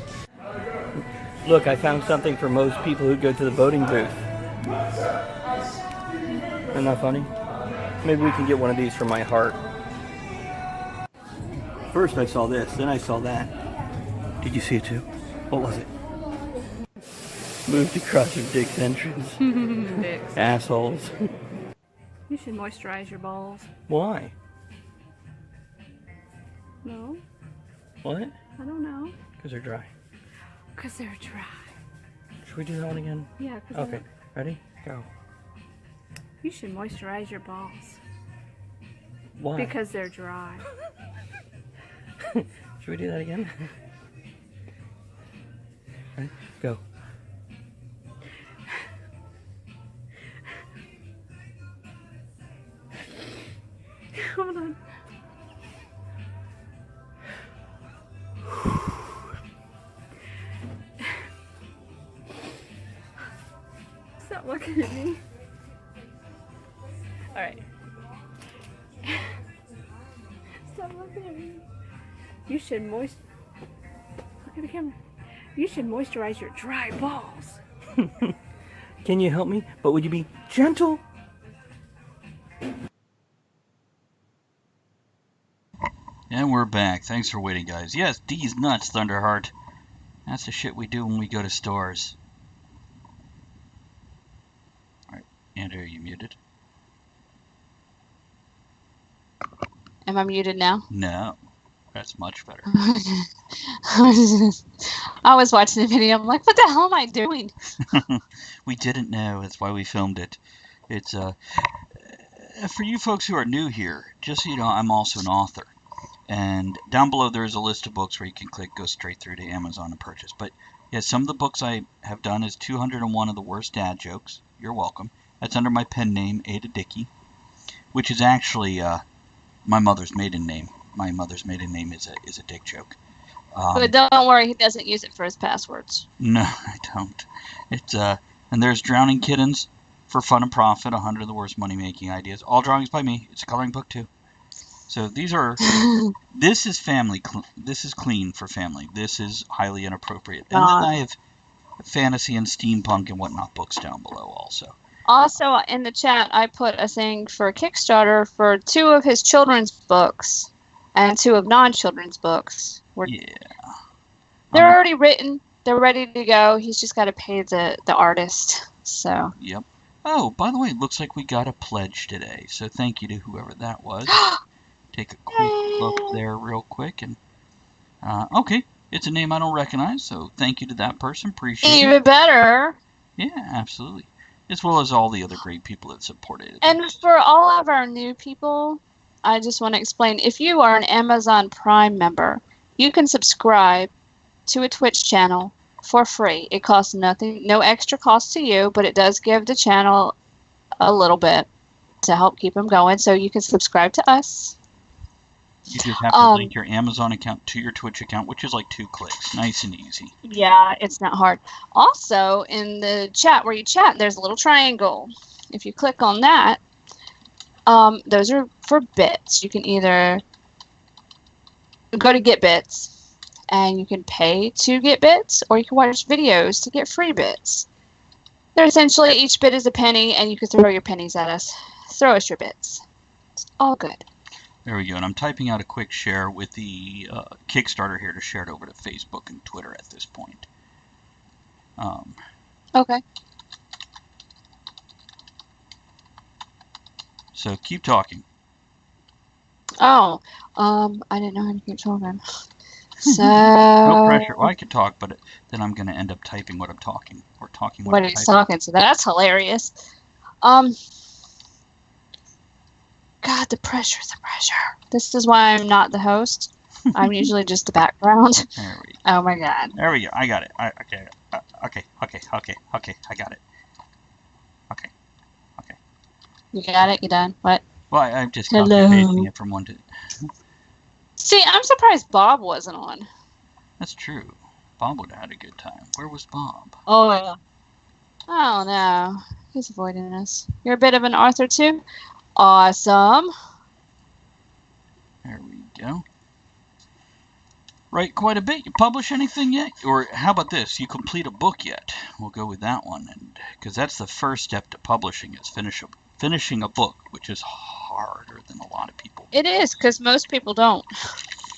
Look, I found something for most people who go to the voting booth. Isn't that funny? Maybe we can get one of these for my heart. First I saw this, then I saw that. Did you see it too? What was it? Moved across your dick's entrance. Dicks. Assholes. You should moisturize your balls. Why? No, What? I don't know. Because they're dry. Because they're dry. Should we do that one again? Yeah, because Okay, ready? Go. you should moisturize your balls. Why? Because they're dry. Should we do that again? Ready? Go. Hold on. Stop looking at me. Alright. Stop looking at me. You should look at the camera. You should moisturize your dry balls. Can you help me? But would you be gentle? And we're back. Thanks for waiting, guys. Yes, D's nuts, Thunderheart. That's the shit we do when we go to stores. Alright, Andrew, are you muted? Am I muted now? No. That's much better. I was watching the video. I'm like, what the hell am I doing? We didn't know. That's why we filmed it. It's for you folks who are new here, just so you know, I'm also an author. And down below there is a list of books where you can click, go straight through to Amazon and purchase. But yeah, some of the books I have done is 201 of the Worst Dad Jokes. You're welcome. That's under my pen name, Ada Dickey, which is actually my mother's maiden name. My mother's maiden name is a dick joke. But don't worry, he doesn't use it for his passwords. No, I don't. It's and there's Drowning Kittens for Fun and Profit, 100 of the Worst Money-Making Ideas. All drawings by me. It's a coloring book too. So these are. This is family. This is clean for family. This is highly inappropriate. And then I have fantasy and steampunk and whatnot books down below also. Also, in the chat, I put a thing for Kickstarter for 2 of his children's books and 2 of non-children's books. Yeah. They're already written. They're ready to go. He's just got to pay the artist. So. Yep. Oh, by the way, it looks like we got a pledge today. So thank you to whoever that was. Take a quick look there real quick. And okay, it's a name I don't recognize, so thank you to that person. Appreciate it. Even better. Yeah, absolutely. As well as all the other great people that supported it. And for all of our new people, I just want to explain, if you are an Amazon Prime member, you can subscribe to a Twitch channel for free. It costs nothing, no extra cost to you, but it does give the channel a little bit to help keep them going. So you can subscribe to us. You just have to link your Amazon account to your Twitch account, which is like 2 clicks. Nice and easy. Yeah, it's not hard. Also, in the chat where you chat, there's a little triangle. If you click on that, those are for bits. You can either go to Get Bits, and you can pay to get bits, or you can watch videos to get free bits. They're essentially, each bit is a penny, and you can throw your pennies at us. Throw us your bits. It's all good. There we go, and I'm typing out a quick share with the Kickstarter here to share it over to Facebook and Twitter at this point. Okay. So keep talking. Oh, I didn't know how to keep talking. So no pressure. Well, I could talk, but then I'm going to end up typing what I'm talking, or talking what I'm he's talking. So that's hilarious. God, the pressure. This is why I'm not the host. I'm usually just the background. There we go. Oh my God. There we go. I got it. Okay. I got it. Okay. You got it? You done? What? Well, I'm just copy-pasting it from one to... See, I'm surprised Bob wasn't on. That's true. Bob would have had a good time. Where was Bob? Oh, yeah. Oh, no. He's avoiding us. You're a bit of an Arthur, too? Awesome. There we go. Write quite a bit. You publish anything yet? Or how about this? You complete a book yet? We'll go with that one, because that's the first step to publishing, is finishing a book, which is harder than a lot of people. It is, because most people don't.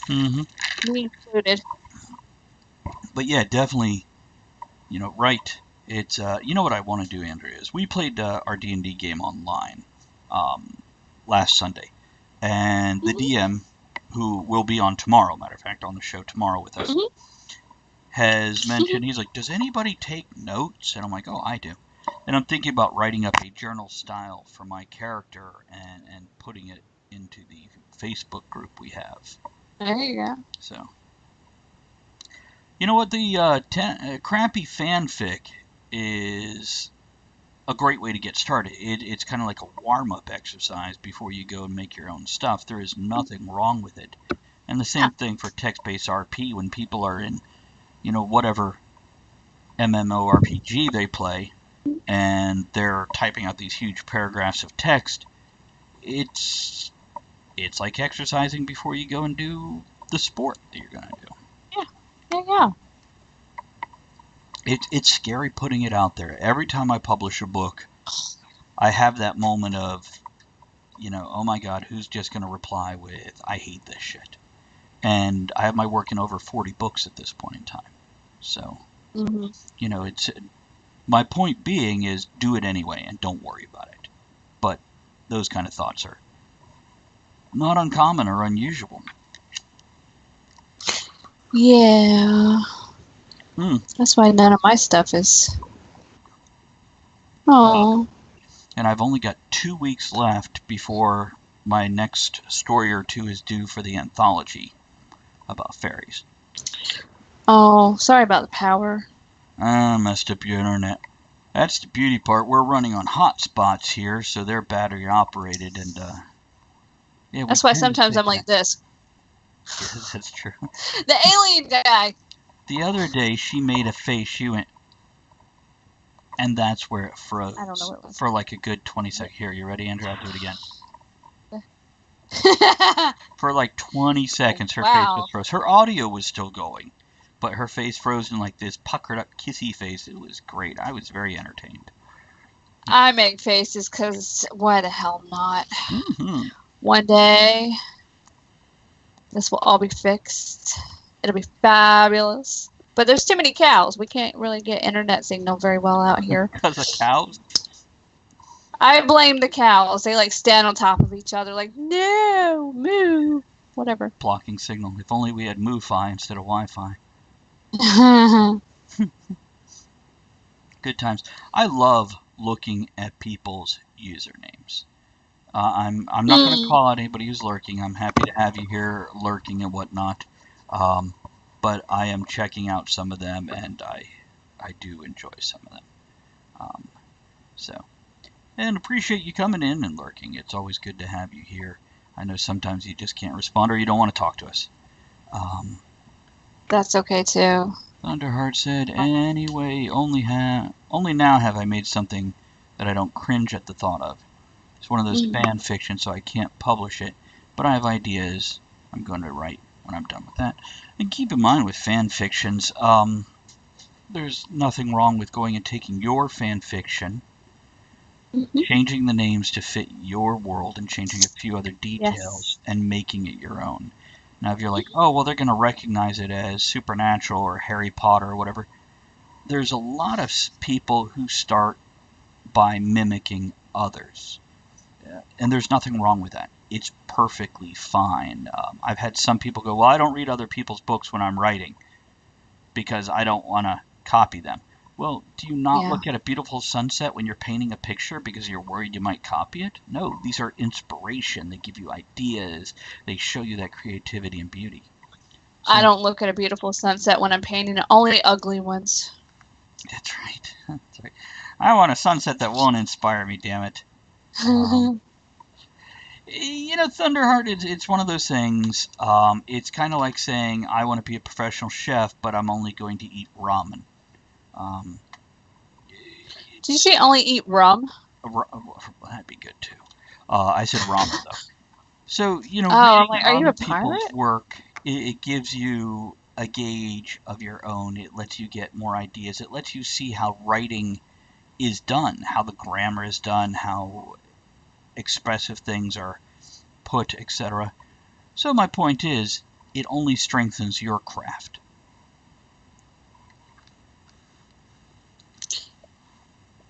Mm-hmm. Me included. But yeah, definitely, write. It's, you know what I want to do, Andrea, is we played our D&D game online last Sunday. And the DM, who will be on tomorrow, matter of fact, on the show tomorrow with us, has mentioned, he's like, does anybody take notes? And I'm like, oh, I do. And I'm thinking about writing up a journal style for my character and putting it into the Facebook group we have. There you go. So, you know what? The crappy fanfic is a great way to get started. It's kind of like a warm-up exercise before you go and make your own stuff. There is nothing wrong with it. And the same thing for text-based RP when people are in, whatever MMORPG they play, and they're typing out these huge paragraphs of text. It's like exercising before you go and do the sport that you're going to do. Yeah. It's scary putting it out there. Every time I publish a book, I have that moment of, oh my God, who's just going to reply with, I hate this shit. And I have my work in over 40 books at this point in time. So, it's my point being is do it anyway and don't worry about it. But those kind of thoughts are not uncommon or unusual. Yeah. That's why none of my stuff is. Oh. And I've only got 2 weeks left before my next story or two is due for the anthology about fairies. Oh, sorry about the power. Messed up your internet. That's the beauty part. We're running on hotspots here, so they're battery operated, and yeah. That's why sometimes I'm like this. Yes, that's true. The alien guy. The other day, she made a face. She went, and that's where it froze. I don't know what it was. For like a good 20 seconds. Here, you ready, Andrew? I'll do it again. For like 20 seconds, her face was froze. Her audio was still going, but her face froze in like this puckered up kissy face. It was great. I was very entertained. I make faces because why the hell not? One day, this will all be fixed. It'll be fabulous. But there's too many cows. We can't really get internet signal very well out here. Because of cows? I blame the cows. They like stand on top of each other like, no, moo, whatever. Blocking signal. If only we had Moo-Fi instead of Wi-Fi. Good times. I love looking at people's usernames. I'm not going to call out anybody who's lurking. I'm happy to have you here lurking and whatnot. But I am checking out some of them, and I do enjoy some of them. And appreciate you coming in and lurking. It's always good to have you here. I know sometimes you just can't respond or you don't want to talk to us. That's okay too. Thunderheart said, anyway, only now have I made something that I don't cringe at the thought of. It's one of those fan fiction, so I can't publish it, but I have ideas I'm going to write when I'm done with that. And keep in mind with fan fictions, there's nothing wrong with going and taking your fan fiction, changing the names to fit your world and changing a few other details and making it your own. Now, if you're like, oh, well, they're going to recognize it as Supernatural or Harry Potter or whatever, there's a lot of people who start by mimicking others. And there's nothing wrong with that. It's perfectly fine. I've had some people go, well, I don't read other people's books when I'm writing because I don't want to copy them. Well, do you not look at a beautiful sunset when you're painting a picture because you're worried you might copy it? No, these are inspiration. They give you ideas. They show you that creativity and beauty. So, I don't look at a beautiful sunset when I'm painting it. Only ugly ones. That's right. That's right. I want a sunset that won't inspire me, damn it. Thunderheart, it's one of those things. It's kind of like saying, I want to be a professional chef, but I'm only going to eat ramen. Did you say only eat rum? That'd be good too. I said ramen though. So reading are you a people's pirate? work, it gives you a gauge of your own. It lets you get more ideas. It lets you see how writing is done, how the grammar is done, how expressive things are put, etc. So my point is, it only strengthens your craft.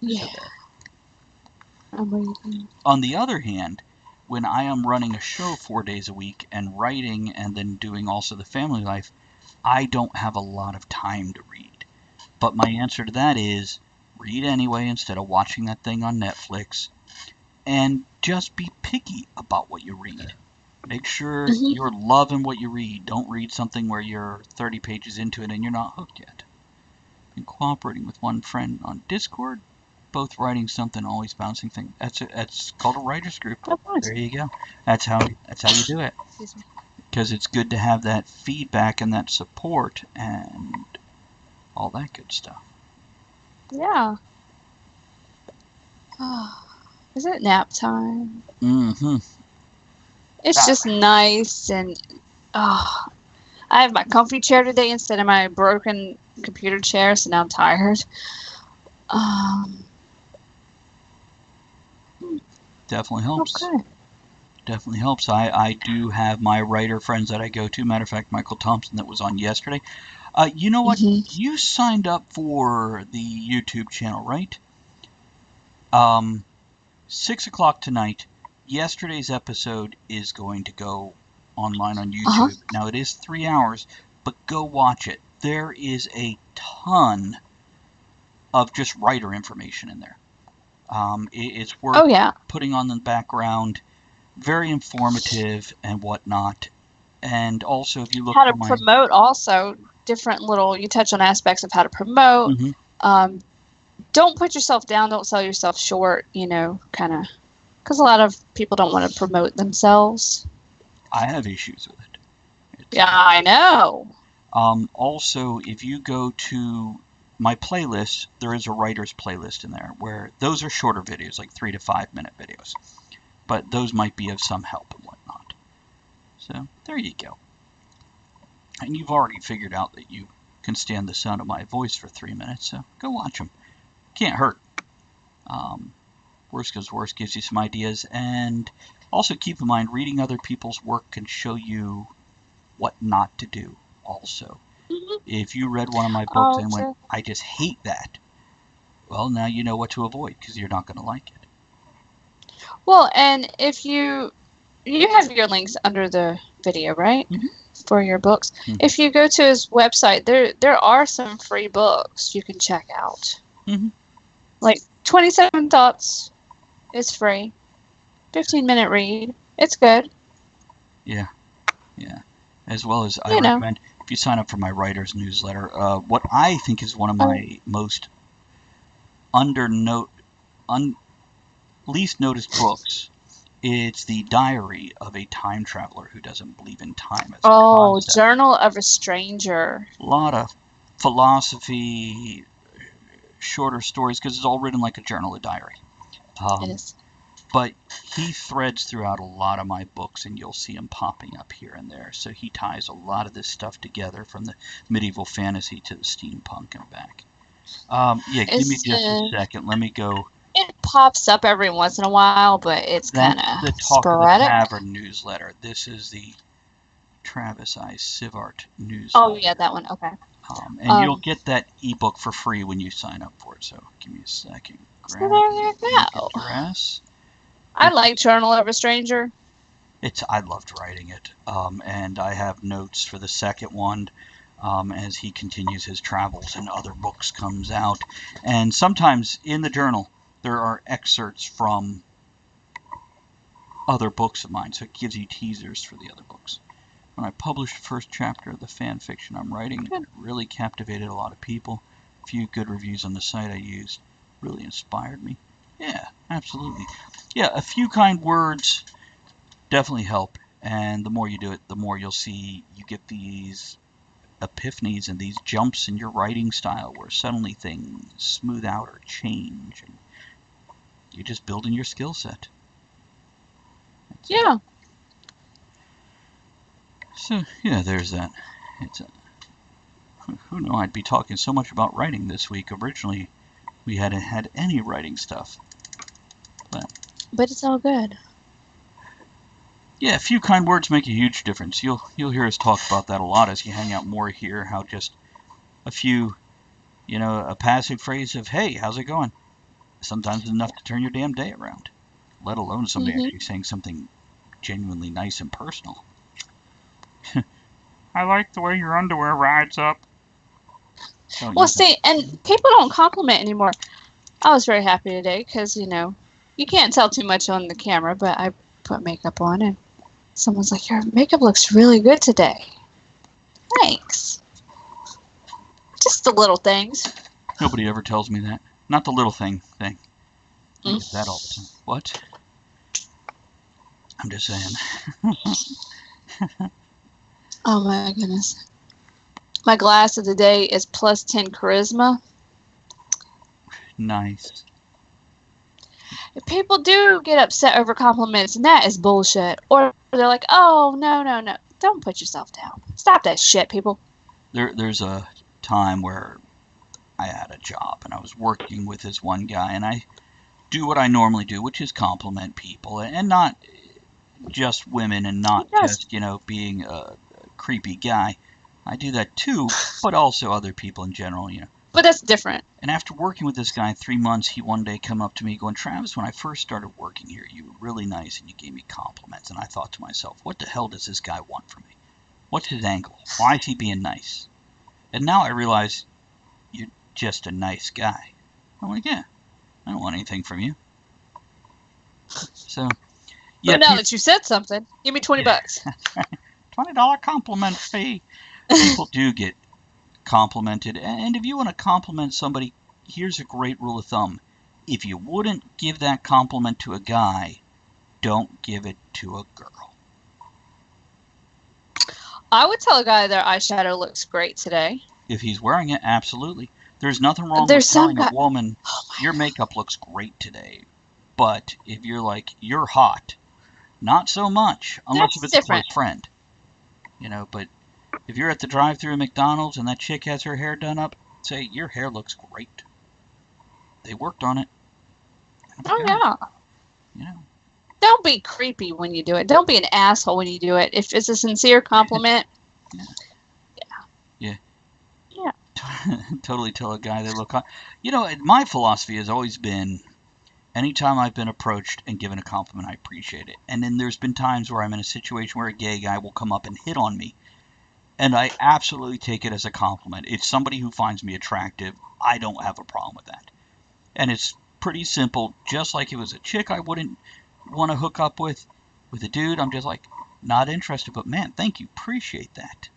Yeah. I'm reading. On the other hand, when I am running a show 4 days a week and writing and then doing also the family life, I don't have a lot of time to read. But my answer to that is read anyway instead of watching that thing on Netflix, and just be picky about what you read. Make sure you're loving what you read. Don't read something where you're 30 pages into it and you're not hooked yet. Been cooperating with one friend on Discord. both writing something, always bouncing things. That's called a writers group. Oh, nice. There you go. That's how you do it. Excuse me. Because it's good to have that feedback and that support and all that good stuff. Yeah. Is it nap time? Mm-hmm. It's just nice, and I have my comfy chair today instead of my broken computer chair, so now I'm tired. Definitely helps. Okay. Definitely helps. I do have my writer friends that I go to. Matter of fact, Michael Thompson that was on yesterday. You know what? Mm-hmm. You signed up for the YouTube channel, right? 6 o'clock tonight. Yesterday's episode is going to go online on YouTube. Now, it is 3 hours, but go watch it. There is a ton of just writer information in there. It's worth putting on the background. Very informative and whatnot. And also, if you look how to promote, also different little, you touch on aspects of how to promote. Mm-hmm. Don't put yourself down. Don't sell yourself short, kind of, because a lot of people don't want to promote themselves. I have issues with it. Yeah, I know. Also, if you go to my playlist, there is a writer's playlist in there where those are shorter videos, like 3 to 5 minute videos. But those might be of some help and whatnot. So, there you go. And you've already figured out that you can stand the sound of my voice for 3 minutes, so go watch them. Can't hurt. Worst goes worst, gives you some ideas. And also keep in mind, reading other people's work can show you what not to do also. Mm-hmm. If you read one of my books and went, I just hate that, well, now you know what to avoid because you're not going to like it. Well, and if you have your links under the video, right? Mm-hmm. For your books. Mm-hmm. If you go to his website, there are some free books you can check out. Mm-hmm. Like 27 Thoughts is free. 15-minute read. It's good. Yeah. As well as I recommend, if you sign up for my writer's newsletter, what I think is one of my most least noticed books, it's the Diary of a Time Traveler Who Doesn't Believe in Time. As a concept. Journal of a Stranger. A lot of philosophy, shorter stories, because it's all written like a journal, a diary. It is. But he threads throughout a lot of my books, and you'll see him popping up here and there. So he ties a lot of this stuff together, from the medieval fantasy to the steampunk and back. Give me just a second. Let me go. It pops up every once in a while, but it's kind of the Talk sporadic. Of the Tavern newsletter. This is the Travis I. Sivart newsletter. Oh, yeah, that one. Okay. And you'll get that ebook for free when you sign up for it. So give me a second. So there you go. Address. I like Journal of a Stranger. I loved writing it. And I have notes for the second one as he continues his travels and other books comes out. And sometimes in the journal, there are excerpts from other books of mine, so it gives you teasers for the other books. When I published the first chapter of the fan fiction I'm writing, it really captivated a lot of people. A few good reviews on the site I used really inspired me. Yeah, absolutely. Yeah, a few kind words definitely help, and the more you do it, the more you'll see you get these epiphanies and these jumps in your writing style where suddenly things smooth out or change, and you're just building your skill set. Yeah. So, yeah, there's that. Who knew I'd be talking so much about writing this week? Originally, we hadn't had any writing stuff. But it's all good. Yeah, a few kind words make a huge difference. You'll hear us talk about that a lot as you hang out more here, how just a few, a passing phrase of, hey, how's it going? Sometimes it's enough to turn your damn day around, let alone somebody actually saying something genuinely nice and personal. I like the way your underwear rides up. Well, see, and people don't compliment anymore. I was very happy today because, you can't tell too much on the camera, but I put makeup on and someone's like, your makeup looks really good today. Thanks. Just the little things. Nobody ever tells me that. Not the little thing. I get that all the time. What? I'm just saying. Oh my goodness. My glass of the day is +10 charisma. Nice. People do get upset over compliments, and that is bullshit. Or they're like, oh, no. Don't put yourself down. Stop that shit, people. There's a time where I had a job, and I was working with this one guy, and I do what I normally do, which is compliment people, and not just women, and not just, being a creepy guy. I do that too, but also other people in general, But that's different. And after working with this guy 3 months, he one day come up to me going, Travis, when I first started working here, you were really nice and you gave me compliments. And I thought to myself, what the hell does this guy want from me? What's his angle? Why is he being nice? And now I realize you're just a nice guy. I'm like, yeah, I don't want anything from you. So, yeah. But now that you said something, give me $20. $20 compliment fee. People do get complimented, and if you want to compliment somebody, here's a great rule of thumb. If you wouldn't give that compliment to a guy, don't give it to a girl. I would tell a guy their eyeshadow looks great today. If he's wearing it, absolutely. There's nothing wrong with telling a woman, your makeup looks great today. But if you're like, you're hot, not so much, unless if it's a close friend. But if you're at the drive-thru at McDonald's and that chick has her hair done up, say, your hair looks great. They worked on it. Oh, yeah. Don't be creepy when you do it. Don't be an asshole when you do it. If it's a sincere compliment. Yeah. Totally tell a guy they look hot. My philosophy has always been, anytime I've been approached and given a compliment, I appreciate it. And then there's been times where I'm in a situation where a gay guy will come up and hit on me. And I absolutely take it as a compliment. It's somebody who finds me attractive. I don't have a problem with that. And it's pretty simple. Just like if it was a chick I wouldn't want to hook up with a dude, I'm just like, not interested. But man, thank you. Appreciate that.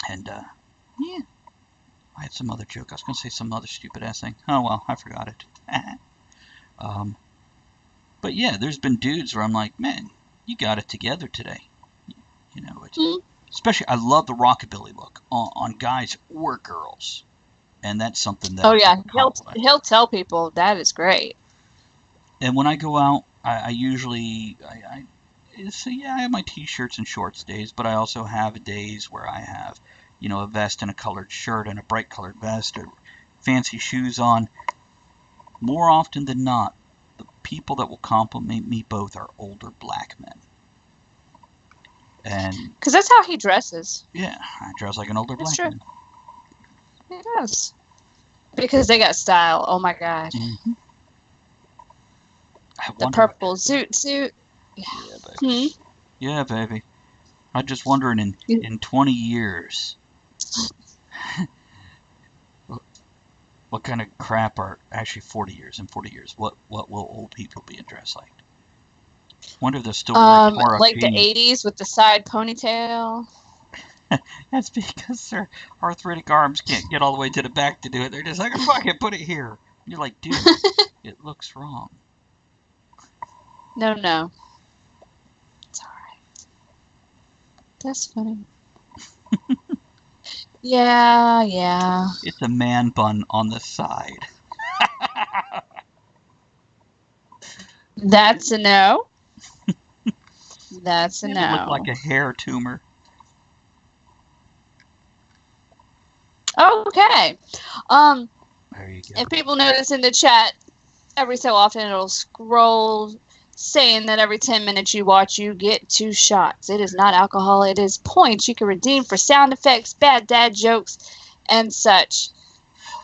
And, yeah. I had some other joke. I was going to say some other stupid ass thing. Oh, well, I forgot it. But yeah, there's been dudes where I'm like, man, you got it together today. Especially, I love the rockabilly look on guys or girls, and that's something that. Oh yeah, he'll tell people that is great. And when I go out, I usually I have my t-shirts and shorts days, but I also have days where I have, a vest and a colored shirt and a bright colored vest or fancy shoes on. More often than not, the people that will compliment me both are older black men. And because that's how he dresses. Yeah, I dress like an older black man. He does. Because they got style. Oh my god. Mm-hmm. The purple zoot. Yeah, baby. Yeah, baby. I'm just wondering in 20 years, what kind of crap are actually 40 years? In 40 years, what will old people be dressed like? Wonder if they're still more like the 80s with the side ponytail. That's because their arthritic arms can't get all the way to the back to do it. They're just like, fuck it, put it here. And you're like, dude, it looks wrong. No. It's alright. That's funny. Yeah. It's a man bun on the side. That's a no. That's a no. It looked like a hair tumor. Okay. There you go. If people notice in the chat, every so often it'll scroll saying that every 10 minutes you watch, you get 2 shots. It is not alcohol. It is points you can redeem for sound effects, bad dad jokes, and such.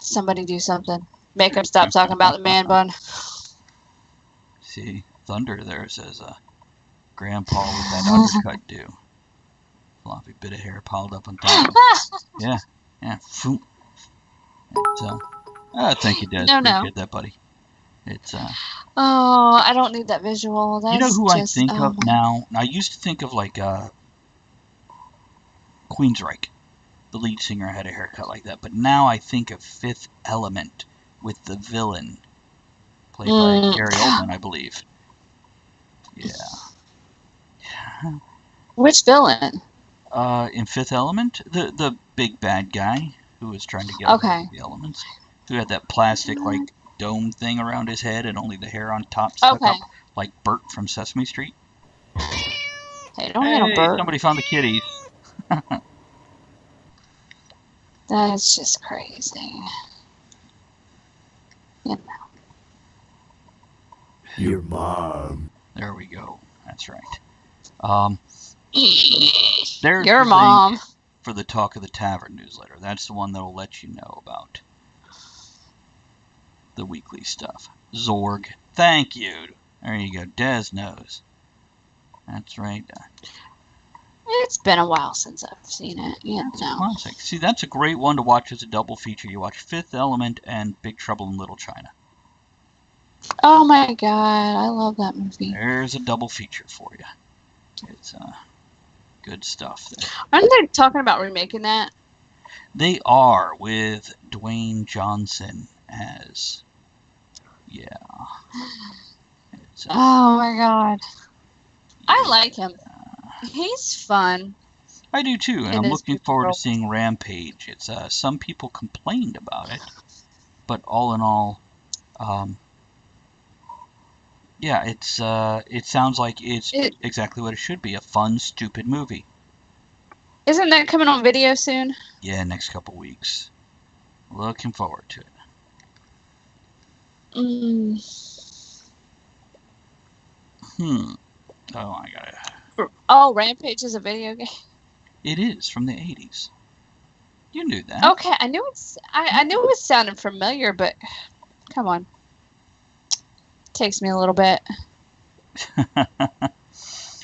Somebody do something. Make them stop talking about the man bun. See, Thunder there says, Grandpa with that undercut do. Floppy bit of hair piled up on top. Yeah. So, I think it does. No. Appreciate that, buddy. It's Oh, I don't need that visual. That's you know who just, I think of now? I used to think of like Queensryche. the lead singer had a haircut like that. But now I think of Fifth Element with the villain, played by Gary Oldman, I believe. Yeah. Which villain? In Fifth Element, the big bad guy who was trying to get the elements, who had that plastic like dome thing around his head and only the hair on top stuck up, like Bert from Sesame Street. Hey, don't hit a Bert. Somebody found the kitties. That's just crazy. You know. Your mom. There we go. That's right. There's your the mom link for the Talk of the Tavern newsletter. That's the one that will let you know about the weekly stuff. Zorg. Thank you. There you go. Des knows. That's right. It's been a while since I've seen it. Yeah, classic. See, that's a great one to watch as a double feature. You watch Fifth Element and Big Trouble in Little China. Oh my god, I love that movie. There's a double feature for you. It's good stuff there. Aren't they talking about remaking that? They are, with Dwayne Johnson as... Yeah. It's, oh my god. I like him. He's fun. I do too, and I'm looking forward to seeing Rampage. It's some people complained about it, but all in all, yeah, it's it sounds like it's exactly what it should be—a fun, stupid movie. Isn't that coming on video soon? Yeah, next couple weeks. Looking forward to it. Oh, I got it. Oh, Rampage is a video game. It is from the 80s. You knew that. Okay, I knew I knew it sounded familiar, but come on, takes me a little bit.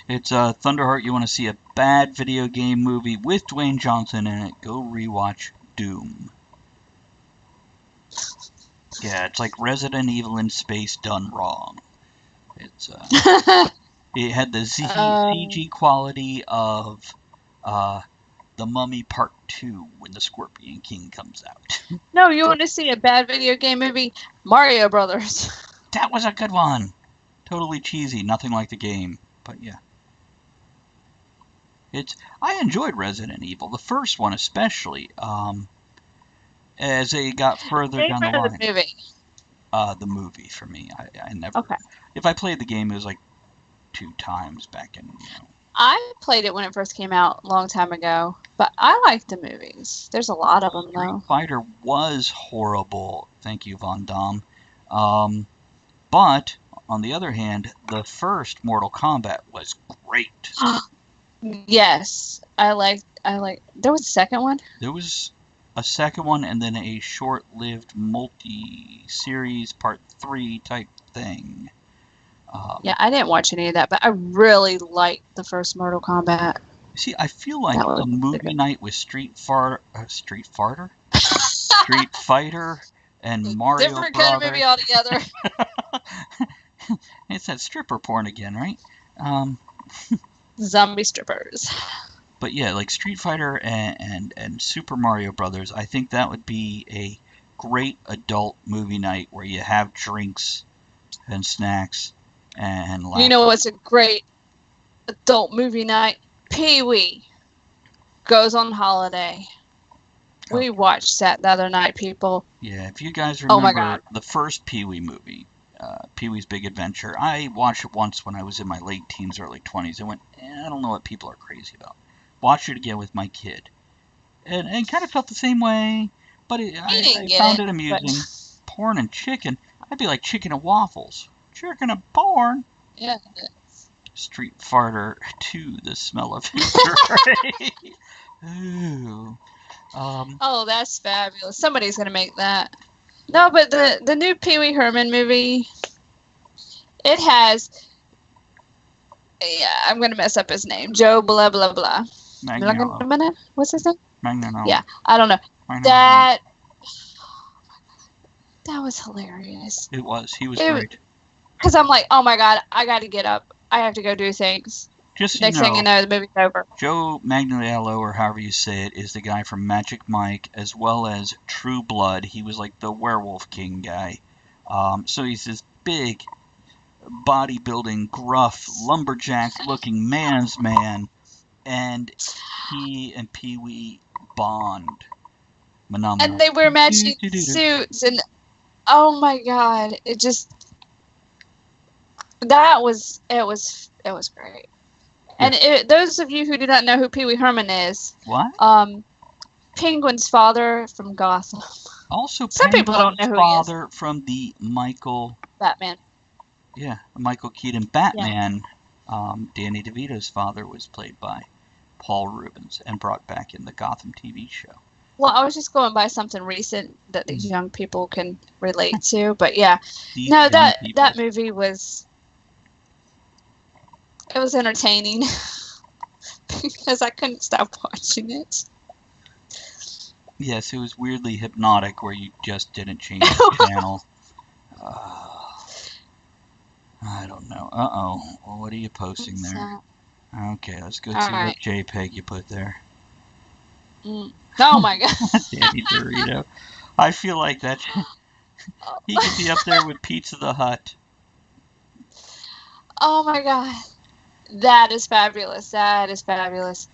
It's Thunderheart. You want to see a bad video game movie with Dwayne Johnson in it? Go rewatch Doom. Yeah, it's like Resident Evil in space done wrong. It's it had the CG quality of The Mummy Part 2 when the Scorpion King comes out. No, you want to see a bad video game movie? Mario Brothers. That was a good one. Totally cheesy, nothing like the game, but yeah. I enjoyed Resident Evil, the first one especially. As they got further down the line. The movie. The movie for me. I never. Okay. If I played the game, it was like 2 times back in. I played it when it first came out a long time ago, but I like the movies. There's a lot of them though. Street Fighter was horrible. Thank you, Von Damme. But on the other hand, the first Mortal Kombat was great. Yes, I like. There was a second one. There was a second one, and then a short-lived multi-series Part 3 type thing. Yeah, I didn't watch any of that, but I really liked the first Mortal Kombat. See, I feel like a movie night with Street Fighter, and Mario Different Brothers. kind of movie altogether. It's that stripper porn again, right? Zombie strippers. But yeah, like Street Fighter and Super Mario Brothers, I think that would be a great adult movie night where you have drinks and snacks and laughter. You know what's a great adult movie night? Pee-wee Goes on Holiday. Oh. We watched that the other night, people. Yeah, if you guys remember the first Pee-wee movie, Pee-wee's Big Adventure, I watched it once when I was in my late teens, early 20s. I went, I don't know what people are crazy about. Watched it again with my kid. And kind of felt the same way, but I found it amusing. But... Porn and chicken. I'd be like chicken and waffles. Chicken and porn. Yeah. Street Fighter 2, the smell of victory. Ooh. Oh, that's fabulous. Somebody's going to make that. No, but the new Pee Wee Herman movie, it has... Yeah, I'm going to mess up his name. Joe blah, blah, blah. Magnolo. What's his name? Magnolo. Yeah, I don't know. That was hilarious. It was. He was great. Because I'm like, oh my God, I got to get up. I have to go do things. Just Next thing you know, the movie's over. Joe Manganiello, or however you say it, is the guy from Magic Mike, as well as True Blood. He was like the Werewolf King guy. So he's this big, bodybuilding, gruff, lumberjack-looking man's man, and he and Pee-wee bond. Phenomenal. And they wear matching suits, and oh my god, it was great. And those of you who do not know who Pee Wee Herman is, what? Penguin's father from Gotham. Also, some people don't know who father he is. From the Batman. Yeah, Michael Keaton Batman. Yeah. Danny DeVito's father was played by Paul Rubens and brought back in the Gotham TV show. Well, I was just going by something recent that these young people can relate to, but yeah, that movie was. It was entertaining because I couldn't stop watching it. Yes, it was weirdly hypnotic where you just didn't change the channel. I don't know. Well, what are you posting there? Okay, let's go see what JPEG you put there. Oh my god. Danny Dorito. I feel like that. He could be up there with Pizza the Hut. Oh my god. That is fabulous. That is fabulous.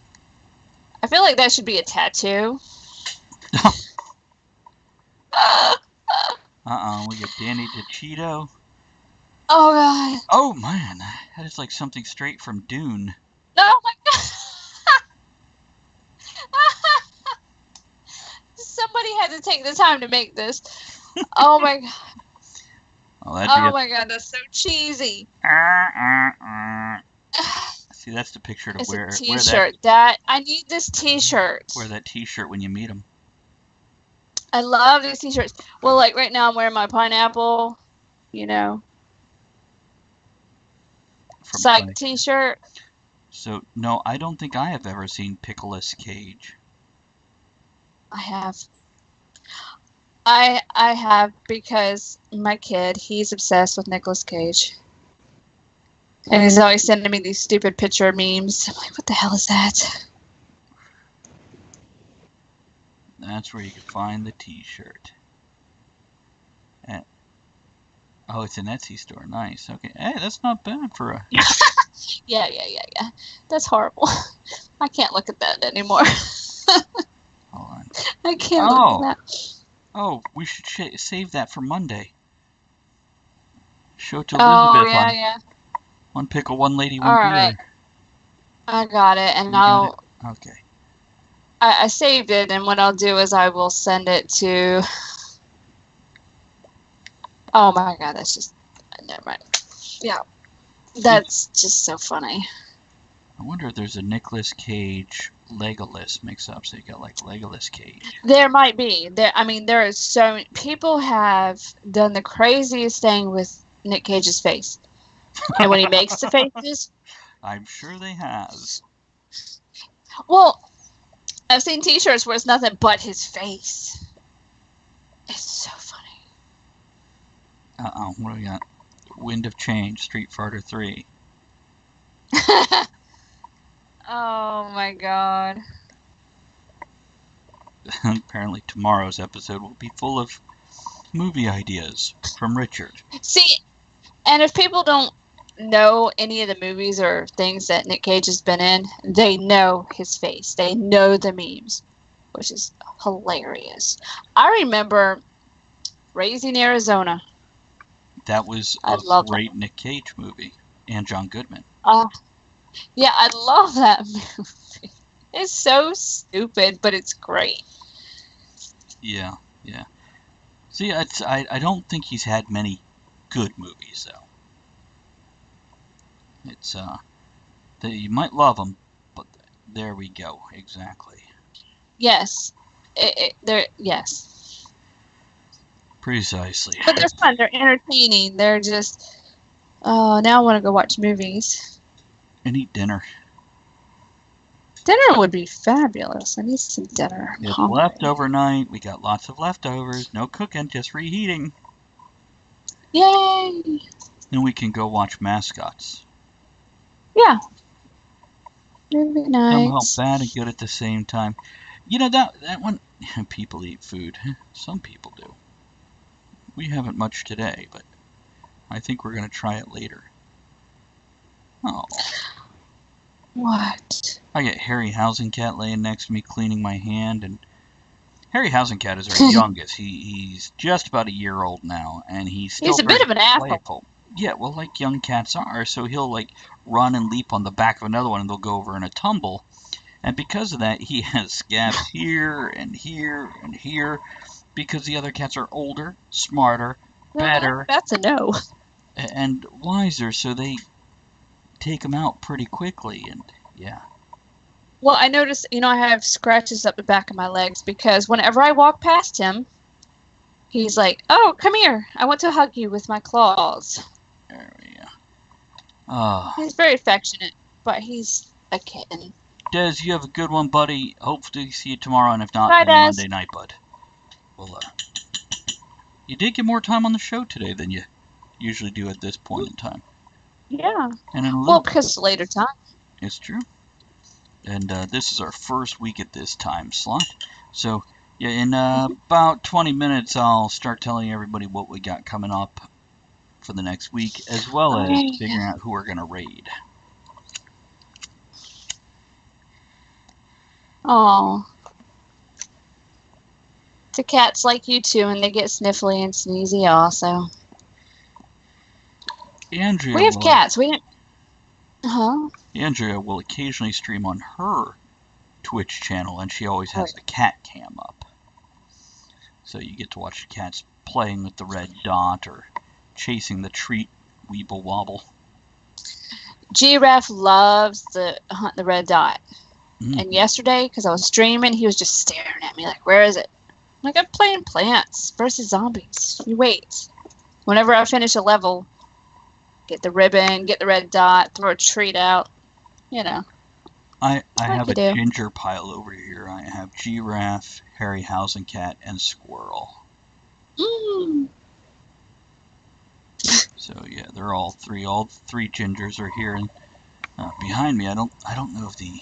I feel like that should be a tattoo. We got Danny DeCito. Oh god. Oh man, that is like something straight from Dune. Oh my god. Somebody had to take the time to make this. Oh my god. Oh my god, that's so cheesy. See, that's the picture to wear. It's a t-shirt. I need this t-shirt. Wear that t-shirt when you meet him. I love these t-shirts. Well, like right now I'm wearing my pineapple, psych t-shirt. So, no, I don't think I have ever seen Nicolas Cage. I have. I have because my kid, he's obsessed with Nicolas Cage. And he's always sending me these stupid picture memes. I'm like, what the hell is that? That's where you can find the t-shirt. Oh, it's an Etsy store. Nice. Okay. Hey, that's not bad for a... Yeah. That's horrible. I can't look at that anymore. Hold on. I can't look at that. Oh, we should save that for Monday. Show it to Elizabeth yeah. One pickle, one lady, one All beer. right. I got it, and Okay. I saved it, and what I'll do is I will send it to... Oh my god, that's just... Never mind. Yeah. That's just so funny. I wonder if there's a Nicolas Cage Legolas mix-up, so you got like Legolas Cage. There might be. There are so many... People have done the craziest thing with Nick Cage's face. And when he makes the faces... I'm sure they have. Well, I've seen t-shirts where it's nothing but his face. It's so funny. What do we got? Wind of Change, Street Fighter 3. Oh my god. Apparently tomorrow's episode will be full of movie ideas from Richard. See, and if people don't know any of the movies or things that Nick Cage has been in, they know his face. They know the memes, which is hilarious. I remember Raising Arizona. That was a great Nick Cage movie. And John Goodman. Yeah, I love that movie. It's so stupid, but it's great. Yeah. See, I don't think he's had many good movies, though. It's, you might love them, but there we go, exactly. Yes. Yes. Precisely. But they're fun, they're entertaining, they're just... Oh, now I want to go watch movies. And eat dinner. Dinner would be fabulous. I need some dinner. It's leftover night. We got lots of leftovers. No cooking, just reheating. Yay! Then we can go watch Mascots. Yeah. Movie Somehow nights. bad and good at the same time. You know, that one, people eat food. Some people do. We haven't much today, but I think we're going to try it later. Oh. What? I get Harry Housing Cat laying next to me cleaning my hand, and Harry Housing Cat is our youngest. He's just about a year old now, and he's still He's a bit of an asshole. playful. Yeah, well, like young cats are, so he'll like run and leap on the back of another one, and they'll go over in a tumble. And because of that, he has scabs here and here and here, because the other cats are older, smarter, better. That's a no. And wiser, so they take him out pretty quickly, and yeah. Well, I noticed, I have scratches up the back of my legs because whenever I walk past him, he's like, "Oh, come here. I want to hug you with my claws." There we go. He's very affectionate, but he's a kitten. Des, you have a good one, buddy. Hopefully see you tomorrow, and if not, Bye, then Des. Monday night, bud. Well, you did get more time on the show today than you usually do at this point in time. Yeah. And in a little Well, because it's later time. It's true. And this is our first week at this time slot. So, yeah, in about 20 minutes, I'll start telling everybody what we got coming up for the next week, as well as figuring out who we're going to raid. Oh. The cats like you too, and they get sniffly and sneezy also. Andrea We have cats. We didn't. Andrea will occasionally stream on her Twitch channel, and she always has the cat cam up. So you get to watch the cats playing with the red dot or chasing the treat weeble wobble. Giraffe loves to hunt the red dot. And yesterday, because I was streaming, he was just staring at me like, "Where is it?" I'm like, "I'm playing Plants vs. Zombies. You wait." Whenever I finish a level, get the ribbon, get the red dot, throw a treat out. I have a ginger pile over here. I have Giraffe, Harry Housing Cat, and Squirrel. So yeah, they're all three gingers are here, and behind me, I don't know if the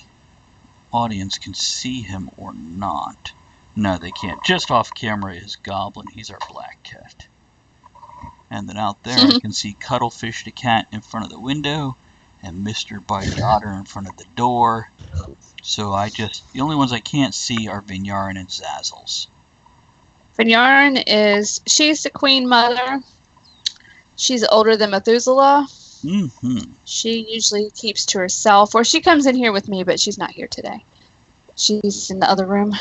audience can see him or not. No, they can't. Just off camera is Goblin. He's our black cat. And then out there, I can see Cuddlefish the cat in front of the window, and Mr. Bite Otter in front of the door. So the only ones I can't see are Vignarin and Zazzles. Vignarin she's the queen mother. She's older than Methuselah. She usually keeps to herself, or she comes in here with me, but she's not here today. She's in the other room.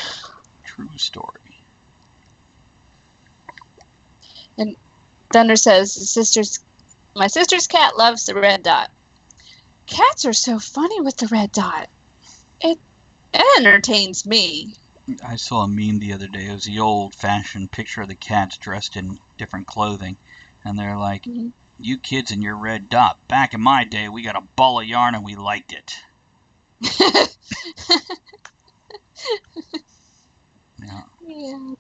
True story. And Thunder says, my sister's cat loves the red dot. Cats are so funny with the red dot. It entertains me. I saw a meme the other day. It was the old-fashioned picture of the cats dressed in different clothing. And they're like, "You kids and your red dot. Back in my day, we got a ball of yarn and we liked it." Yeah,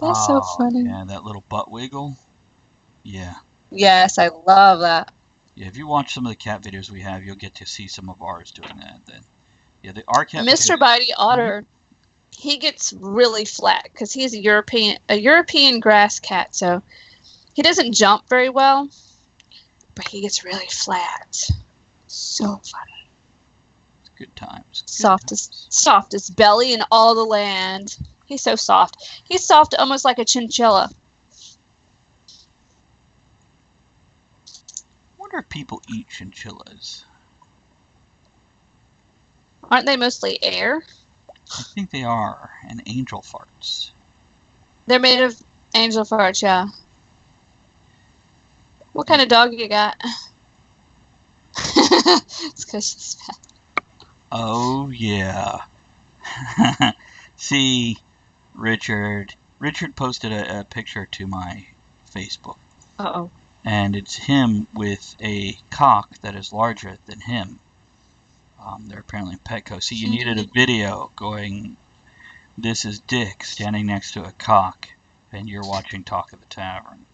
that's so funny. Yeah, that little butt wiggle. Yeah. Yes, I love that. Yeah, if you watch some of the cat videos we have, you'll get to see some of ours doing that. Then, yeah, our cat. Mr. Bitey Otter, he gets really flat because he's a European grass cat, so he doesn't jump very well, but he gets really flat. So funny. It's good times. Softest belly in all the land. He's so soft. He's soft, almost like a chinchilla. I wonder if people eat chinchillas. Aren't they mostly air? I think they are, and angel farts. They're made of angel farts, yeah. What kind of dog you got? It's because she's fat. Oh, yeah. See, Richard posted a picture to my Facebook. Uh-oh. And it's him with a cock that is larger than him. They're apparently in Petco. See, you needed a video going, "This is Dick standing next to a cock, and you're watching Talk of the Tavern."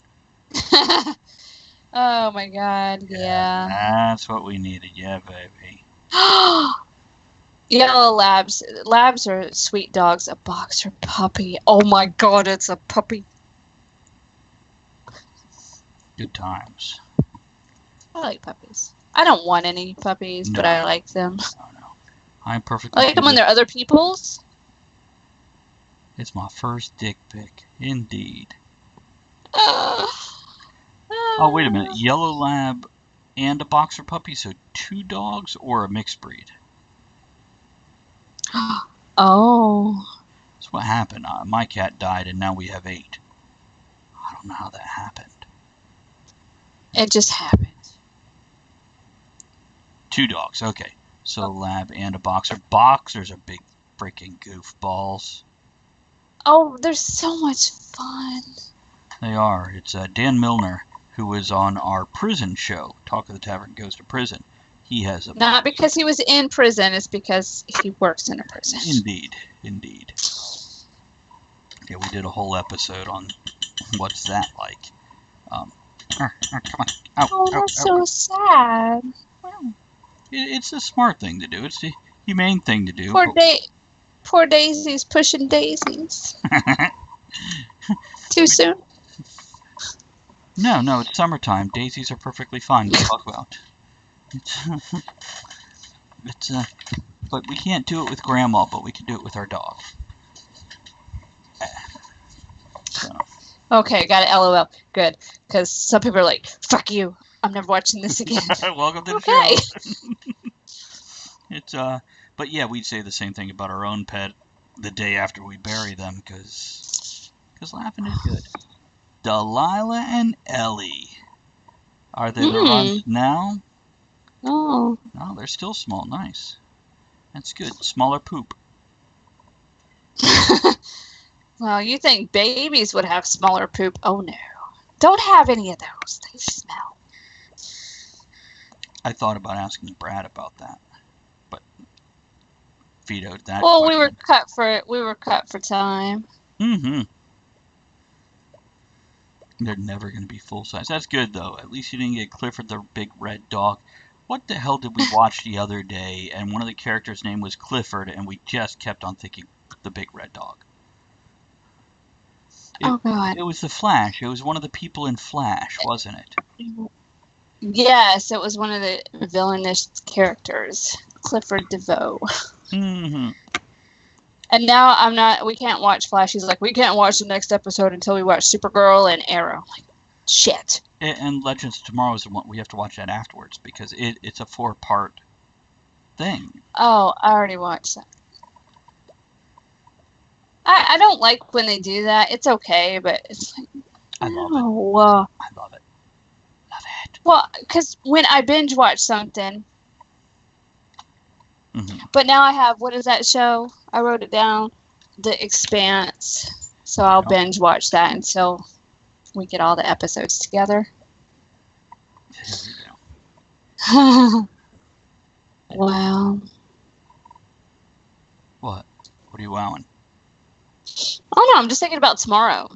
Oh my God, yeah. That's what we needed, yeah, baby. Yellow labs. Labs are sweet dogs. A boxer puppy. Oh my god, it's a puppy. Good times. I like puppies. I don't want any puppies, but I like them. I'm perfectly. I like them when they're other people's. It's my first dick pic, indeed. Oh, wait a minute. Yellow lab and a boxer puppy, so 2 dogs or a mixed breed? Oh. That's what happened. My cat died, and now we have 8. I don't know how that happened. It just happened. 2 dogs, okay. So lab and a boxer. Boxers are big freaking goofballs. Oh, they're so much fun. They are. It's Dan Milner, who was on our prison show, Talk of the Tavern Goes to Prison. He has a... Not because he was in prison, it's because he works in a prison. Indeed, indeed. Yeah, we did a whole episode on what's that like. Come on. Ow, that's so sad. It's the smart thing to do. It's the humane thing to do. Poor Daisy's pushing daisies. Too soon? No, it's summertime. Daisies are perfectly fine to talk about. But we can't do it with Grandma, but we can do it with our dog. So. Okay, got it. LOL. Good. Because some people are like, fuck you. I'm never watching this again. Welcome to the show. It's, but yeah, we'd say the same thing about our own pet the day after we bury them, because laughing is good. Delilah and Ellie. Are they the runs now? Oh. No, they're still small. Nice. That's good. Smaller poop. Well, you think babies would have smaller poop? Oh no. Don't have any of those. They smell. I thought about asking Brad about that, but vetoed that. Well, question. we were cut for time. Mm-hmm. They're never going to be full size. That's good though. At least you didn't get Clifford the big red dog. What the hell did we watch the other day? And one of the characters' name was Clifford, and we just kept on thinking the big red dog. Oh God! It was the Flash. It was one of the people in Flash, wasn't it? Yes, it was one of the villainous characters, Clifford DeVoe. Mm-hmm. And now we can't watch Flash. He's like, we can't watch the next episode until we watch Supergirl and Arrow. I'm like, shit. And Legends of Tomorrow is the one we have to watch that afterwards because it's a 4-part thing. Oh, I already watched that. I don't like when they do that. It's okay, but it's like, I love it. I love it. Love it. Well, because when I binge watch something, but now I have, what is that show? I wrote it down, The Expanse. So I'll binge watch that until we get all the episodes together. There we go. Wow. What? What are you wowing? Oh no, I'm just thinking about tomorrow.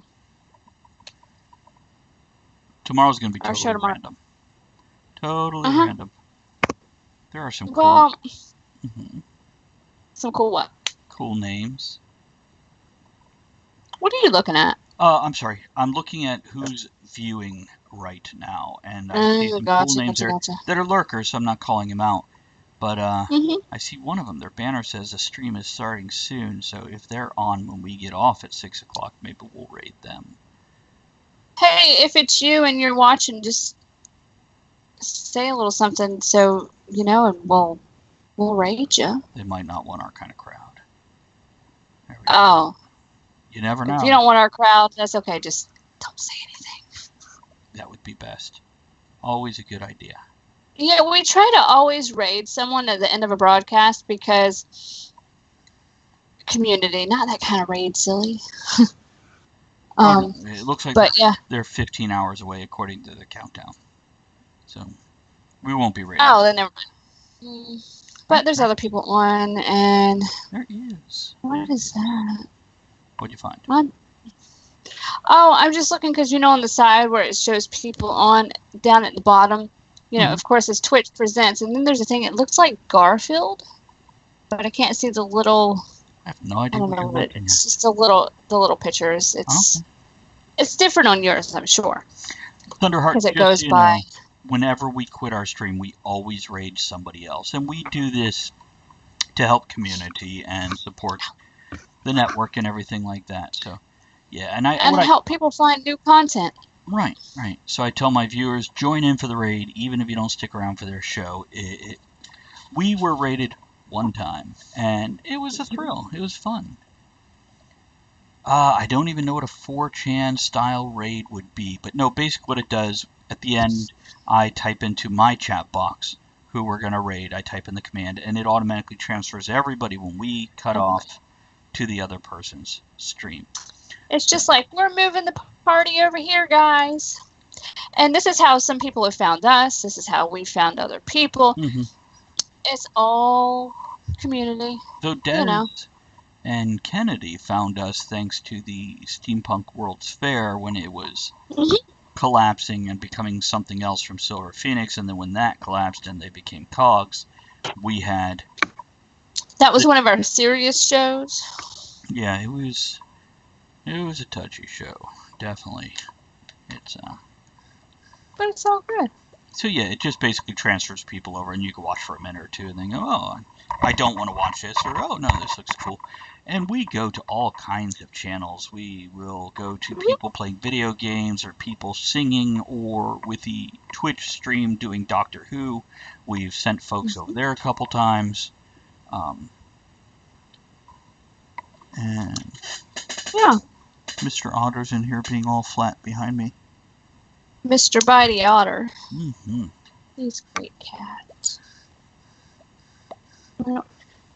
Tomorrow's going to be Our show totally tomorrow. random. Totally random. There are some Well, cool... some cool what? Cool names. What are you looking at? I'm sorry. I'm looking at who's viewing right now, and I see some cool names there that are lurkers, so I'm not calling them out. But I see one of them. Their banner says the stream is starting soon, so if they're on when we get off at 6 o'clock, maybe we'll raid them. Hey, if it's you and you're watching, just say a little something so you know, and we'll raid you. They might not want our kind of crowd. Oh. You never know. If you don't want our crowd, that's okay. Just don't say anything. That would be best. Always a good idea. Yeah, we try to always raid someone at the end of a broadcast because community, not that kind of raid, silly. It looks like they're 15 hours away according to the countdown. So we won't be raiding. Oh, then never mind. But there's other people on, and there is. What is that? What'd you find? What? Oh, I'm just looking because on the side where it shows people on down at the bottom, of course, it's Twitch Presents, and then there's a thing. It looks like Garfield. but I can't see the little. I have no I idea don't what know. you're What looking it's just the little pictures. It's different on yours, I'm sure. Thunderheart, Because it just goes so you by. know, whenever we quit our stream, we always raid somebody else. And we do this to help community and support the network and everything like that. So, yeah. And help people find new content. Right. So I tell my viewers, join in for the raid, even if you don't stick around for their show. We were raided one time, and it was a thrill. It was fun. I don't even know what a 4chan style raid would be, but no, basically what it does, at the end, I type into my chat box who we're going to raid. I type in the command, and it automatically transfers everybody when we cut off to the other person's stream. It's just like, we're moving the party over here, guys. And this is how some people have found us. This is how we found other people. Mm-hmm. It's all community. So Des and Kennedy found us thanks to the Steampunk World's Fair when it was collapsing and becoming something else from Silver Phoenix, and then when that collapsed and they became Cogs, we had... That was one of our serious shows. Yeah, it was a touchy show, definitely. But it's all good. So yeah, it just basically transfers people over, and you can watch for a minute or two, and then go, oh, I don't want to watch this, or oh no, this looks cool. And we go to all kinds of channels. We will go to people playing video games, or people singing, or with the Twitch stream doing Doctor Who. We've sent folks over there a couple times. And yeah, Mr. Otter's in here being all flat behind me. Mr. Bitey Otter. Mm-hmm. He's a great cat. Well,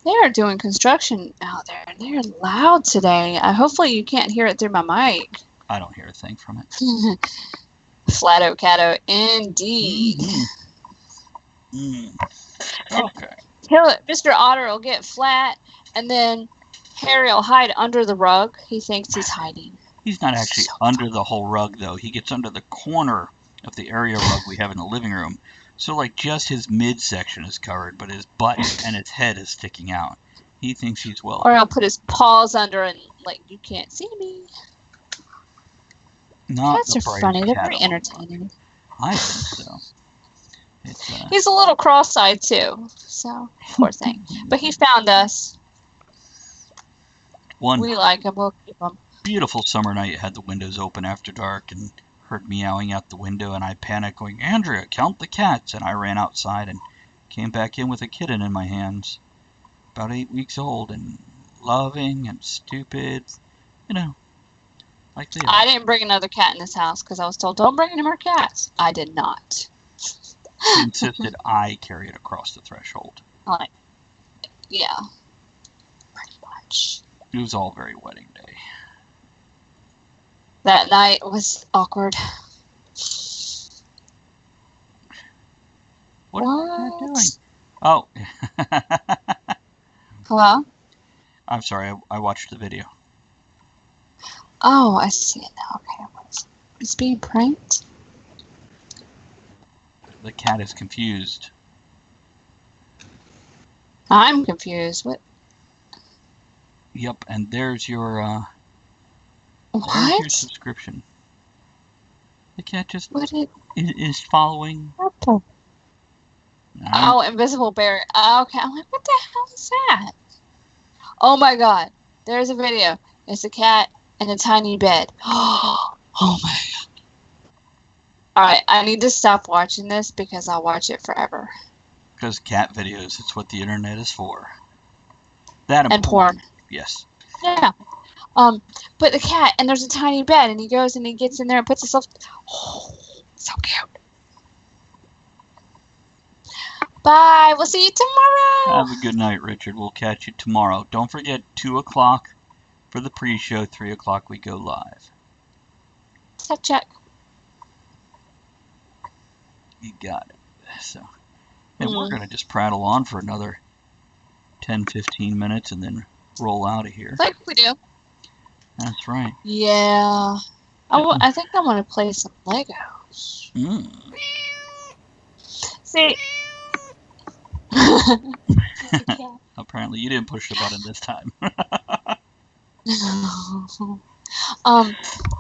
they are doing construction out there. They're loud today. Hopefully you can't hear it through my mic. I don't hear a thing from it. Flatto catto, indeed. Okay. Mr. Otter will get flat, and then Harry will hide under the rug. He thinks he's hiding. He's not actually under the whole rug, though. He gets under the corner of the area rug we have in the living room. So, like, just his midsection is covered, but his butt and his head is sticking out. He thinks he's well. Or he'll put his paws under and, like, you can't see me. Cats are funny. They're very entertaining. I think so. He's a little cross-eyed, too. So, poor thing. But he found us. We like him. We'll keep him. Beautiful summer night, had the windows open after dark and heard meowing out the window, and I panicked going, Andrea, count the cats, and I ran outside and came back in with a kitten in my hands, about 8 weeks old, and loving and stupid, like this. I didn't bring another cat in this house because I was told, don't bring any more cats. I did not. She insisted I carry it across the threshold. Yeah, pretty much. It was all very wedding day. That night was awkward. What are you doing? Oh. Hello? I'm sorry, I watched the video. Oh, I see it now. Okay, it's being pranked? The cat is confused. I'm confused. What? Yep, and there's your, What? There's your subscription. The cat just is following. Oh, invisible bear. Okay, I'm like, what the hell is that? Oh my god, there's a video. It's a cat in a tiny bed. Oh my god. Alright, I need to stop watching this because I'll watch it forever. Because cat videos, it's what the internet is for. That and porn. Yes. Yeah. But the cat, and there's a tiny bed, and he goes and he gets in there and puts himself. Oh, so cute. Bye. We'll see you tomorrow. Have a good night, Richard. We'll catch you tomorrow. Don't forget 2 o'clock for the pre-show. 3 o'clock we go live. Check. You got it. So, and we're gonna just prattle on for another 10-15 minutes and then roll out of here. Like we do. That's right. Yeah. I think I want to play some Legos. See. Apparently, you didn't push the button this time.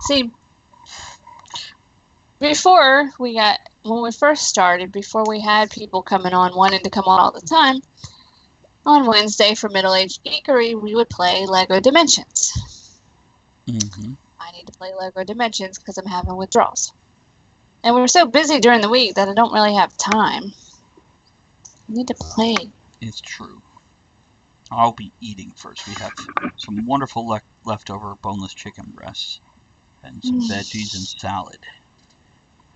See, before when we first started, before we had people coming on, wanting to come on all the time, on Wednesday for Middle-Aged Geekery, we would play Lego Dimensions. Mm-hmm. I need to play Lego Dimensions because I'm having withdrawals. And we're so busy during the week that I don't really have time. I need to play. It's true. I'll be eating first. We have some wonderful leftover boneless chicken breasts and some veggies and salad.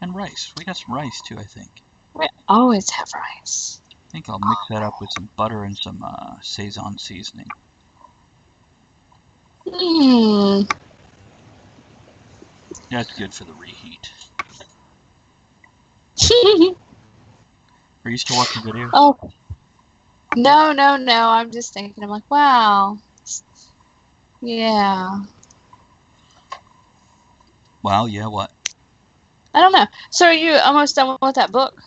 And rice. We got some rice too, I think. We always have rice. I think I'll mix that up with some butter and some Saison seasoning. That's good for the reheat. Are you still watching videos? Oh. No. I'm just thinking. I'm like, wow. Yeah. Wow, yeah, what? I don't know. So are you almost done with that book?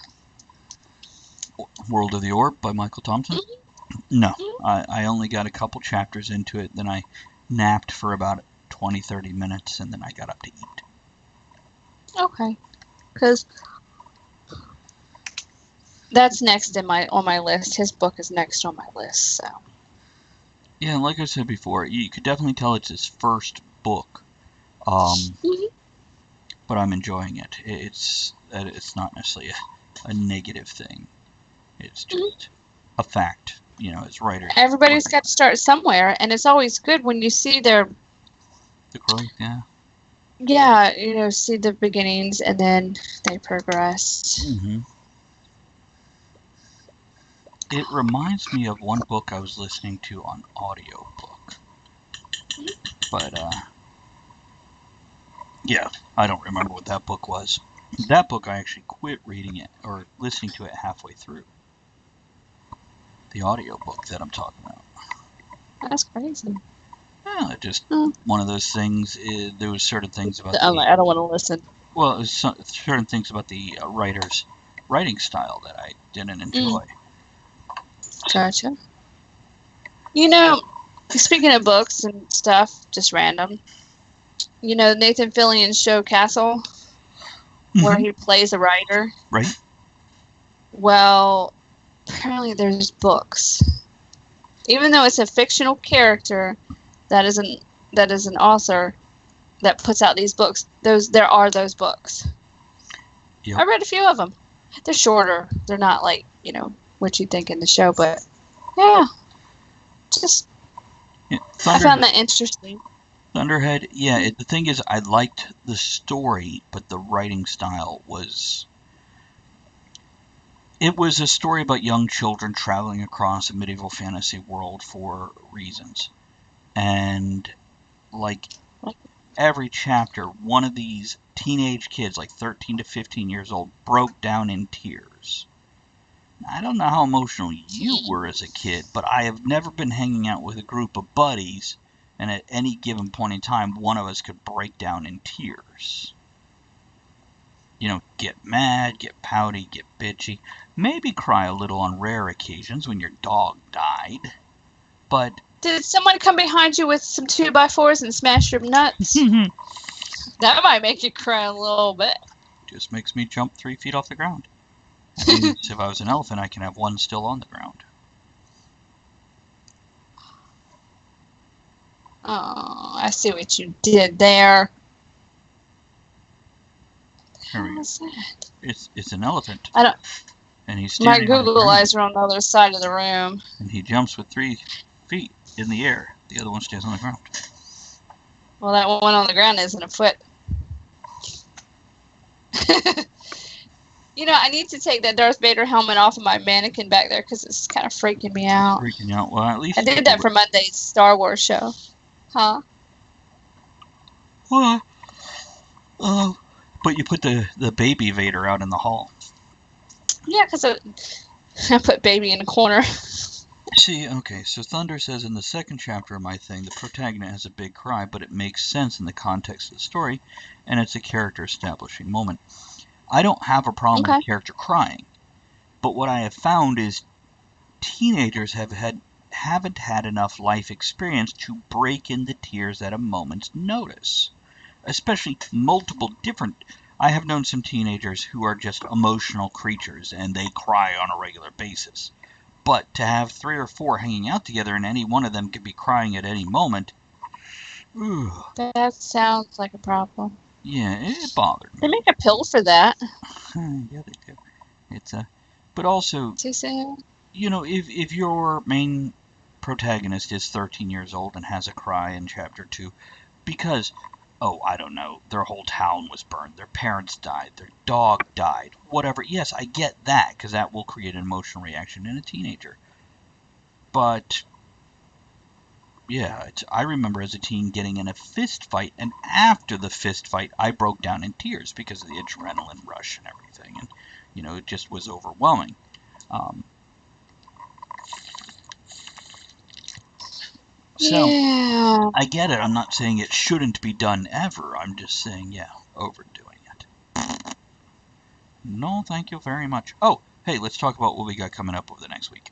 World of the Orb by Michael Thompson? Mm-hmm. No. I only got a couple chapters into it, then I napped for about 20-30 minutes, and then I got up to eat. Okay. Because that's next on my list. His book is next on my list, so. Yeah, like I said before, you could definitely tell it's his first book. But I'm enjoying it. It's not necessarily a negative thing. It's just a fact, as writers. Everybody's got to start somewhere, and it's always good when you see the growth, yeah. Yeah, see the beginnings, and then they progress. Mm-hmm. It reminds me of one book I was listening to on audiobook. But, yeah, I don't remember what that book was. That book, I actually quit reading it, or listening to it halfway through. The audiobook that I'm talking about. That's crazy. Yeah, just one of those things. There was certain things about I don't want to listen. Well, it was certain things about the writer's writing style that I didn't enjoy. Gotcha. Speaking of books and stuff, just random. Nathan Fillion's show Castle, where he plays a writer. Right. Well, apparently there's books. Even though it's a fictional character that is an author that puts out these books, there are those books. Yep. I read a few of them. They're shorter. They're not like, what you think in the show, but yeah. I found that interesting. Thunderhead, yeah. The thing is, I liked the story, but the writing style was... It was a story about young children traveling across a medieval fantasy world for reasons. And, every chapter, one of these teenage kids, 13 to 15 years old, broke down in tears. I don't know how emotional you were as a kid, but I have never been hanging out with a group of buddies, and at any given point in time, one of us could break down in tears. Get mad, get pouty, get bitchy, maybe cry a little on rare occasions when your dog died, but... Did someone come behind you with some 2x4s and smash your nuts? That might make you cry a little bit. Just makes me jump 3 feet off the ground. If I was an elephant, I can have one still on the ground. Oh, I see what you did there. What's that? It's an elephant. I don't. And he's my Google eyes are on the other side of the room. And he jumps with 3 feet in the air. The other one stays on the ground. Well, that one on the ground isn't a foot. I need to take that Darth Vader helmet off of my mannequin back there because it's kind of freaking me out. Freaking out? Well, at least I did that for Monday's Star Wars show. Huh? What? But you put the baby Vader out in the hall. Yeah, because I put baby in the corner. See, okay, so Thunder says in the second chapter of my thing, the protagonist has a big cry, but it makes sense in the context of the story, and it's a character establishing moment. I don't have a problem with a character crying, but what I have found is teenagers have haven't had enough life experience to break into tears at a moment's notice. Especially multiple different... I have known some teenagers who are just emotional creatures and they cry on a regular basis. But to have 3 or 4 hanging out together and any one of them could be crying at any moment... Ooh. That sounds like a problem. Yeah, it bothered me. They make a pill for that. Yeah, they do. It's but also, Too soon. you know, if your main protagonist is 13 years old and has a cry in chapter 2 because, oh, I don't know, their whole town was burned, their parents died, their dog died, whatever. Yes, I get that, because that will create an emotional reaction in a teenager. But yeah, I remember as a teen getting in a fist fight, and after the fist fight, I broke down in tears because of the adrenaline rush and everything, and you know, it just was overwhelming. So, yeah. I get it. I'm not saying it shouldn't be done ever. I'm just saying, yeah, overdoing it. No, thank you very much. Oh, hey, let's talk about what we got coming up over the next week.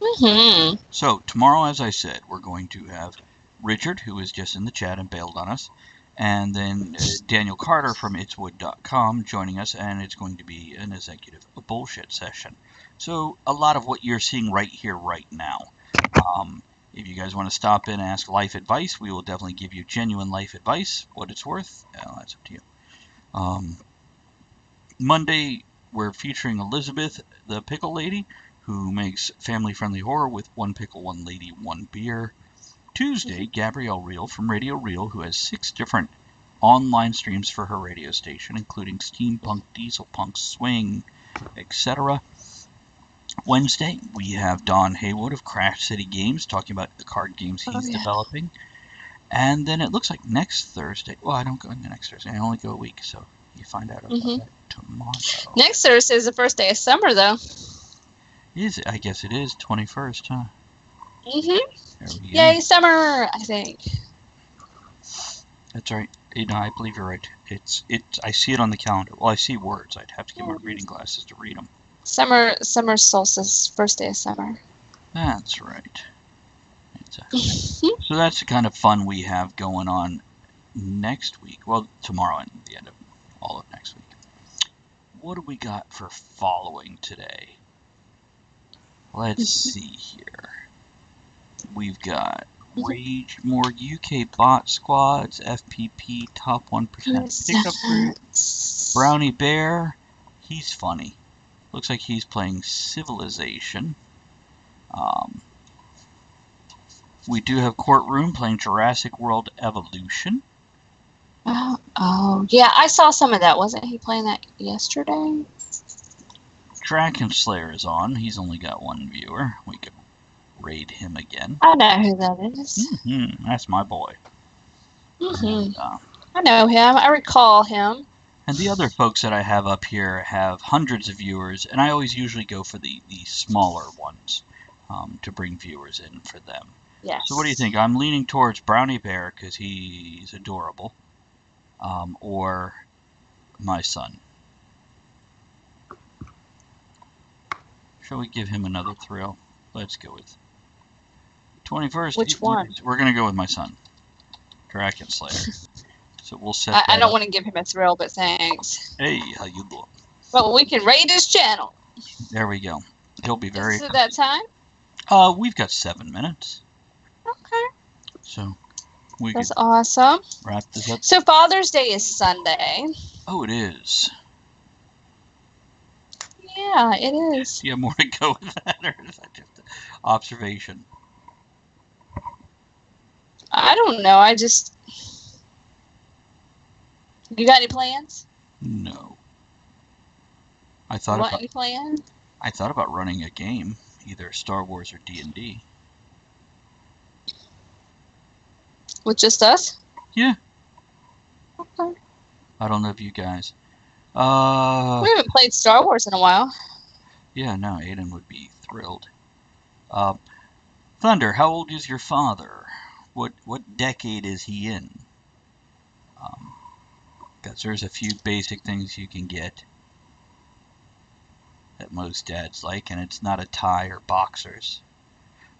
Mm-hmm. So, tomorrow, as I said, we're going to have Richard, who is just in the chat and bailed on us, and then Daniel Carter from itswood.com joining us, and it's going to be an executive bullshit session. So, a lot of what you're seeing right here, right now. If you guys want to stop in and ask life advice, we will definitely give you genuine life advice, what it's worth. That's up to you. Monday, we're featuring Elizabeth, the pickle lady, who makes family-friendly horror with 1 pickle, 1 lady, 1 beer. Tuesday, Gabrielle Reel from Radio Reel, who has 6 different online streams for her radio station, including steampunk, diesel punk, swing, etc. Wednesday, we have Don Haywood of Crash City Games talking about the card games he's developing. And then it looks like next Thursday... Well, I don't go into next Thursday. I only go a week, so you find out about that tomorrow. Next Thursday is the first day of summer, though. Is it? I guess it is 21st, huh? Mm-hmm. Yay, summer, I think. That's right. You know, I believe you're right. I see it on the calendar. Well, I see words. I'd have to get my reading glasses to read them. Summer solstice, first day of summer. That's right. So that's the kind of fun we have going on next week. Well, tomorrow and the end of all of next week. What do we got for following today? Let's see here. We've got Rage, more UK bot squads, FPP, top 1% pickup group, Brownie Bear, he's funny. Looks like he's playing Civilization. We do have Courtroom playing Jurassic World Evolution. Oh, yeah, I saw some of that. Wasn't he playing that yesterday? Dragon Slayer is on. He's only got 1 viewer. We could raid him again. I know who that is. That's my boy. And, I know him. I recall him. And the other folks that I have up here have hundreds of viewers, and I always usually go for the smaller ones to bring viewers in for them. Yes. So what do you think? I'm leaning towards Brownie Bear because he's adorable, or my son. Shall we give him another thrill? Let's go with 21st. Which one? We're going to go with my son, Dragon Slayer. So we'll set I don't want to give him a thrill, but thanks. Hey, how you doing? But we can raid his channel. There we go. He'll be very... Is it that time? We've got 7 minutes. Okay. So we That's could awesome. wrap this up. So Father's Day is Sunday. Oh, it is. Yeah, it is. Do you have more to go with that, or is that just an observation? I don't know. You got any plans? No. I thought What, any plan? I thought about running a game, either Star Wars or D&D. With just us? Yeah. Okay. I don't know if you guys. We haven't played Star Wars in a while. Yeah, no, Aiden would be thrilled. Thunder, how old is your father? What decade is he in? Because there's a few basic things you can get that most dads like, and it's not a tie or boxers.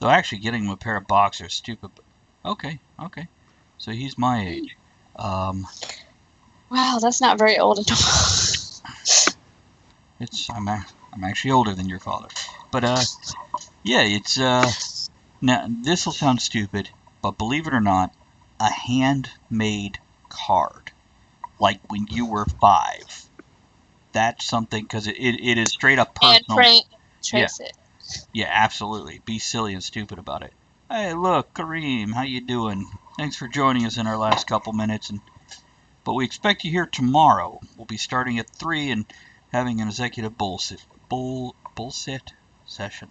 Though actually getting him a pair of boxers, stupid. Okay. So he's my age. Wow, that's not very old at all. I'm actually older than your father. But yeah, it's now this will sound stupid, but believe it or not, a handmade card, like when you were 5. That's something, because it is straight up personal. And trace it. Yeah, absolutely. Be silly and stupid about it. Hey, look, Kareem, how you doing? Thanks for joining us in our last couple minutes. But we expect you here tomorrow. We'll be starting at 3 and having an executive bullshit session.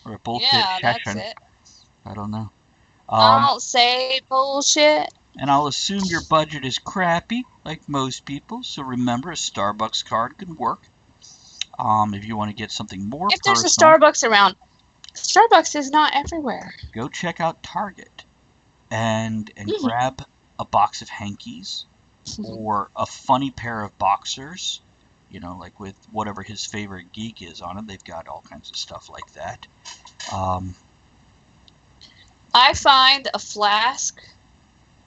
Or a bullshit session. That's it. I don't know. I'll say bullshit. And I'll assume your budget is crappy, like most people. So remember, a Starbucks card can work. If you want to get something more if there's personal, a Starbucks around, Starbucks is not everywhere. Go check out Target and grab a box of hankies or a funny pair of boxers, like with whatever his favorite geek is on it. They've got all kinds of stuff like that. I find a flask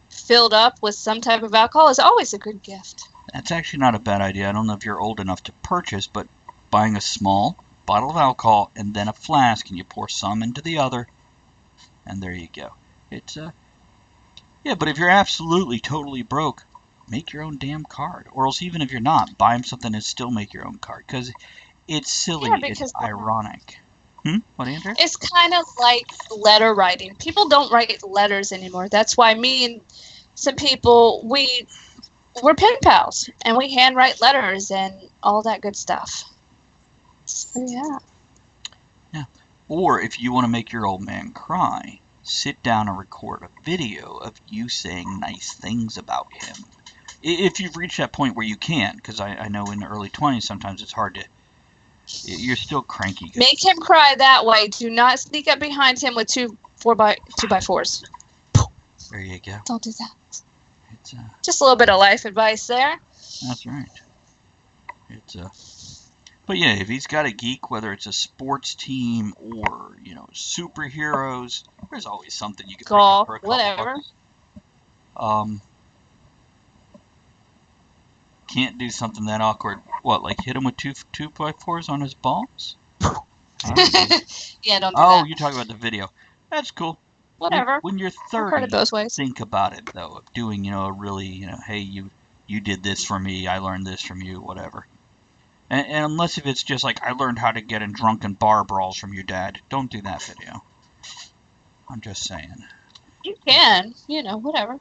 filled up with some type of alcohol is always a good gift. That's actually not a bad idea. I don't know if you're old enough to purchase, but buying a small bottle of alcohol and then a flask, and you pour some into the other, and there you go. It's yeah, but if you're absolutely totally broke, make your own damn card. Or else, even if you're not, buy them something and still make your own card, because it's silly. Yeah, it's ironic. What, Andrew? It's kind of like letter writing. People don't write letters anymore. That's why me and some people, we're pen pals, and we handwrite letters and all that good stuff. So, yeah. Yeah. Or if you want to make your old man cry, sit down and record a video of you saying nice things about him. If you've reached that point where you can, because I know in the early 20s sometimes it's hard to. You're still cranky. Make him cry that way. Do not sneak up behind him with 2x4s. There you go. Don't do that. It's just a little bit of life advice there. That's right. But yeah, if he's got a geek, whether it's a sports team or superheroes, there's always something you can pick up for a couple whatever. Bucks. Can't do something that awkward. What, like hit him with 2x4s on his balls? Yeah, don't do that. Oh, you're talking about the video. That's cool. Whatever. When you're 30, heard it both ways. Think about it, though, of doing, a really, hey, you did this for me, I learned this from you, whatever. And unless if it's just like, I learned how to get in drunken bar brawls from your dad, don't do that video. I'm just saying. You can, whatever.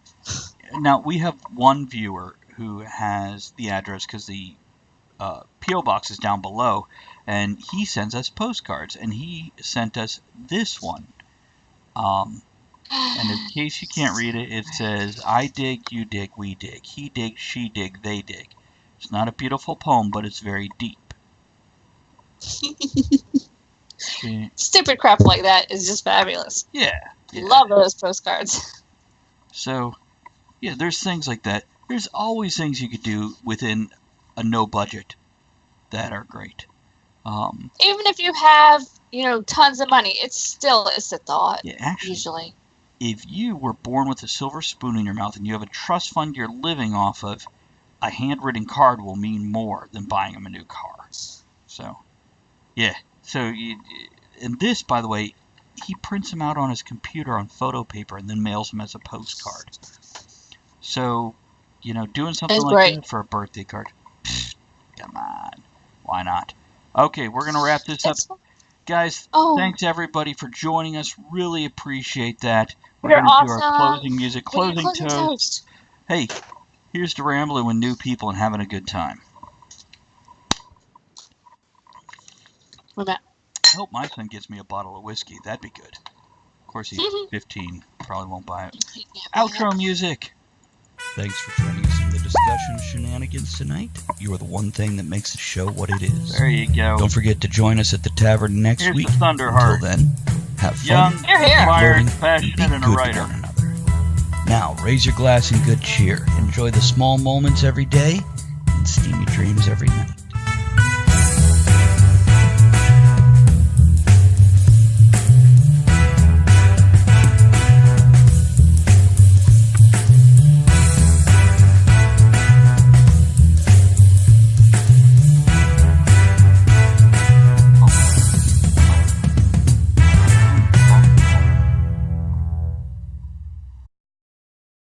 Now, we have one viewer who has the address, because the P.O. box is down below, and he sends us postcards, and he sent us this one. And in case you can't read it, it says, I dig, you dig, we dig. He dig, she dig, they dig. It's not a beautiful poem, but it's very deep. Stupid crap like that is just fabulous. Yeah. Love those postcards. So, yeah, there's things like that. There's always things you could do within a no budget that are great. Even if you have, tons of money, it's a thought. Yeah, actually, usually. If you were born with a silver spoon in your mouth and you have a trust fund you're living off of, a handwritten card will mean more than buying him a new car. So, yeah. So, and this, by the way, he prints them out on his computer on photo paper and then mails them as a postcard. So, doing something like that for a birthday card, come on, why not? Okay, we're going to wrap this up. Guys, thanks everybody for joining us. Really appreciate that. We're going to do our closing music, closing toast. Hey, here's to rambling with new people and having a good time. I hope my son gets me a bottle of whiskey. That'd be good. Of course, he's 15. Probably won't buy it. Outro music. Thanks for joining us in the discussion of shenanigans tonight. You are the one thing that makes the show what it is. There you go. Don't forget to join us at the tavern next Here's week. The Thunderheart. Until then, have fun, young, inspired, passionate, and a writer. One another. Now, raise your glass in good cheer. Enjoy the small moments every day and steamy dreams every night.